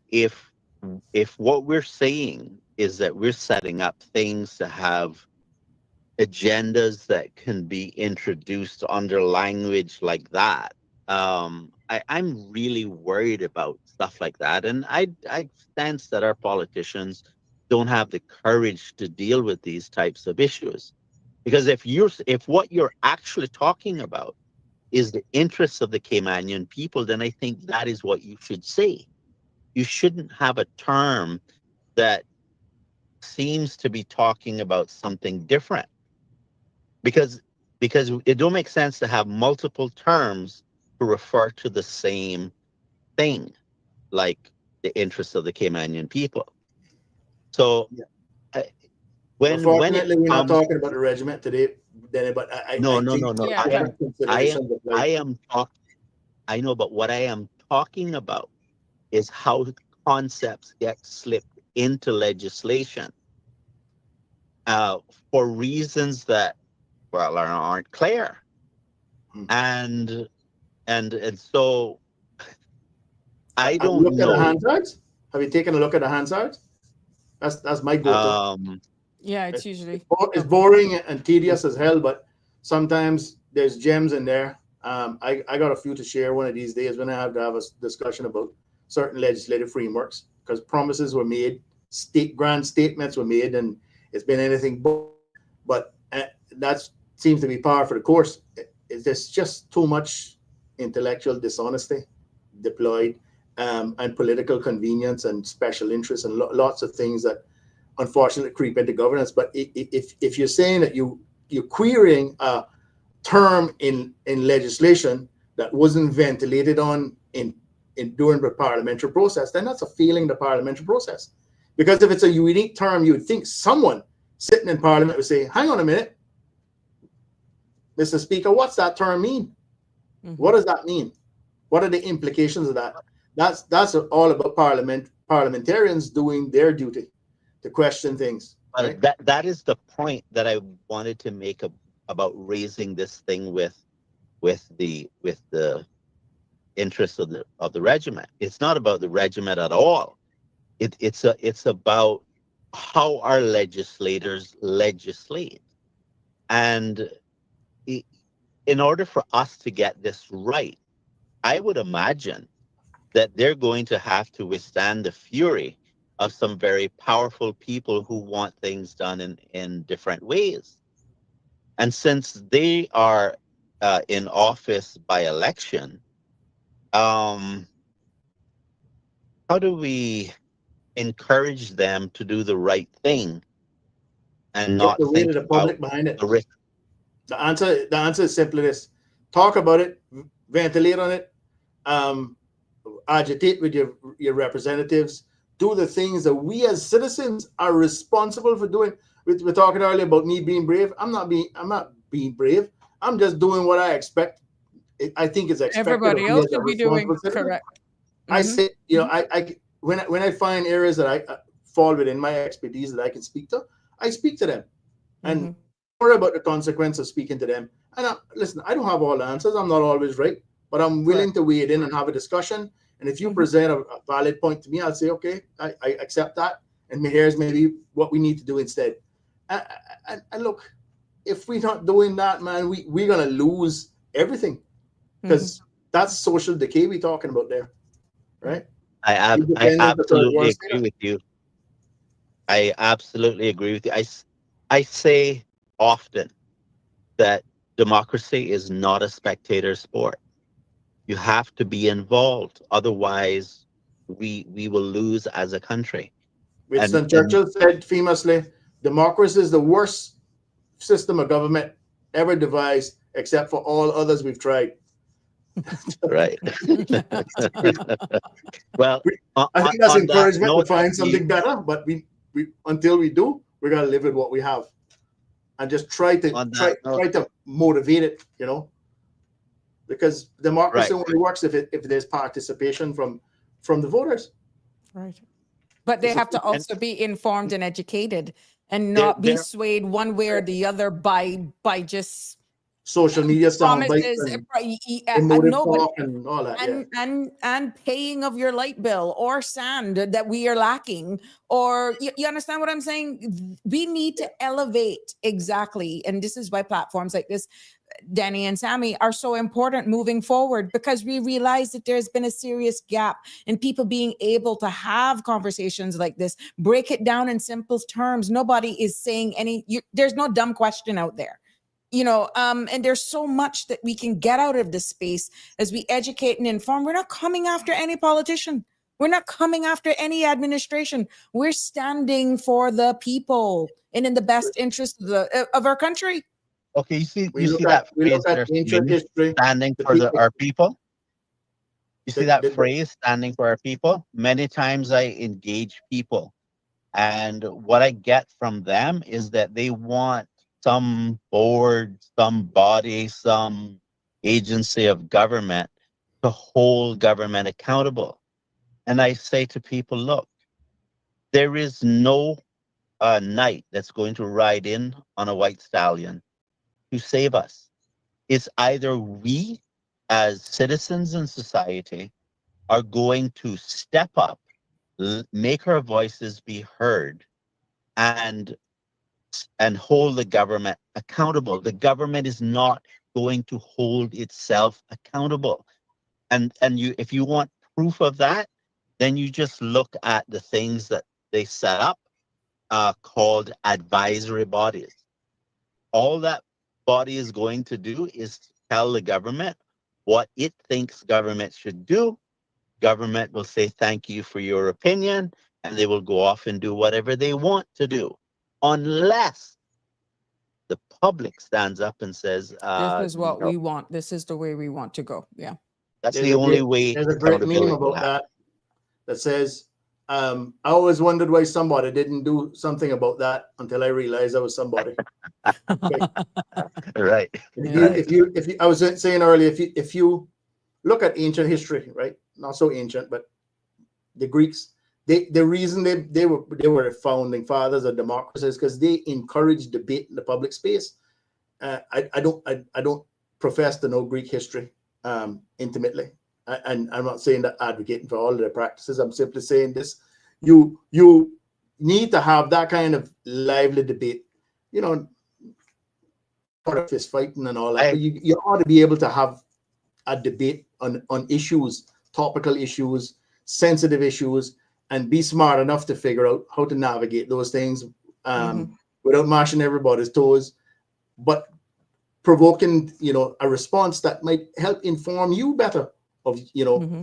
what we're saying is that we're setting up things to have agendas that can be introduced under language like that, I'm really worried about stuff like that, and I sense that our politicians don't have the courage to deal with these types of issues, because if what you're actually talking about is the interests of the Caymanian people, then I think that is what you should say. You shouldn't have a term that seems to be talking about something different, because it don't make sense to have multiple terms to refer to the same thing, like the interests of the Caymanian people. So when Unfortunately, it we're not comes, talking about the regiment today, Danny, but I no, think Yeah, I know, but what I am talking about is how concepts get slipped into legislation for reasons that, well, aren't clear. And so I don't look know. at the Hansards. Have you taken a look at the Hansards? That's my go-to. Yeah, it's usually It's boring and tedious as hell, but sometimes there's gems in there. I got a few to share one of these days when I have to have a discussion about certain legislative frameworks, because promises were made, grand statements were made, and it's been anything but that seems to be par for the course. There's just too much intellectual dishonesty deployed, and political convenience and special interests and lots of things that unfortunately creep into governance. But if you're saying that you're querying a term in legislation that wasn't ventilated on in during the parliamentary process, then that's a failing the parliamentary process. Because if it's a unique term, you would think someone sitting in parliament would say, hang on a minute, Mr. Speaker, what's that term mean? Mm-hmm. What does that mean? What are the implications of that? That's all about parliamentarians doing their duty to question things. Right? That is the point that I wanted to make about raising this thing with the interests of the regiment. It's not about the regiment at all. It's about how our legislators legislate, and in order for us to get this right, I would imagine that they're going to have to withstand the fury of some very powerful people who want things done in different ways. And since they are in office by election, how do we encourage them to do the right thing and not the weight think of the public about behind it? the risk? The answer is simply this: talk about it, ventilate on it, agitate with your representatives, do the things that we as citizens are responsible for doing. We're talking earlier about me being brave. I'm not being brave. I'm just doing what I expect. I think it's expected. Everybody else should be doing correct. Mm-hmm. I say, I when I find areas that I fall within my expertise that I can speak to, I speak to them, and worry about the consequence of speaking to them. And listen, I don't have all the answers. I'm not always right, but I'm willing to weigh it in and have a discussion. And if you present a valid point to me, I'll say, okay, I accept that. And here's maybe what we need to do instead. And look, if we're not doing that, man, we're going to lose everything, because that's social decay we're talking about there, right? I absolutely agree with you. I absolutely agree with you. I say often that democracy is not a spectator sport. You have to be involved, otherwise we will lose as a country. Winston Churchill said famously, democracy is the worst system of government ever devised, except for all others we've tried. Right. Well, I think that's encouragement to find something better, but we until we do, we're gonna live with what we have, and just try to motivate it, because democracy only works if there's participation from the voters. Right. But they have to also be informed and educated, and not be swayed one way or the other by just social media promises, and talk and all that, and paying of your light bill or sand that we are lacking, or you understand what I'm saying? We need to elevate, exactly. And this is why platforms like this, Danny and Sammy, are so important moving forward, because we realize that there's been a serious gap in people being able to have conversations like this, break it down in simple terms. Nobody is saying there's no dumb question out there. And there's so much that we can get out of this space as we educate and inform. We're not coming after any politician. We're not coming after any administration. We're standing for the people and in the best interest of our country. Okay, you see that phrase there, standing for our people? You see that phrase, standing for our people? Many times I engage people, and what I get from them is that they want some board, some body, some agency of government to hold government accountable. And I say to people, look, there is no knight that's going to ride in on a white stallion to save us. It's either we as citizens in society are going to step up, make our voices be heard, and hold the government accountable. The government is not going to hold itself accountable. And if you want proof of that, then you just look at the things that they set up, called advisory bodies. All that body is going to do is tell the government what it thinks government should do. Government will say thank you for your opinion, and they will go off and do whatever they want to do, unless the public stands up and says, This is what no. we want. This is the way we want to go. Yeah. That's the only way There's a great meme accountability will about happen. that says, I always wondered why somebody didn't do something about that until I realized I was somebody. Right. If you, I was saying earlier, if you look at ancient history, right? Not so ancient, but the Greeks, the reason they were founding fathers of democracy is because they encouraged debate in the public space. I don't profess to know Greek history intimately, and I'm not saying that advocating for all of their practices. I'm simply saying this: you need to have that kind of lively debate. You know, part of fist fighting and all that, but you ought to be able to have a debate on issues, topical issues, sensitive issues, and be smart enough to figure out how to navigate those things without mashing everybody's toes, but provoking, a response that might help inform you better of,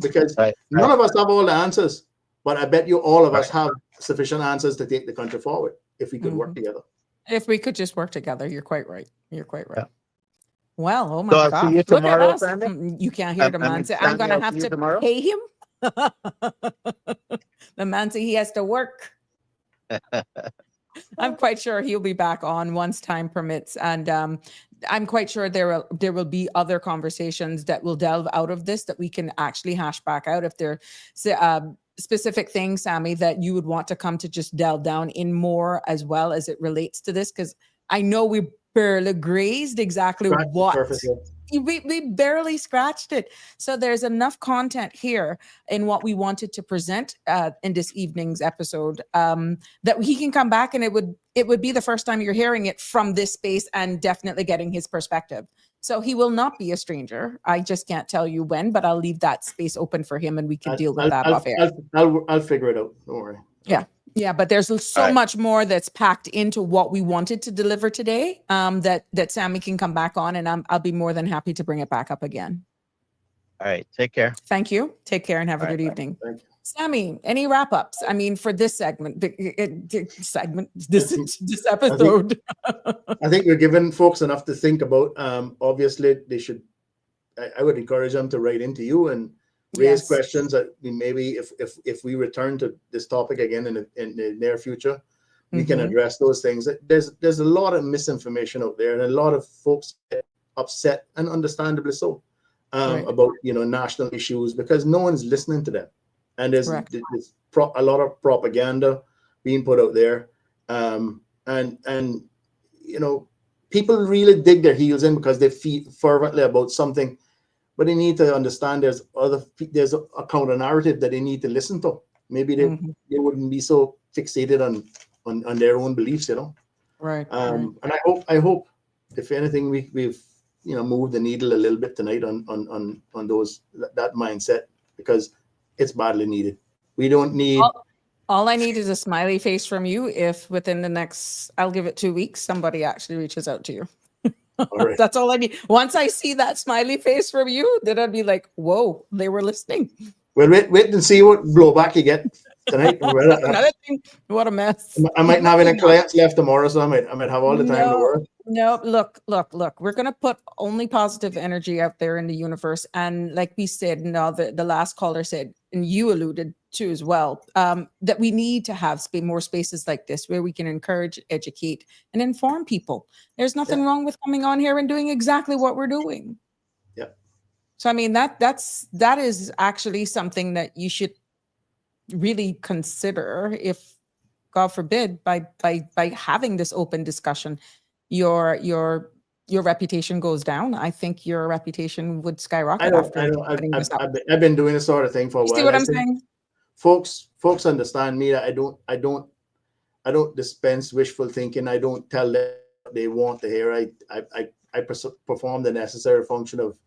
because none of us have all the answers, but I bet you all of us have sufficient answers to take the country forward if we could work together. If we could just work together, you're quite right. You're quite right. Yeah. Well, oh my So I'll gosh, see you look at tomorrow, us. Sandy? You can't hear the man say, I'm Sandy, going to I'll have see you to tomorrow? pay him. The man say he has to work. I'm quite sure he'll be back on once time permits. And I'm quite sure there will be other conversations that will delve out of this that we can actually hash back out. If there are specific things, Sammy, that you would want to come to just delve down in more as well as it relates to this, because I know we barely grazed exactly what. We barely scratched it. So there's enough content here in what we wanted to present in this evening's episode that he can come back, and it would be the first time you're hearing it from this space and definitely getting his perspective. So he will not be a stranger. I just can't tell you when, but I'll leave that space open for him, and we can deal with that off air. I'll figure it out. Don't worry. Yeah, but there's so much more that's packed into what we wanted to deliver today that Sammy can come back on, and I'll be more than happy to bring it back up again. All right. Take care. Thank you. Take care and have a good evening. Thank you. Sammy, any wrap-ups? I mean, for this segment, this episode. I think we're giving folks enough to think about. Obviously, they should. I would encourage them to write into you and raise questions that maybe if we return to this topic again in the near future, we can address those things. There's a lot of misinformation out there, and a lot of folks get upset, and understandably so, about national issues, because no one's listening to them, and there's a lot of propaganda being put out there, and people really dig their heels in because they feel fervently about something. But they need to understand there's a counter narrative that they need to listen to. Maybe they wouldn't be so fixated on their own beliefs, Right. And I hope if anything we've moved the needle a little bit tonight on that mindset, because it's badly needed. We don't need. All I need is a smiley face from you if within the next, I'll give it 2 weeks, somebody actually reaches out to you. Right. That's all I need. Once I see that smiley face from you, then I'd be like, whoa, they were listening. Well, wait and see what blowback you get tonight. Another thing, what a mess. I might not have any clients left tomorrow, so I might have all the time in the world. No, look. We're going to put only positive energy out there in the universe. And like we said, the last caller said, and you alluded to as well, that we need to have more spaces like this where we can encourage, educate, and inform people. There's nothing wrong with coming on here and doing exactly what we're doing. Yeah. So, I mean, that is actually something that you should really consider if, God forbid, by having this open discussion, your reputation goes down. I think your reputation would skyrocket. I've been doing this sort of thing for a while. See what I'm saying? Folks understand me. That I don't dispense wishful thinking. I don't tell them what they want to hear. I perform the necessary function of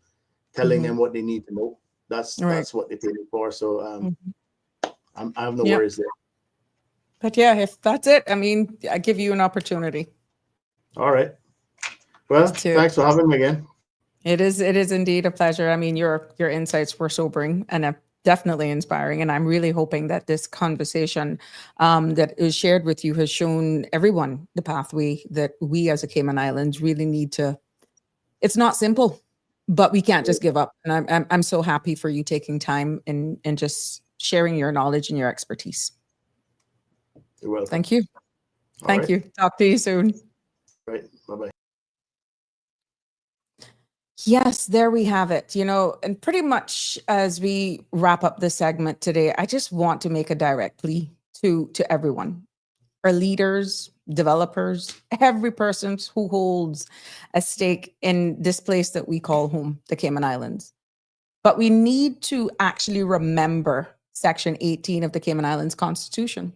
telling them what they need to know. That's what they pay me for. So I have no Yeah. worries there. But yeah, if that's it, I mean, I give you an opportunity All right. Well, to. thanks for having me again. It is indeed a pleasure. I mean, your insights were sobering and definitely inspiring. And I'm really hoping that this conversation that is shared with you has shown everyone the pathway that we as a Cayman Islands really need to. It's not simple, but we can't just give up. And I'm so happy for you taking time and just sharing your knowledge and your expertise. You're welcome. Thank you. All Thank right. you. Talk to you soon. Right. Bye-bye. Yes, there we have it. You know, and pretty much as we wrap up this segment today, I just want to make a direct plea to everyone, our leaders, developers, every person who holds a stake in this place that we call home, the Cayman Islands. But we need to actually remember Section 18 of the Cayman Islands Constitution,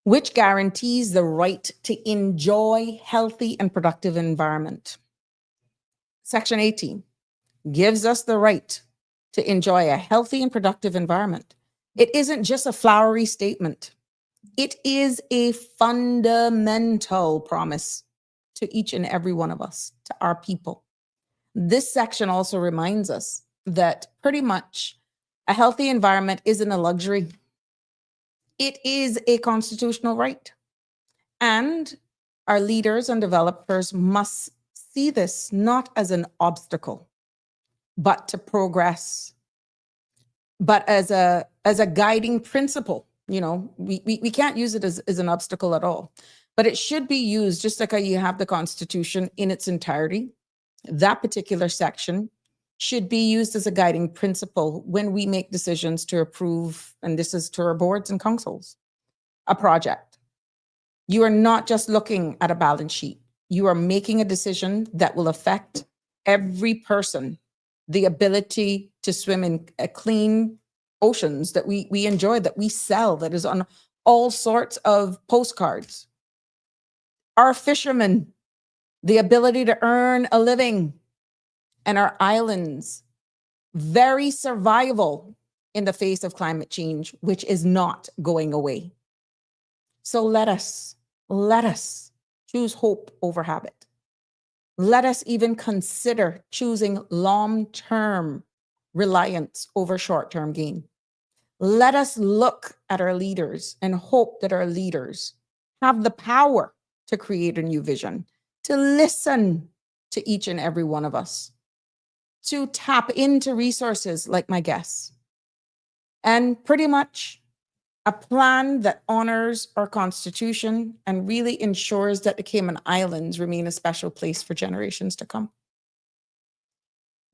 which guarantees the right to enjoy healthy and productive environment. Section 18 gives us the right to enjoy a healthy and productive environment. It isn't just a flowery statement. It is a fundamental promise to each and every one of us, to our people. This section also reminds us that pretty much a healthy environment isn't a luxury. It is a constitutional right. And our leaders and developers must see this not as an obstacle, but to progress, but as a guiding principle. You know, we can't use it as an obstacle at all, but it should be used just like how you have the Constitution in its entirety. That particular section should be used as a guiding principle when we make decisions to approve, and this is to our boards and councils, a project. You are not just looking at a balance sheet. You are making a decision that will affect every person, the ability to swim in clean oceans that we enjoy, that we sell, that is on all sorts of postcards. Our fishermen, the ability to earn a living, and our islands, very survival in the face of climate change, which is not going away. So let us choose hope over habit. Let us even consider choosing long-term reliance over short-term gain. Let us look at our leaders and hope that our leaders have the power to create a new vision, to listen to each and every one of us, to tap into resources like my guests, and pretty much a plan that honors our Constitution and really ensures that the Cayman Islands remain a special place for generations to come.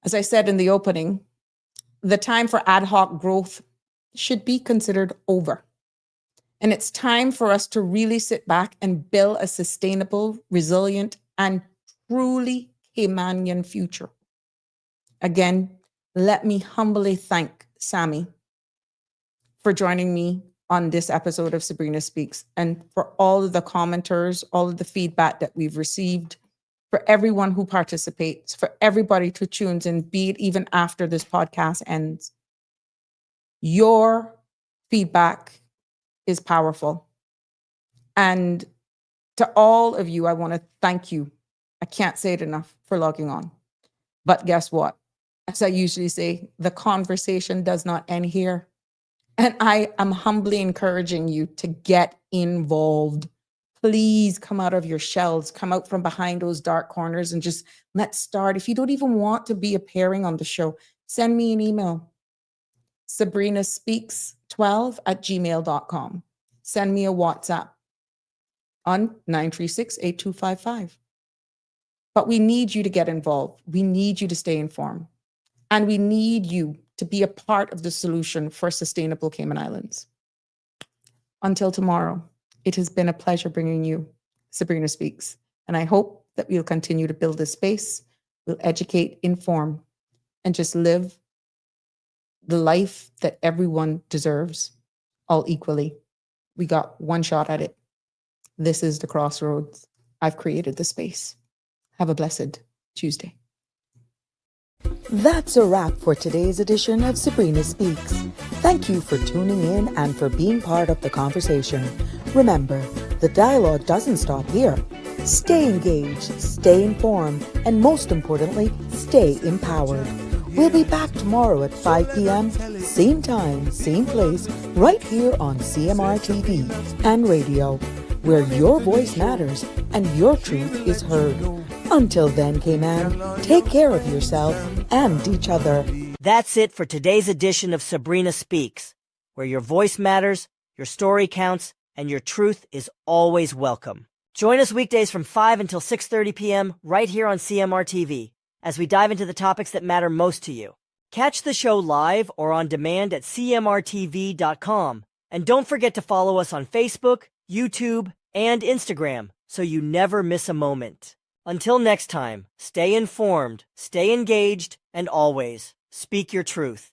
As I said in the opening, the time for ad hoc growth should be considered over. And it's time for us to really sit back and build a sustainable, resilient, and truly Caymanian future. Again, let me humbly thank Sammy for joining me on this episode of Sabrina Speaks, and for all of the commenters, all of the feedback that we've received, for everyone who participates, for everybody who tunes in, be it even after this podcast ends. Your feedback is powerful. And to all of you, I want to thank you. I can't say it enough for logging on. But guess what? As I usually say, the conversation does not end here. And I am humbly encouraging you to get involved. Please come out of your shells, come out from behind those dark corners and just let's start. If you don't even want to be appearing on the show, send me an email. sabrinaspeaks12@gmail.com. Send me a WhatsApp on 936-8255. But we need you to get involved. We need you to stay informed. And we need you to be a part of the solution for sustainable Cayman Islands. Until tomorrow, it has been a pleasure bringing you Sabrina Speaks. And I hope that we'll continue to build this space. We'll educate, inform, and just live the life that everyone deserves, all equally. We got one shot at it. This is the crossroads. I've created the space. Have a blessed Tuesday. That's a wrap for today's edition of Sabrina Speaks. Thank you for tuning in and for being part of the conversation. Remember, the dialogue doesn't stop here. Stay engaged, stay informed, and most importantly, stay empowered. We'll be back tomorrow at 5 p.m., same time, same place, right here on CMR TV and radio, where your voice matters and your truth is heard. Until then, K-Man, take care of yourself and each other. That's it for today's edition of Sabrina Speaks, where your voice matters, your story counts, and your truth is always welcome. Join us weekdays from 5 until 6:30 p.m. right here on CMR TV as we dive into the topics that matter most to you. Catch the show live or on demand at cmrtv.com. And don't forget to follow us on Facebook, YouTube, and Instagram so you never miss a moment. Until next time, stay informed, stay engaged, and always speak your truth.